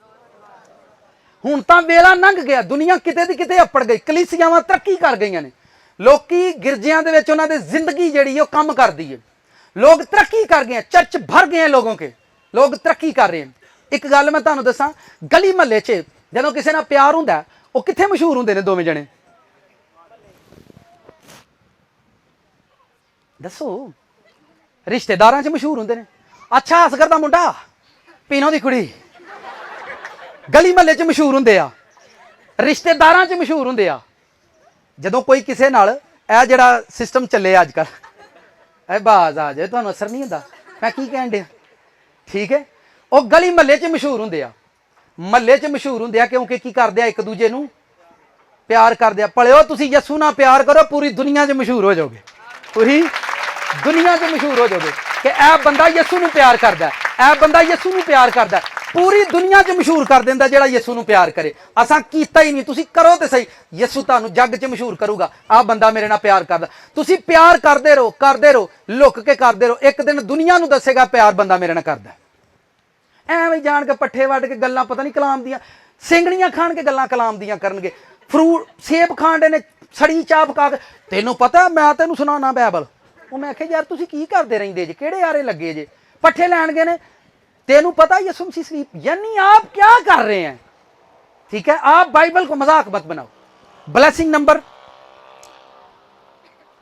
ਹੁਣ ਤਾਂ ਵੇਲਾ ਲੰਘ ਗਿਆ, ਦੁਨੀਆ ਕਿਤੇ ਦੀ ਕਿਤੇ ਅੱਪੜ ਗਈ, ਕਲੀਸਿਆਵਾਂ ਤਰੱਕੀ ਕਰ ਗਈਆਂ ਨੇ, ਲੋਕੀ ਗਿਰਜਿਆਂ ਦੇ ਵਿੱਚ ਉਹਨਾਂ ਦੇ ਜ਼ਿੰਦਗੀ ਜਿਹੜੀ ਉਹ ਕੰਮ ਕਰਦੀ ਹੈ, ਲੋਕ ਤਰੱਕੀ ਕਰ ਗਏ, ਚਰਚ ਭਰ ਗਏ ਲੋਗੋਂ ਕੇ, ਲੋਕ ਤਰੱਕੀ ਕਰ ਰਹੇ ਹਨ। ਇੱਕ ਗੱਲ ਮੈਂ ਤੁਹਾਨੂੰ ਦੱਸਾਂ, ਗਲੀ ਮਹੱਲੇ 'ਚ ਜਦੋਂ ਕਿਸੇ ਨਾਲ ਪਿਆਰ ਹੁੰਦਾ ਉਹ ਕਿੱਥੇ ਮਸ਼ਹੂਰ ਹੁੰਦੇ ਨੇ ਦੋਵੇਂ ਜਣੇ? ਦੱਸੋ, ਰਿਸ਼ਤੇਦਾਰਾਂ 'ਚ ਮਸ਼ਹੂਰ ਹੁੰਦੇ ਨੇ। ਅੱਛਾ ਅਸਗਰ ਦਾ ਮੁੰਡਾ, ਪੀਨੋ ਦੀ ਕੁੜੀ, ਗਲੀ ਮਹੱਲੇ 'ਚ ਮਸ਼ਹੂਰ ਹੁੰਦੇ ਆ, ਰਿਸ਼ਤੇਦਾਰਾਂ 'ਚ ਮਸ਼ਹੂਰ ਹੁੰਦੇ ਆ। ਜਦੋਂ ਕੋਈ ਕਿਸੇ ਨਾਲ ਇਹ ਜਿਹੜਾ ਸਿਸਟਮ ਚੱਲੇ ਅੱਜ ਕੱਲ੍ਹ, ਇਹ ਬਾਜ਼ ਆ ਜਾਏ ਤੁਹਾਨੂੰ ਅਸਰ ਨਹੀਂ ਹੁੰਦਾ, ਮੈਂ ਕੀ ਕਹਿਣ ਡਿਆ, ਠੀਕ ਹੈ? ਉਹ ਗਲੀ ਮਹੱਲੇ 'ਚ ਮਸ਼ਹੂਰ ਹੁੰਦੇ ਆ, ਮਹੱਲੇ 'ਚ ਮਸ਼ਹੂਰ ਹੁੰਦੇ ਆ ਕਿਉਂਕਿ ਕੀ ਕਰਦੇ ਆ, ਇੱਕ ਦੂਜੇ ਨੂੰ ਪਿਆਰ ਕਰਦੇ ਆ। ਭਲਿਓ ਤੁਸੀਂ ਯਸੂ ਨਾਲ ਪਿਆਰ ਕਰੋ, ਪੂਰੀ ਦੁਨੀਆ 'ਚ ਮਸ਼ਹੂਰ ਹੋ ਜਾਓਗੇ, ਪੂਰੀ ਦੁਨੀਆ 'ਚ ਮਸ਼ਹੂਰ ਹੋ ਜਾਓਗੇ ਕਿ ਇਹ ਬੰਦਾ ਯਸੂ ਨੂੰ ਪਿਆਰ ਕਰਦਾ, ਇਹ ਬੰਦਾ ਯਸੂ ਨੂੰ ਪਿਆਰ ਕਰਦਾ। ਪੂਰੀ ਦੁਨੀਆ 'ਚ ਮਸ਼ਹੂਰ ਕਰ ਦਿੰਦਾ ਜਿਹੜਾ ਯਸੂ ਨੂੰ ਪਿਆਰ ਕਰੇ। ਅਸਾਂ ਕੀਤਾ ਹੀ ਨਹੀਂ, ਤੁਸੀਂ ਕਰੋ ਤੇ ਸਹੀ, ਯਸੂ ਤੁਹਾਨੂੰ ਜੱਗ 'ਚ ਮਸ਼ਹੂਰ ਕਰੂਗਾ, ਆਹ ਬੰਦਾ ਮੇਰੇ ਨਾਲ ਪਿਆਰ ਕਰਦਾ। ਤੁਸੀਂ ਪਿਆਰ ਕਰਦੇ ਰਹੋ, ਲੁੱਕ ਕੇ ਕਰਦੇ ਰਹੋ, ਇੱਕ ਦਿਨ ਦੁਨੀਆ ਨੂੰ ਦੱਸੇਗਾ ਪਿਆਰ ਬੰਦਾ ਮੇਰੇ ਨਾਲ ਕਰਦਾ। ਐਵੇਂ ਜਾਣ ਕੇ ਪੱਠੇ ਵੱਢ ਕੇ ਗੱਲਾਂ ਪਤਾ ਨਹੀਂ ਕਲਾਮ ਦੀਆਂ, ਸਿੰਗਣੀਆਂ ਖਾਣ ਕੇ ਗੱਲਾਂ ਕਲਾਮ ਦੀਆਂ ਕਰਨਗੇ, ਫਰੂਟ ਸੇਬ ਖਾਂਦੇ ਨੇ, ਸੜੀ ਚਾਹ ਪਕਾ ਕੇ। ਤੈਨੂੰ ਪਤਾ ਮੈਂ ਤੈਨੂੰ ਸੁਣਾਉਣਾ ਬਾਈਬਲ। ਉਹ ਮੈਂ ਆਖਿਆ ਯਾਰ ਤੁਸੀਂ ਕੀ ਕਰਦੇ ਰਹਿੰਦੇ ਜੇ, ਕਿਹੜੇ ਆਰੇ ਲੱਗੇ ਜੇ, ਪੱਠੇ ਲੈਣ ਗਏ ਨੇ, तेनू पता यसु मसीह स्लीप, यानी आप क्या कर रहे हैं? ठीक है, आप बाइबल को मजाक मत बनाओ। ब्लेसिंग नंबर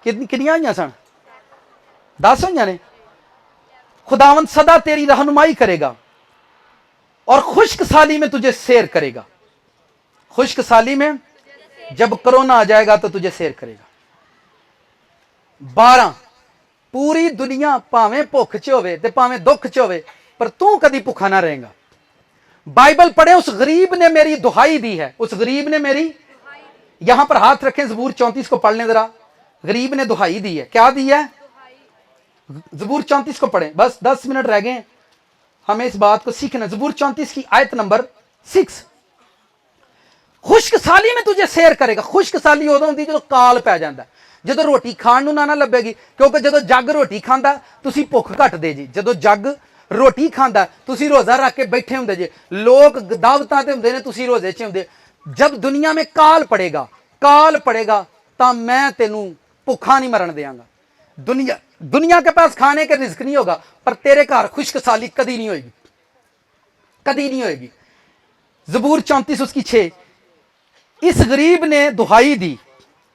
कितनी आई सन? 10 हुई ने। खुदावंद सदा तेरी रहनुमाई करेगा और खुश्क साली में तुझे सैर करेगा। खुश्क साली में जब कोरोना आ जाएगा तो तुझे सैर करेगा। 12 पूरी दुनिया भावें भुख च होवे ते भावें दुख च होवे, पर तू कभी भुखा ना रहेगा। बाइबल पढ़े, उस गरीब ने मेरी दुहाई दी है, उस गरीब ने मेरी, यहां पर हाथ रखें, ज़बूर 34 को पढ़ लें जरा। गरीब ने दुहाई दी है, क्या दी है? ज़बूर 34 को पढ़ें, बस 10 मिनट रह गए, हमें इस बात को सीखना। ज़बूर 34 की आयत नंबर 6। खुश्क साली में तुझे सैर करेगा। खुश्क साली उदों होंदी जो काल पै जांदा, ਜਦੋਂ रोटी खाण नूं ना ਲੱਭੇਗੀ, क्योंकि ਜਦੋਂ जग रोटी खांदा तुसीं भुख घटदे जी। ਜਦੋਂ जग रोटी खांदा तुसीं रोज़ा रख के बैठे होंदे जे, लोग दावतां ते हुंदे ने, तुसीं रोज़े च हुंदे। जब दुनिया में काल पड़ेगा तो मैं तेनू भुखा नहीं मरण देंगा। दुनिया के पास खाने के रिस्क नहीं होगा, पर तेरे घर खुश्क साली कभी नहीं होगी, कभी नहीं होगी। ज़बूर 34 उसकी 6। इस गरीब ने दुहाई दी,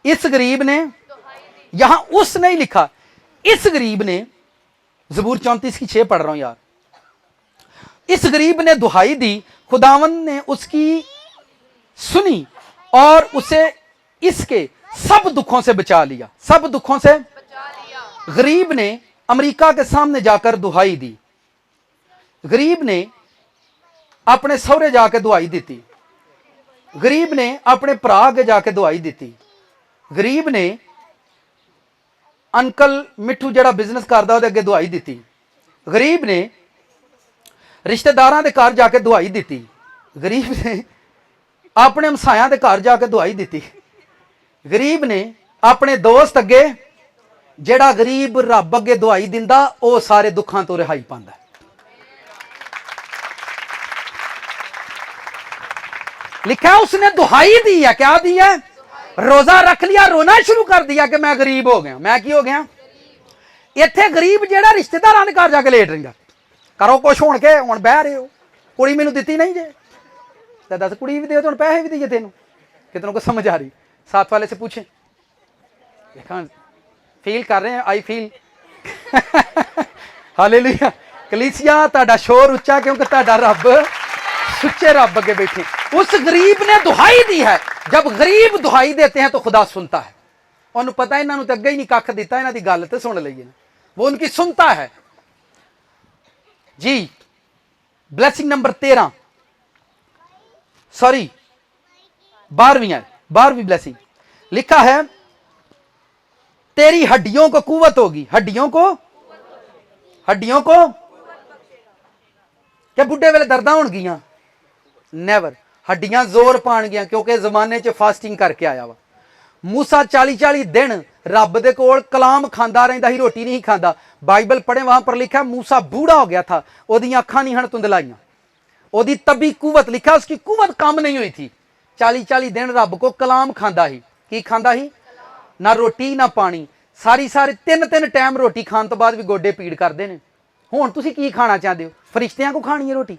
इस गरीब ने, यहां उस नहीं लिखा, इस गरीब ने, ज़बूर 34 की 6 पढ़ रहा हूं यार। इस गरीब ने दुहाई दी, खुदावंद ने उसकी सुनी और उसे इसके सब दुखों से बचा लिया। सब दुखों से बचा लिया। गरीब ने अमेरिका के सामने जाकर दुहाई दी, गरीब ने अपने सहुरे जाके दुहाई दी, गरीब ने अपने भरा अगे जाके दुहाई दी, गरीब ने अंकल मिठू जड़ा बिजनेस करता ਉਹਦੇ अगे दुहाई दी, गरीब ने रिश्तेदारों के घर जाके दुहाई दी, गरीब ने अपने हमसायां के घर जाके दुहाई दी, गरीब ने अपने दोस्त अगे, जेड़ा गरीब रब अगे दुहाई दिंदा वो सारे दुखों तो रिहाई पांदा। लिखा है उसने दुहाई दी है, क्या दी है? रोजा रख लिया, रोना शुरू कर दिया कि मैं गरीब हो गया। मैं की हो गया? इत्थे गरीब जेड़ा रिश्तेदारां दे घर जाके लेट रहिंदा, करो कुछ हुण के हुण बह रहे हो, कुड़ी मैनूं दित्ती नहीं जे, तो दस कुड़ी भी दे तो पैसे भी दीए तेनों, कि तेनों को समझ आ रही? साथ वाले से पूछे, देखा फील कर रहे हैं, आई फील हालेलुया। कलीसिया तुहाडा शोर उच्चा क्योंकि तुहाडा रब सुच्चे रब अगे बैठे। उस गरीब ने दुहाई दी है। जब गरीब दुहाई देते हैं तो खुदा सुनता है। उन्होंने पता इन्होंने तो अगे ही नहीं कख दिता, इन्हों की गल तो सुन लीए, वो उनकी सुनता है जी। ब्लैसिंग नंबर 13, सॉरी 12वीं ब्लैसिंग लिखा है, तेरी हड्डियों को कुवत होगी। हड्डियों को क्या बुढ़े वेले दर्दां होणगियां? नैवर। हड्डियां जोर पाणगियां क्योंकि जमाने च फास्टिंग करके आया वा। मूसा 40-40 दिन रब दे कोल कलाम खांदा रहिंदा ही, रोटी नहीं खांदा। बाइबल पढ़े वहां पर लिखा मूसा बूढ़ा हो गया था, ओदियां अखां नहीं हन तुंदलाइयां, ओदी तबी कुवत, लिखा उसकी कुवत कम नहीं हुई थी। 40-40 दिन रब को कलाम खांदा ही। की खांदा ही? ना रोटी ना पानी। सारी 3 टाइम रोटी खाने तो बाद भी गोडे पीड़ करते हैं। हुण तुसीं की खाना चाहते हो? फरिश्तियां को खानी है रोटी?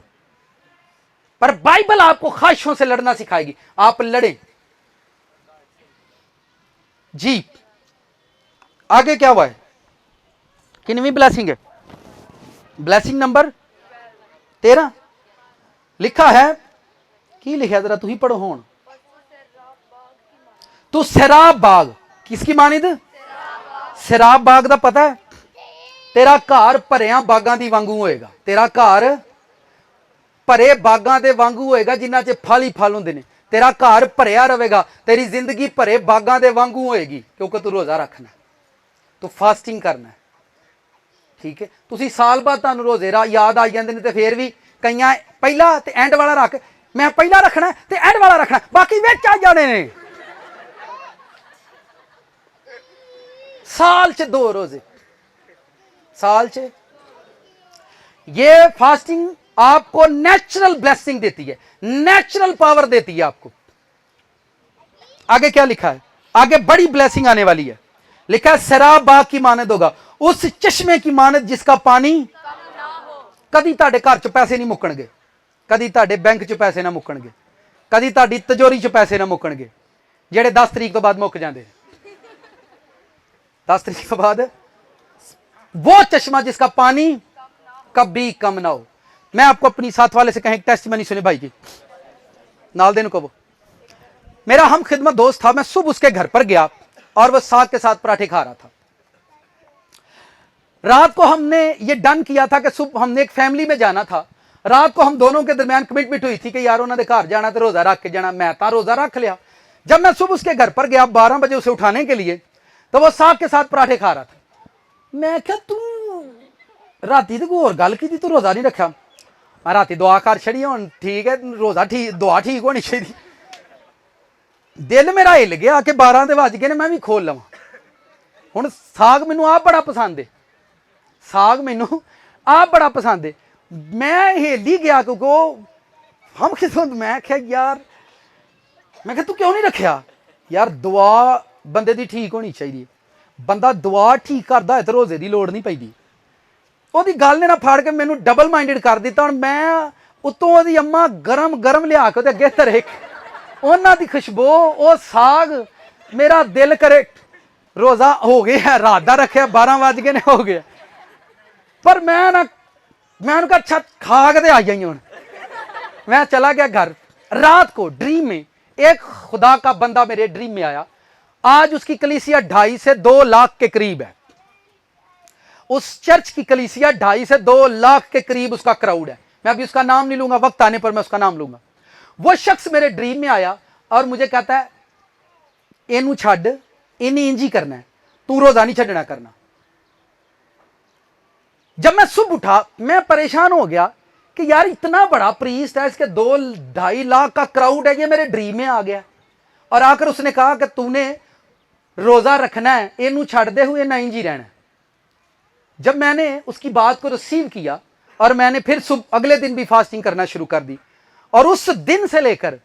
पर बाइबल आपको ख्वाहिशों से लड़ना सिखाएगी। आप लड़ें जी। आगे क्या हुआ है? कितनी ब्लेसिंग है? ब्लेसिंग नंबर 13 लिखा है, की लिखा जरा तुम पढ़ो। होन तू सैराब बाग, किसकी मानिद? सैराब बाग का पता है? तेरा घर भरिया बागां दी वांगू होएगा। तेरा घर भरे बागां दे वांगू होएगा जिन्हां च फल ही फल हुंदे ने। तेरा घर भरिया रहेगा, तेरी जिंदगी भरे बागां दे वांगू होएगी क्योंकि तू रोजा रखना, तू फास्टिंग करना है। ठीक है, तुसीं साल बाद तुहानूं रोजे याद आ जांदे ने ते फिर भी कईयां पहला ते एंड वाला रख, मैं पहला रखना ते एंड वाला रखना, बाकी विच आ जाने ने। साल च 2 रोजे, साल च। ये फास्टिंग आपको नेचुरल ब्लेसिंग देती है, नेचुरल पावर देती है आपको। आगे क्या लिखा है? आगे बड़ी ब्लेसिंग आने वाली है। लिखा है सैराब बाग की मानद होगा, उस चश्मे की मानद जिसका पानी कम ना हो। कदी तुहाडे घर च पैसे नहीं मुक्कणगे, कदी तुहाडे बैंक च पैसे ना मुक्कणगे, कदी तुहाडी तिजोरी च पैसे ना मुक्कणगे, जेड़े 10 तरीक तो बाद मुक्क जांदे। 10 तरीक के बाद वो चश्मा जिसका पानी कभी कम ना हो। मैं आपको अपनी साथ वाले से कहें टेस्टिमनी सुने भाई की, नाल देने को। वो मेरा हम खिदमत दोस्त था, मैं सुबह उसके घर पर गया और वह साग के साथ पराठे खा रहा था। रात को हमने ये डन किया था कि सुबह हमने एक फैमिली में जाना था। रात को हम दोनों के दरमियान कमिटमेंट हुई थी कि यार उन्होंने घर जाना तो रोजा रख के जाना। मैं तो रोजा रख लिया। जब मैं सुबह उसके घर पर गया 12 बजे उसे उठाने के लिए, तो वो साग के साथ पराठे खा रहा था। मैं क्या तू राती तो होर गल की, तू रोजा नहीं रखा? मैं राती दुआ कर छड़ी, हुण ठीक है रोजा ठीक, दुआ ठीक होनी चाहिए। दिल मेरा हिल गया कि 12 तो बज गए ने, मैं भी खोल लवां। हुण साग मैनू आप बड़ा पसंद है, साग मैनू आप बड़ा पसंद है। मैं हिल ही गया क्योंकि हम किस्मत। मैं क्या यार, मैं क्या तू क्यों नहीं रखा? यार दुआ बंदे दी ठीक होनी चाहिए। बंदा दुआ ठीक करता है तो रोजे की लोड़ नहीं पैदी। ਉਹਦੀ ਗੱਲ ਨੇ ਨਾ ਫਾੜ ਕੇ ਮੈਨੂੰ ਡਬਲ ਮਾਈਂਡਡ ਕਰ ਦਿੱਤਾ। ਹੁਣ ਮੈਂ ਉਤੋਂ ਉਹਦੀ ਅੰਮਾ ਗਰਮ ਗਰਮ ਲਿਆ ਕੇ ਉਹਦੇ ਅੱਗੇ ਧਰੇ, ਉਹਨਾਂ ਦੀ ਖੁਸ਼ਬੂ, ਉਹ ਸਾਗ, ਮੇਰਾ ਦਿਲ ਕਰੇ ਰੋਜ਼ਾ ਹੋ ਗਿਆ, ਰਾਤ ਦਾ ਰੱਖਿਆ 12 ਵਜ ਗਏ ਨੇ ਹੋ ਗਿਆ। ਪਰ ਮੈਂ ਨਾ, मैं उनका अच्छा खा के आ जाइए। मैं चला गया घर। रात को ड्रीम में एक खुदा का बंदा मेरे ड्रीम में आया। आज उसकी कलीसिया 2.5 से 2 लाख के करीब है। उस चर्च की कलीसिया 2.5 से 2 लाख के करीब उसका क्राउड है। मैं अभी उसका नाम नहीं लूंगा, वक्त आने पर मैं उसका नाम लूंगा। वो शख्स मेरे ड्रीम में आया और मुझे कहता है, इनू छड़, इन्हें इंजी करना है, तू रोजा नहीं छड़ना करना। जब मैं सुबह उठा, मैं परेशान हो गया कि यार इतना बड़ा प्रीस्ट है, इसके 2-2.5 लाख का क्राउड है, ये मेरे ड्रीम में आ गया। और आकर उसने कहा कि तूने रोजा रखना है, इनू छड़ दे हुए ना इंजी रहना। जब मैंने उसकी बात को रिसीव किया और मैंने फिर अगले दिन भी फास्टिंग करना शुरू कर दी, और उस दिन से लेकर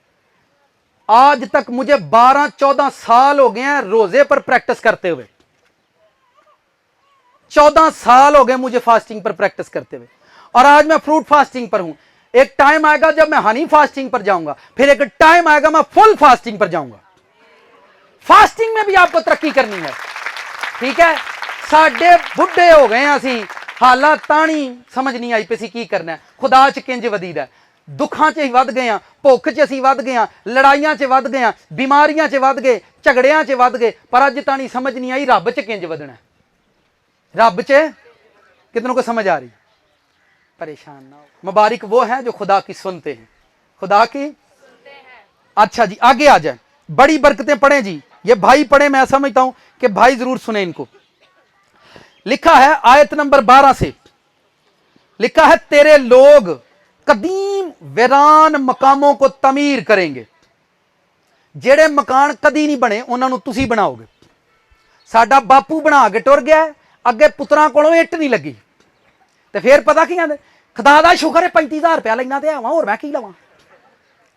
आज तक मुझे 12-14 साल हो गए हैं रोजे पर प्रैक्टिस करते हुए। 14 साल हो गए मुझे फास्टिंग पर प्रैक्टिस करते हुए, और आज मैं फ्रूट फास्टिंग पर हूं। एक टाइम आएगा जब मैं हनी फास्टिंग पर जाऊंगा, फिर एक टाइम आएगा मैं फुल फास्टिंग पर जाऊंगा। फास्टिंग में भी आपको तरक्की करनी है, ठीक है। साडे बुढ़े हो गए असी, हालात ताणी समझ नहीं आई पे की करना है। खुदा च किंज वधीदा, दुखां च वध गए हैं, भुख च असी वध गए हैं, लड़ाइयां च वध गए हैं, बीमारियां च वध गए, झगड़ियां च वध गए, पर अज ताणी समझ नहीं आई रब च किंज वधना है। रब च कितनों को समझ आ रही? परेशान ना हो। मुबारक वो है जो खुदा की सुनते हैं, खुदा की सुनते हैं। अच्छा जी, आगे आ जाए, बड़ी बरकतें पढ़े जी। ये भाई पढ़े, मैं समझता हूं कि भाई जरूर सुने इनको। लिखा है आयत नंबर 12 से, लिखा है, तेरे लोग कदीम वीरान मकामों को तमीर करेंगे। जेड़े मकान कदी नहीं बने उन्होंने तुसी बनाओगे। साडा बापू बना के टुर गया, अगे पुत्रां कोलों इट नहीं लगी, तो फिर पता की कहते, खुदा दा शुक्र है 35,000 रुपया लेना ते आवां, होर मैं की लवां।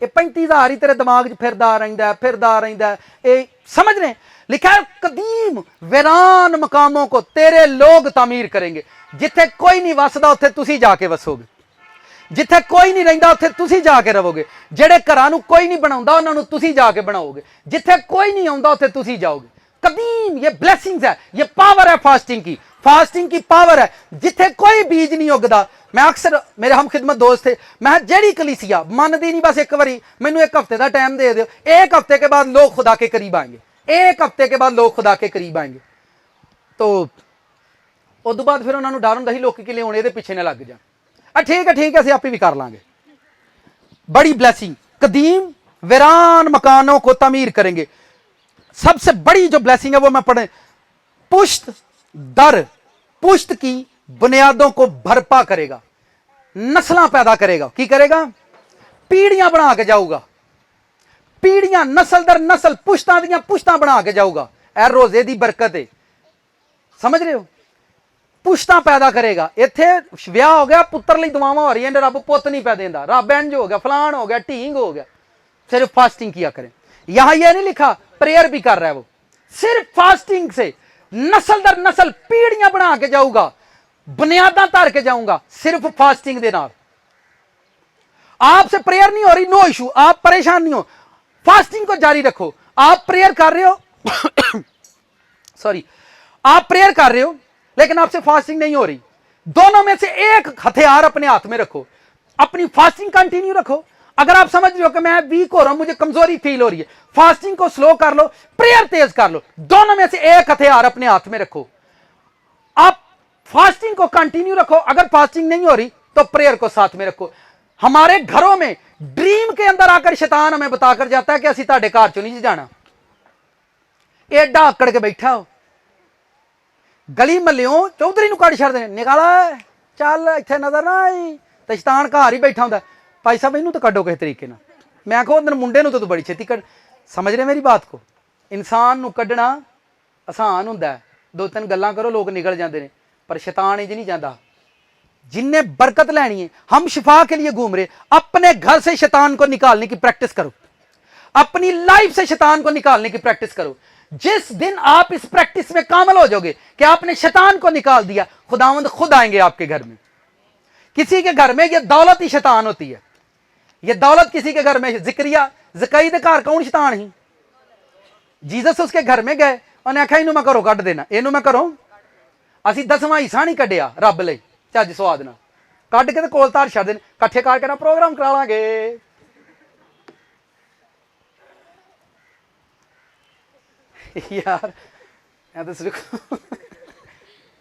ये 35,000 ही तेरे दिमाग च फिरदा रहिंदा है। ये समझ रहे? लिखा है कदीम वीरान मकामों को तेरे लोग तामीर करेंगे। जिथे कोई नहीं वसदा उत्थे तुसी जाके वसोगे, जिथे कोई नहीं रहिंदा उत्थे तुसी जाके रहोगे, जेड़े घरां नूं कोई नहीं बनाउंदा उन्हां नूं तुसी जाके बनाओगे, जिथे कोई नहीं आउंदा उत्थे तुसी जाओगे। कदीम, ये ब्लेसिंग्स है, ये पावर है फास्टिंग की। फास्टिंग की पावर है। जिथे कोई बीज नहीं उगदा, मैं अक्सर, मेरे हम खिदमत दोस्त थे, मैं जेड़ी कलीसिया मनदी नहीं, बस एक बारी मैनू 1 हफ्ते का टाइम दे दो, 1 हफ्ते के बाद लोग खुदा के करीब आएंगे, 1 हफ्ते के बाद लोग खुदा के करीब आएंगे। तो उस बाद फिर उन्होंने डर होंदा सी लोग कि लियाने दे पिछे ना लग जाए। ठीक है असीं आपे भी कर लांगे। बड़ी ब्लैसिंग, कदीम वीरान मकानों को तमीर करेंगे। सबसे बड़ी जो ब्लैसिंग है वो मैं पढ़े, पुश्त दर, पुश्त की बुनियादों को भरपा करेगा, नस्लां पैदा करेगा। की करेगा? पीढ़ियां बना के जाऊगा, पीढ़ियां, नस्ल दर नस्ल, पुश्तां दियां पुश्तां बना के जाऊगा। ए रोजे दी बरकत है, समझ रहे हो? पुश्तां पैदा करेगा। इत्थे विआह हो गया, पुत्र लई दुआवां हो रही हैं, रब पुत नहीं पै देंदा, रब इंज हो गया, फलान हो गया, ढींग हो गया। सिर्फ फास्टिंग किया करें। यहां यह नहीं लिखा प्रेयर भी कर रहा है वो, सिर्फ फास्टिंग से नस्ल दर नस्ल पीढ़ियां बना के जाऊगा, बुनियादां धर के जाऊंगा, सिर्फ फास्टिंग दे नाल। आपसे प्रेयर नहीं हो रही, नो इशू, आप परेशान नहीं हो, फास्टिंग को जारी रखो। आप प्रेयर कर रहे हो सॉरी, आप प्रेयर कर रहे हो लेकिन आपसे फास्टिंग नहीं हो रही, दोनों में से एक हथियार अपने हाथ में रखो, अपनी फास्टिंग कंटिन्यू रखो। अगर आप समझ रहे हो कि मैं वीक हो रहा हूं, मुझे कमजोरी फील हो रही है, फास्टिंग को स्लो कर लो, प्रेयर तेज कर लो, दोनों में से एक हथियार अपने हाथ में रखो। आप फास्टिंग को कंटिन्यू रखो, अगर फास्टिंग नहीं हो रही तो प्रेयर को साथ में रखो। हमारे घरों में ड्रीम के अंदर आकर शैतान हमें बताकर जाता है कि असी ताड़े घर चो नहीं जाना, एडा आकड़ के बैठा हो, गली मल्लियों चौधरी नूं कड़ छड़दे, निकाला चल इत्थे नजर ना आई, तो शैतान घर ही बैठा हुंदा, भाई साहब इनू तो कड्डो किस तरीके नाल। मैं आखो उधर मुंडे नूं तो बड़ी छेती कड़, समझ रहे मेरी बात को? इंसान नूं कड्डना आसान हुंदा है, 2-3 गल्लां करो लोग निकल जाते हैं, पर शैतान इंज नहीं जाता। जिनने बरकत लेनी है, हम शिफा के लिए घूम रहे, अपने घर से शैतान को निकालने की प्रैक्टिस करो, अपनी लाइफ से शैतान को निकालने की प्रैक्टिस करो। जिस दिन आप इस प्रैक्टिस में कामल हो जाओगे कि आपने शैतान को निकाल दिया, खुदावंद खुद आएंगे आपके घर में। किसी के घर में यह दौलत ही शैतान होती है, यह दौलत किसी के घर में, जिक्रिया जकई दे घर कौन शैतान ही? जीसस उसके घर में गए, उन्हें आख्या इनू मैं घरों कढ़ देना, इनू मैं घरों, असी 10वां हिस्सा नहीं कढ़िया रब लई झज स्वाद नाल, कढ़ के कोल धार छड्ड देन, कट्ठे करके ना प्रोग्राम करा लांगे। यार मैं तो सिर्फ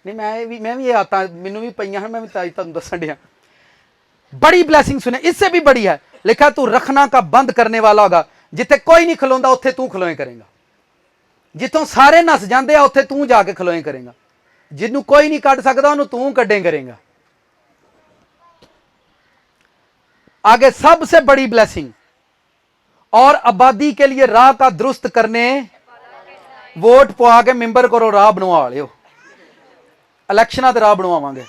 नहीं मैं भी ये आता मैनू भी पईयां हैं, मैं भी ताई तुहानू दसन दिया। बड़ी ब्लैसिंग सुने, इससे भी बड़ी है, लिखा तू रखना का बंद करने वाला होगा। जिथे कोई नहीं खलोंदा उत्थे तू खलोए करेगा, जितों सारे नस जाते उत्थे तू जाके खलोए करेगा, जिन्हों कोई नहीं कढ़ सकता उन्होंने तू कड्डे करेगा। आगे सबसे बड़ी ब्लैसिंग, और आबादी के लिए राह का दुरुस्त करने, वोट पवा के मेंबर करो राह बनवा लियो, इलैक्शनां ते राह बनवावांगे,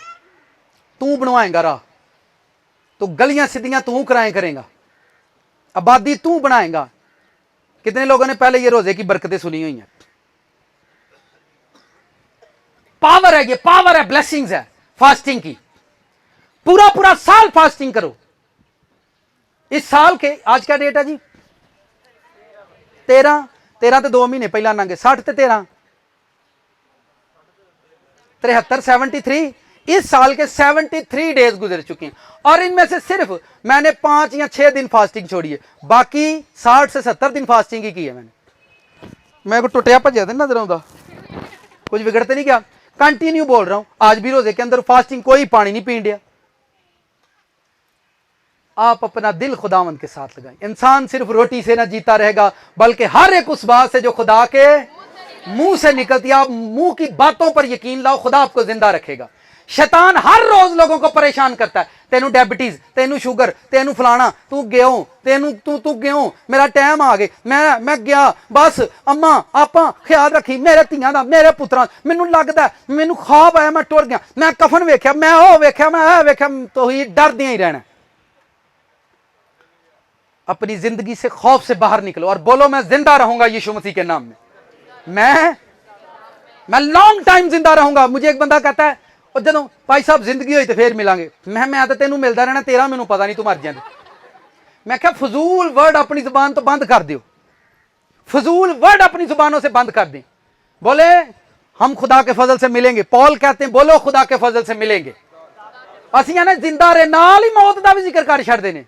तू बनवाएगा राह, तो गलियां सीधियां तू कराए करेगा, आबादी तू बनाएगा। कितने लोगों ने पहले ये रोजे की बरकतें सुनी हुई हैं। पावर है, ये पावर है, ब्लेसिंग्स है फास्टिंग की। पूरा पूरा साल फास्टिंग करो। इस साल के आज क्या डेट है जी? 13 तो 2 महीने पहला लंघे, 60 ते 13 73 73। इस साल के 73 डेज गुजर चुके हैं, और इनमें से सिर्फ मैंने 5 या 6 दिन फास्टिंग छोड़ी है, बाकी 60 से 70 दिन फास्टिंग ही की है मैंने। मैं को टुटिया भज्या तो नजर आता, कुछ बिगड़ते नहीं क्या? कंटिन्यू बोल रहा हूं, आज भी रोजे के अंदर फास्टिंग, कोई पानी नहीं पीन दिया। आप अपना दिल खुदावंद के साथ लगाएं। इंसान सिर्फ रोटी से ना जीता रहेगा, बल्कि हर एक उस बात से जो खुदा के मुंह से निकलती है। आप मुंह की बातों पर यकीन लाओ, खुदा आपको जिंदा रखेगा। शैतान हर रोज लोगों को परेशान करता है, तेनू डायबिटीज, तेनू शुगर, तेनू फलाना, तू गेहूं, तेनू तू गेहूं, मेरा टाइम आ गए, मैं गया, बस अम्मा आपा ख्याल रखी मेरे धियां दा, मेरे पुत्रां, मैनू लगदा मैनू ख्वाब आया, मैं टुर गया, मैं कफन वेख्या, मैं ओ वेख्या, मैं ए वेख्या, तो ही डरदियां ही रहना। अपनी जिंदगी से खौफ से बाहर निकलो और बोलो मैं जिंदा रहूंगा यीशु मसीह के नाम में। मैं लॉन्ग टाइम जिंदा रहूंगा। मुझे एक बंदा कहता है, और जदों भाई साहब जिंदगी हुई तो फिर मिलांगे, मैं तो तेनू मिलता रहना, तेरा मैनू पता नहीं तू मर जाए। मैं क्या फजूल वर्ड अपनी जुबान तो बंद कर दो, फजूल वर्ड अपनी जुबानों से बंद कर दें। बोले हम खुदा के फजल से मिलेंगे, पॉल कहते हैं बोलो खुदा के फजल से मिलेंगे। असीं ना जिंदा रहे, नाल ही मौत का भी जिक्र कर छड़दे ने,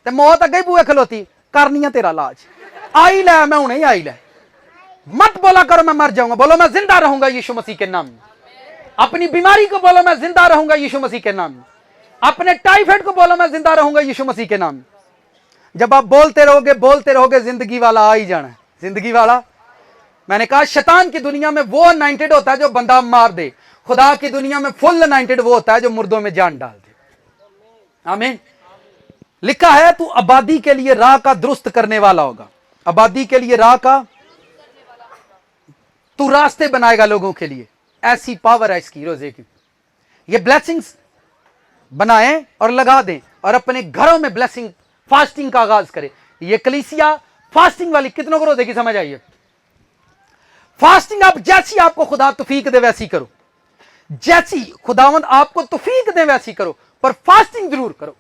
ते मौत अगे बूहे खलोती, करनी है तेरा इलाज, आई लै, मैं हुणे ही आई लै। मत बोला करो मैं मर जाऊंगा, बोलो मैं जिंदा रहूंगा यीशु मसीह के नाम में। अपनी बीमारी को बोलो मैं जिंदा रहूंगा यीशु मसीह के नाम में। अपने टाइफाइड को बोलो मैं जिंदा रहूंगा यीशु मसीह के नाम में। जब आप बोलते रहोगे जिंदगी वाला आ ही जाना है। जिंदगी वाला, मैंने कहा शैतान की दुनिया में वो अनॉइंटेड होता है जो बंदा मार दे, खुदा की दुनिया में फुल अनॉइंटेड वो होता है जो मुर्दों में जान डाल दे। आमीन। लिखा है तू आबादी के लिए राह का दुरुस्त करने वाला होगा। आबादी के लिए राह का, तू रास्ते बनाएगा लोगों के लिए। ऐसी पावर है इसकी रोजे की। ये ब्लेसिंग्स बनाएं और लगा दें, और अपने घरों में ब्लेसिंग फास्टिंग का आगाज करें। ये कलीसिया फास्टिंग वाली, कितनों को रोजे की समझ आई है? फास्टिंग आप जैसी आपको खुदा तौफीक दे वैसी करो, जैसी खुदावंद आपको तौफीक दे वैसी करो, पर फास्टिंग जरूर करो।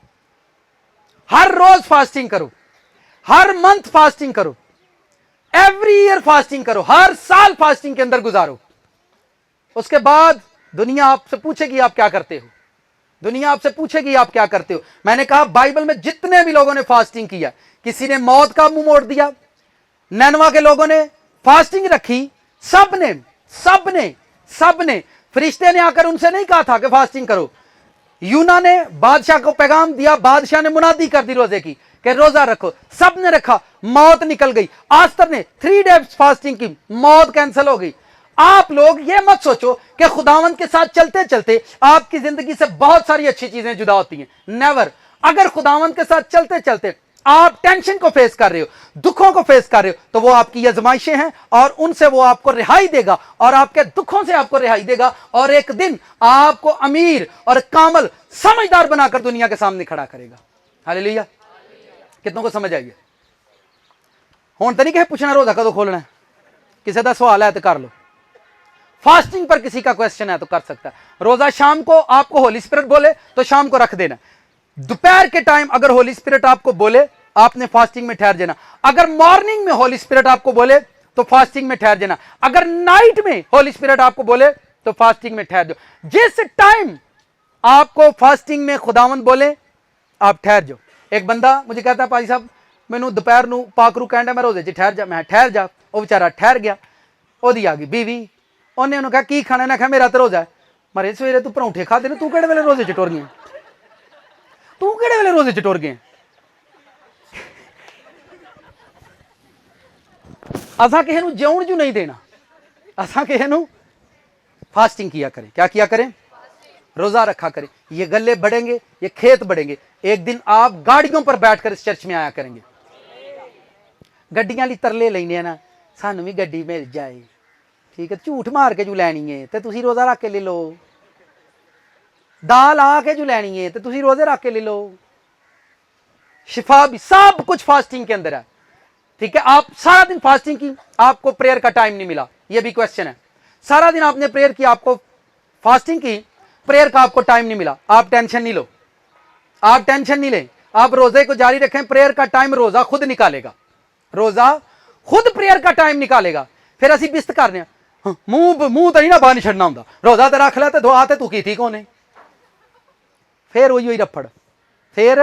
हर रोज फास्टिंग करो, हर मंथ फास्टिंग करो, एवरी ईयर फास्टिंग करो, हर साल फास्टिंग के अंदर गुजारो। उसके बाद दुनिया आपसे पूछेगी आप क्या करते हो, दुनिया आपसे पूछेगी आप क्या करते हो। मैंने कहा बाइबल में जितने भी लोगों ने फास्टिंग किया, किसी ने मौत का मुंह मोड़ दिया, नैनवा के लोगों ने फास्टिंग रखी, सबने फरिश्ते ने आकर उनसे नहीं कहा था कि फास्टिंग करो। यूना ने बादशाह को पैगाम दिया, बादशाह ने मुनादी कर दी रोजे की कि रोजा रखो, सबने रखा, मौत निकल गई। आस्तर ने 3 डेज फास्टिंग की, मौत कैंसिल हो गई। आप लोग ये मत सोचो कि खुदावंद के साथ चलते चलते आपकी जिंदगी से बहुत सारी अच्छी चीजें जुदा होती हैं। नेवर। अगर खुदावंद के साथ चलते चलते आप टेंशन को फेस कर रहे हो, दुखों को फेस कर रहे हो, तो वो आपकी आजमाइशें हैं, और उनसे वो आपको रिहाई देगा, और आपके दुखों से आपको रिहाई देगा, और एक दिन आपको अमीर और कामल समझदार बनाकर दुनिया के सामने खड़ा करेगा। हालेलुया। कितनों को समझ आई है? हुण तो नहीं कहे पूछना रोजा कदों खोलना है, किसी का सवाल है तो कर लो। फास्टिंग पर किसी का क्वेश्चन है तो कर सकता है। रोजा शाम को आपको होली स्पिरिट बोले तो शाम को रख देना। दोपहर के टाइम अगर होली स्पिरिट आपको बोले, आपने फास्टिंग में ठहर जाना। अगर मॉर्निंग में होली स्पिरिट आपको बोले तो फास्टिंग में ठहर जाना। अगर नाइट में होली स्पिरिट आपको बोले तो फास्टिंग में ठहर जाओ। जिस टाइम आपको फास्टिंग में खुदावंद बोले आप ठहर जाओ। एक बंदा मुझे कहता है भाई साहब मैनू दोपहर नू पाकरू कहता मैं रोजे च ठहर जा। मैं ठहर जा, वो बेचारा ठहर गया। ओदी आ गई बीवी, उन्हें उन्होंने कहा की खाना, ने कहा मेरा तो रोजा है। मरे सवेरे तू परौंठे खाते ने, तू केड़े वेले रोजे च टुर गया, तू केड़े वेले रोजे च टुर गया। असा किसी को जिउण जू नहीं देना, असा किसी को फास्टिंग किया करें। क्या किया करें? रोजा रखा करें। ये गले बढ़ेंगे, ये खेत बढ़ेंगे। एक दिन आप गाड़ियों पर बैठकर इस चर्च में आया करेंगे। गड्डियां ली तरले लेने ना, सानू भी गड्डी मिल जाए, ठीक है, झूठ मार के जू लैनी है तो तुसी रोजा रख के ले लो, दाल आके जू लैनी है तो तुसी रोजे रख के ले लो। शिफा भी सब कुछ फास्टिंग के अंदर है, ठीक है। आप सारा दिन फास्टिंग की, आपको प्रेयर का टाइम नहीं मिला, ये भी क्वेश्चन है। सारा दिन आपने प्रेयर की, आपको फास्टिंग की, प्रेयर का आपको टाइम नहीं मिला, आप टेंशन नहीं लो, आप टेंशन नहीं लें, आप रोजे को जारी रखें। प्रेयर का टाइम रोजा खुद निकालेगा, रोजा खुद प्रेयर का टाइम निकालेगा। फिर असी बिस्त करने मुंह तो नहीं ना बाहर छड़ना होंगे, रोजा तो रख लै तो दुआ तो तू की थी कौन है। फिर उही रफड़, फिर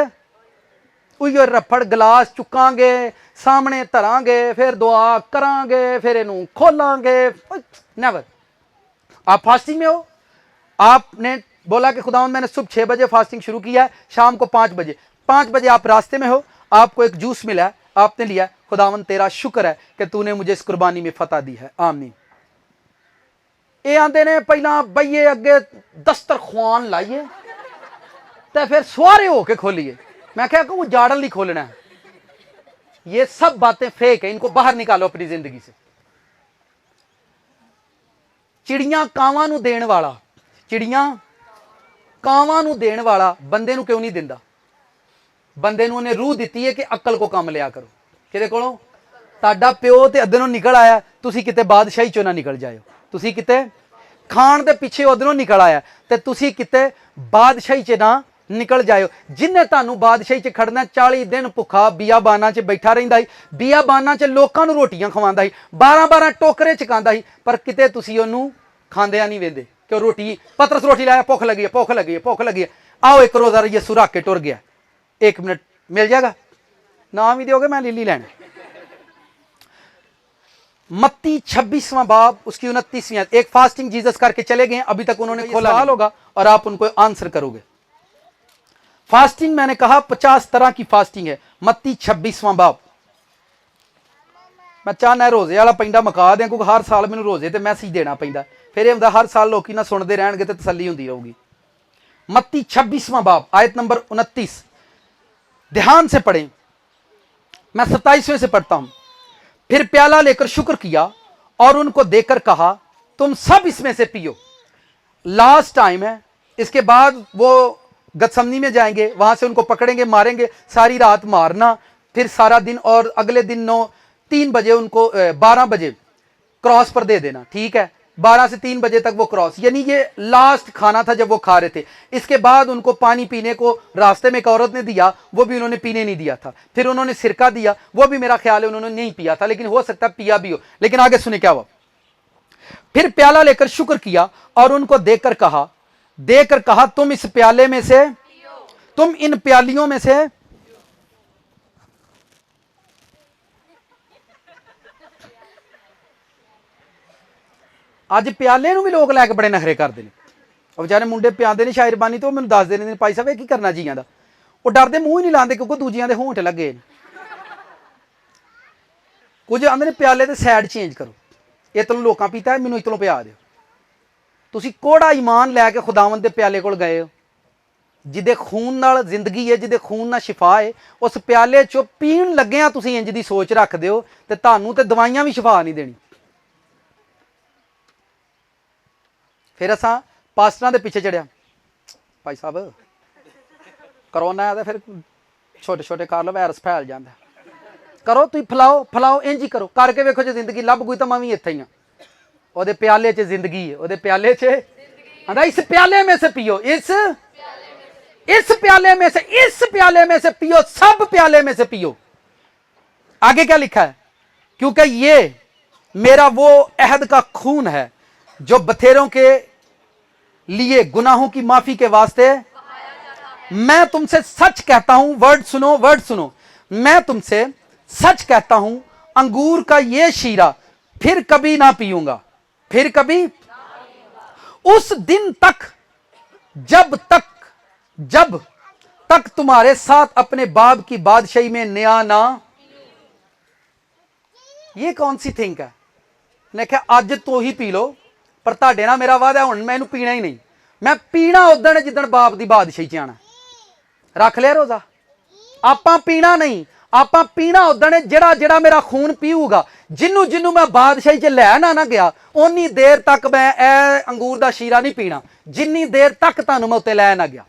उही रफड़, गिलास चुकांगे, सामने धरांगे, फिर दुआ करांगे, फिर इनू खोलांगे। नेवर। आप फास्टिंग में हो, आपने बोला कि खुदावंद मैंने सुबह 6 बजे फास्टिंग शुरू किया है, शाम को 5 बजे, 5 बजे आप रास्ते में हो, आपको एक जूस मिला है, आपने लिया, खुदावंद तेरा शुक्र है कि तूने मुझे इस कुर्बानी में फतह दी है, आमीन। ये आंदे ने पहला बइये अगे दस्तरखान लाइए तो फिर सुआरे होके खोलिए। मैं क्या कहूँ, जाड़न नहीं खोलना है। ये सब बातें फेक है, इनको बाहर निकालो अपनी जिंदगी से। चिड़ियां कावां नू देण वाला, चिड़ियां कावां नू देण वाला बंदे नू क्यों नहीं दिंदा? बंदे नू उन्हें रूह दी है कि अक्ल को कम लिया करो। किदे कोलों? ताडा प्यो ते अदनों निकल आया, तुसी किते बादशाही चों ना निकल जाओ, तुसी किते खाण दे पिछे उधरों निकल आया ते तुसी किते बादशाही च ना निकल जाओ। जिन्हें तुहानू बादशाही च खड़ना, 40 दिन भुखा बियाबाना च बैठा रहिंदा ही, बियाबाना च लोकां नू रोटियां खवांदा ही, 12-12 टोकरे चकांदा ही, पर किते तुसी ओनू खांदिया नहीं वेंदे। क्यों? रोटी, पतरस रोटी लाया, भुख लगी है, भुख लगी है, भुख लगी है, आओ एक रोजा यीशु रख के टुर गया, 1 मिनट मिल जाएगा, नाम ही दोगे मैं लिली लैना। मत्ती 26वां बाब उसकी 29वीं आयत। एक फास्टिंग जीसस करके चले गए, अभी तक उन्होंने खोला सवाल होगा और आप उनको आंसर करोगे। फास्टिंग मैंने कहा 50 तरह की फास्टिंग है। मत्ती 26वां बाब। मैं चाहना रोजे वाला पिंडा मका दें, क्योंकि हर साल मैंने रोजे ते मैसेज देना पैंदा, फिर ये हर साल लोग ना सुनते रहणगे तो तसल्ली होंदी रहूगी। मत्ती 26वां बाब आयत नंबर 29, ध्यान से पढ़ें, मैं 27वें से पढ़ता हूं। फिर प्याला लेकर शुक्र किया और उनको देकर कहा, तुम सब इसमें से पियो। लास्ट टाइम है, इसके बाद वो गतसमनी में जाएंगे, वहां से उनको पकड़ेंगे, मारेंगे, सारी रात मारना, फिर सारा दिन, और अगले दिन 3 बजे उनको 12 बजे क्रॉस पर दे देना, ठीक है, 12 से 3 बजे तक वो क्रॉस, यानी ये लास्ट खाना था जब वो खा रहे थे। इसके बाद उनको पानी पीने को रास्ते में एक औरत ने दिया, वो भी उन्होंने पीने नहीं दिया था। फिर उन्होंने सिरका दिया, वो भी मेरा ख्याल है उन्होंने नहीं पिया था, लेकिन हो सकता पिया भी हो। लेकिन आगे सुने क्या हुआ। फिर प्याला लेकर शुक्र किया और उनको देकर कहा, तुम इस प्याले में से, तुम इन प्यालियों में से अज प्याले भी लोग लैके बड़े नखरे करते हैं। बेचारे मुंडे पियाते हैं शायरबानी, तो मैंने दस देने भाई साहब की करना जियां का, वो डरते मूँह ही नहीं लाते क्योंकि दूजिया के होंठ लगे। कुछ आते ने प्याले तो सैड चेंज करो, इतलों लोग पीता है, मैनू इतलों पिया दो। तुसी कोड़ा ईमान लैके खुदावंद के प्याले को गए हो, जिदे खून नाल जिंदगी है, जिदे खून नाल शिफा है, उस प्याले चो पीण लग्या तुसी इंज दी सोच रखते हो, तो तुहानू तो दवाइयां भी शिफा नहीं देनी। फिर असा पास्टरां दे पिछे चढ़िया, भाई साहब करोना है तो फिर छोटे छोटे कर लो, वायरस फैल जाता, करो तुम फैलाओ इंज ही करो, करके वेखो जो जिंदगी लभ गई तो मैं भी इत्थे ही हाँ। वो प्याले च जिंदगी है, वो प्याले च आंदा, इस प्याले में से पियो, इस प्याले में से, इस प्याले में से पियो, सब प्याले में से पियो। आगे क्या लिखा है, क्योंकि ये मेरा वो अहद का खून है जो बथेरों के लिए गुनाहों की माफी के वास्ते। मैं तुमसे सच कहता हूं, वर्ड सुनो, मैं तुमसे सच कहता हूं, अंगूर का ये शीरा फिर कभी ना पीऊंगा, फिर कभी उस दिन तक जब तक तुम्हारे साथ अपने बाप की बादशाही में नया ना। ये कौन सी थिंक है? ने कहा अज तो ही पी लो, पर तुहाडे नाल मेरा वादा हुण मैं इहनूं पीना ही नहीं। मैं पीना उदण जिदण बाप की बादशाही च आना। रख लिया रोजा। आपां पीना नहीं, आपां पीना उदण जिहड़ा जिहड़ा मेरा खून पीऊगा, जिन्नू जिन्नू मैं बादशाही च लै ना गया, उन्नी देर तक मैं ए अंगूर दा शीरा नहीं पीना जिन्नी देर तक तुहानूं मैं उत्ते लै ना गया।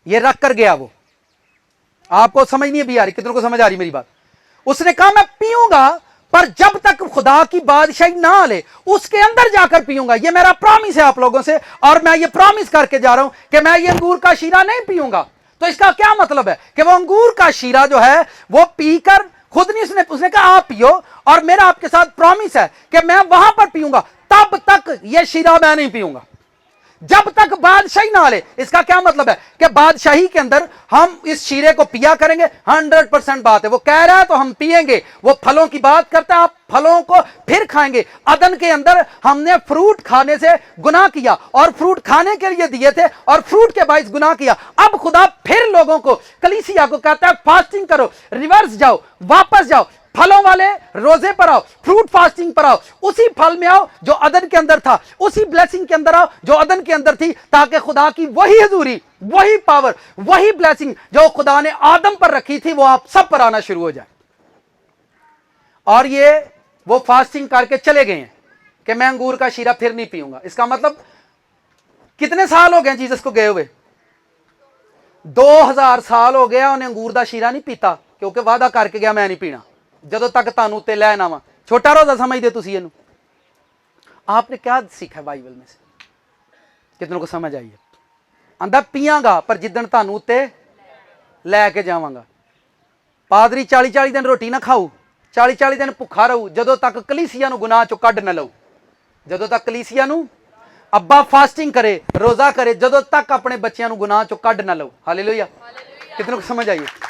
ये रख कर गया वो। आपको समझ नहीं भी आ रही? कितनों को समझ आ रही मेरी बात? उसने कहा मैं पीऊंगा, पर जब तक खुदा की बादशाही ना ले उसके अंदर जाकर पीऊंगा। ये मेरा प्रॉमिस है आप लोगों से, और मैं ये प्रॉमिस करके जा रहा हूं कि मैं ये अंगूर का शीरा नहीं पीऊंगा। तो इसका क्या मतलब है कि वो अंगूर का शीरा जो है वो पीकर खुद नहीं, उसने कहा आप पियो, और मेरा आपके साथ प्रॉमिस है कि मैं वहां पर पीऊंगा, तब तक ये शीरा मैं नहीं पीऊंगा जब तक बादशाही ना ले। इसका क्या मतलब है कि बादशाही के अंदर हम इस शीरे को पिया करेंगे। 100% बात है। वो कह रहा है तो हम पिएंगे। वो फलों की बात करता है, आप फलों को फिर खाएंगे। अदन के अंदर हमने फ्रूट खाने से गुनाह किया, और फ्रूट खाने के लिए दिए थे, और फ्रूट के बाइस गुनाह किया। अब खुदा फिर लोगों को, कलीसिया को कहता है फास्टिंग करो, रिवर्स जाओ, वापस जाओ, फलों वाले रोजे पर आओ, फ्रूट फास्टिंग पर आओ, उसी फल में आओ जो अदन के अंदर था, उसी ब्लेसिंग के अंदर आओ जो अदन के अंदर थी, ताकि खुदा की वही हजूरी, वही पावर, वही ब्लेसिंग जो खुदा ने आदम पर रखी थी वो आप सब पर आना शुरू हो जाए। और ये वो फास्टिंग करके चले गए हैं कि मैं अंगूर का शीरा फिर नहीं पीऊंगा। इसका मतलब कितने साल हो गए जीसस को गए हुए? 2000 साल हो गया उन्हें अंगूर का शीरा नहीं पीता, क्योंकि वादा करके गया मैं नहीं पीना ਜਦੋਂ तक ਤੁਹਾਨੂੰ ਤੇ ਲੈ ਨਾ ਵਾ। छोटा रोजा समझते तुसी ਇਹਨੂੰ? आपने क्या सीखा बाइबल में से? कितनों को समझ आई है? आंदा पियांगा, पर जिदन ਤੁਹਾਨੂੰ उत्ते लैके जावांगा। पादरी 40-40 दिन रोटी ना खाऊ, 40-40 दिन भुखा रहू, ਜਦੋਂ तक कलीसिया नूं गुनाह चों कढ ना लऊ, ਜਦੋਂ तक कलीसिया नूं अब्बा फास्टिंग करे, रोजा करे, ਜਦੋਂ तक अपने बच्चों नूं गुनाह चों कढ ना लऊ। हालेलुया। कितनों को समझ आई है?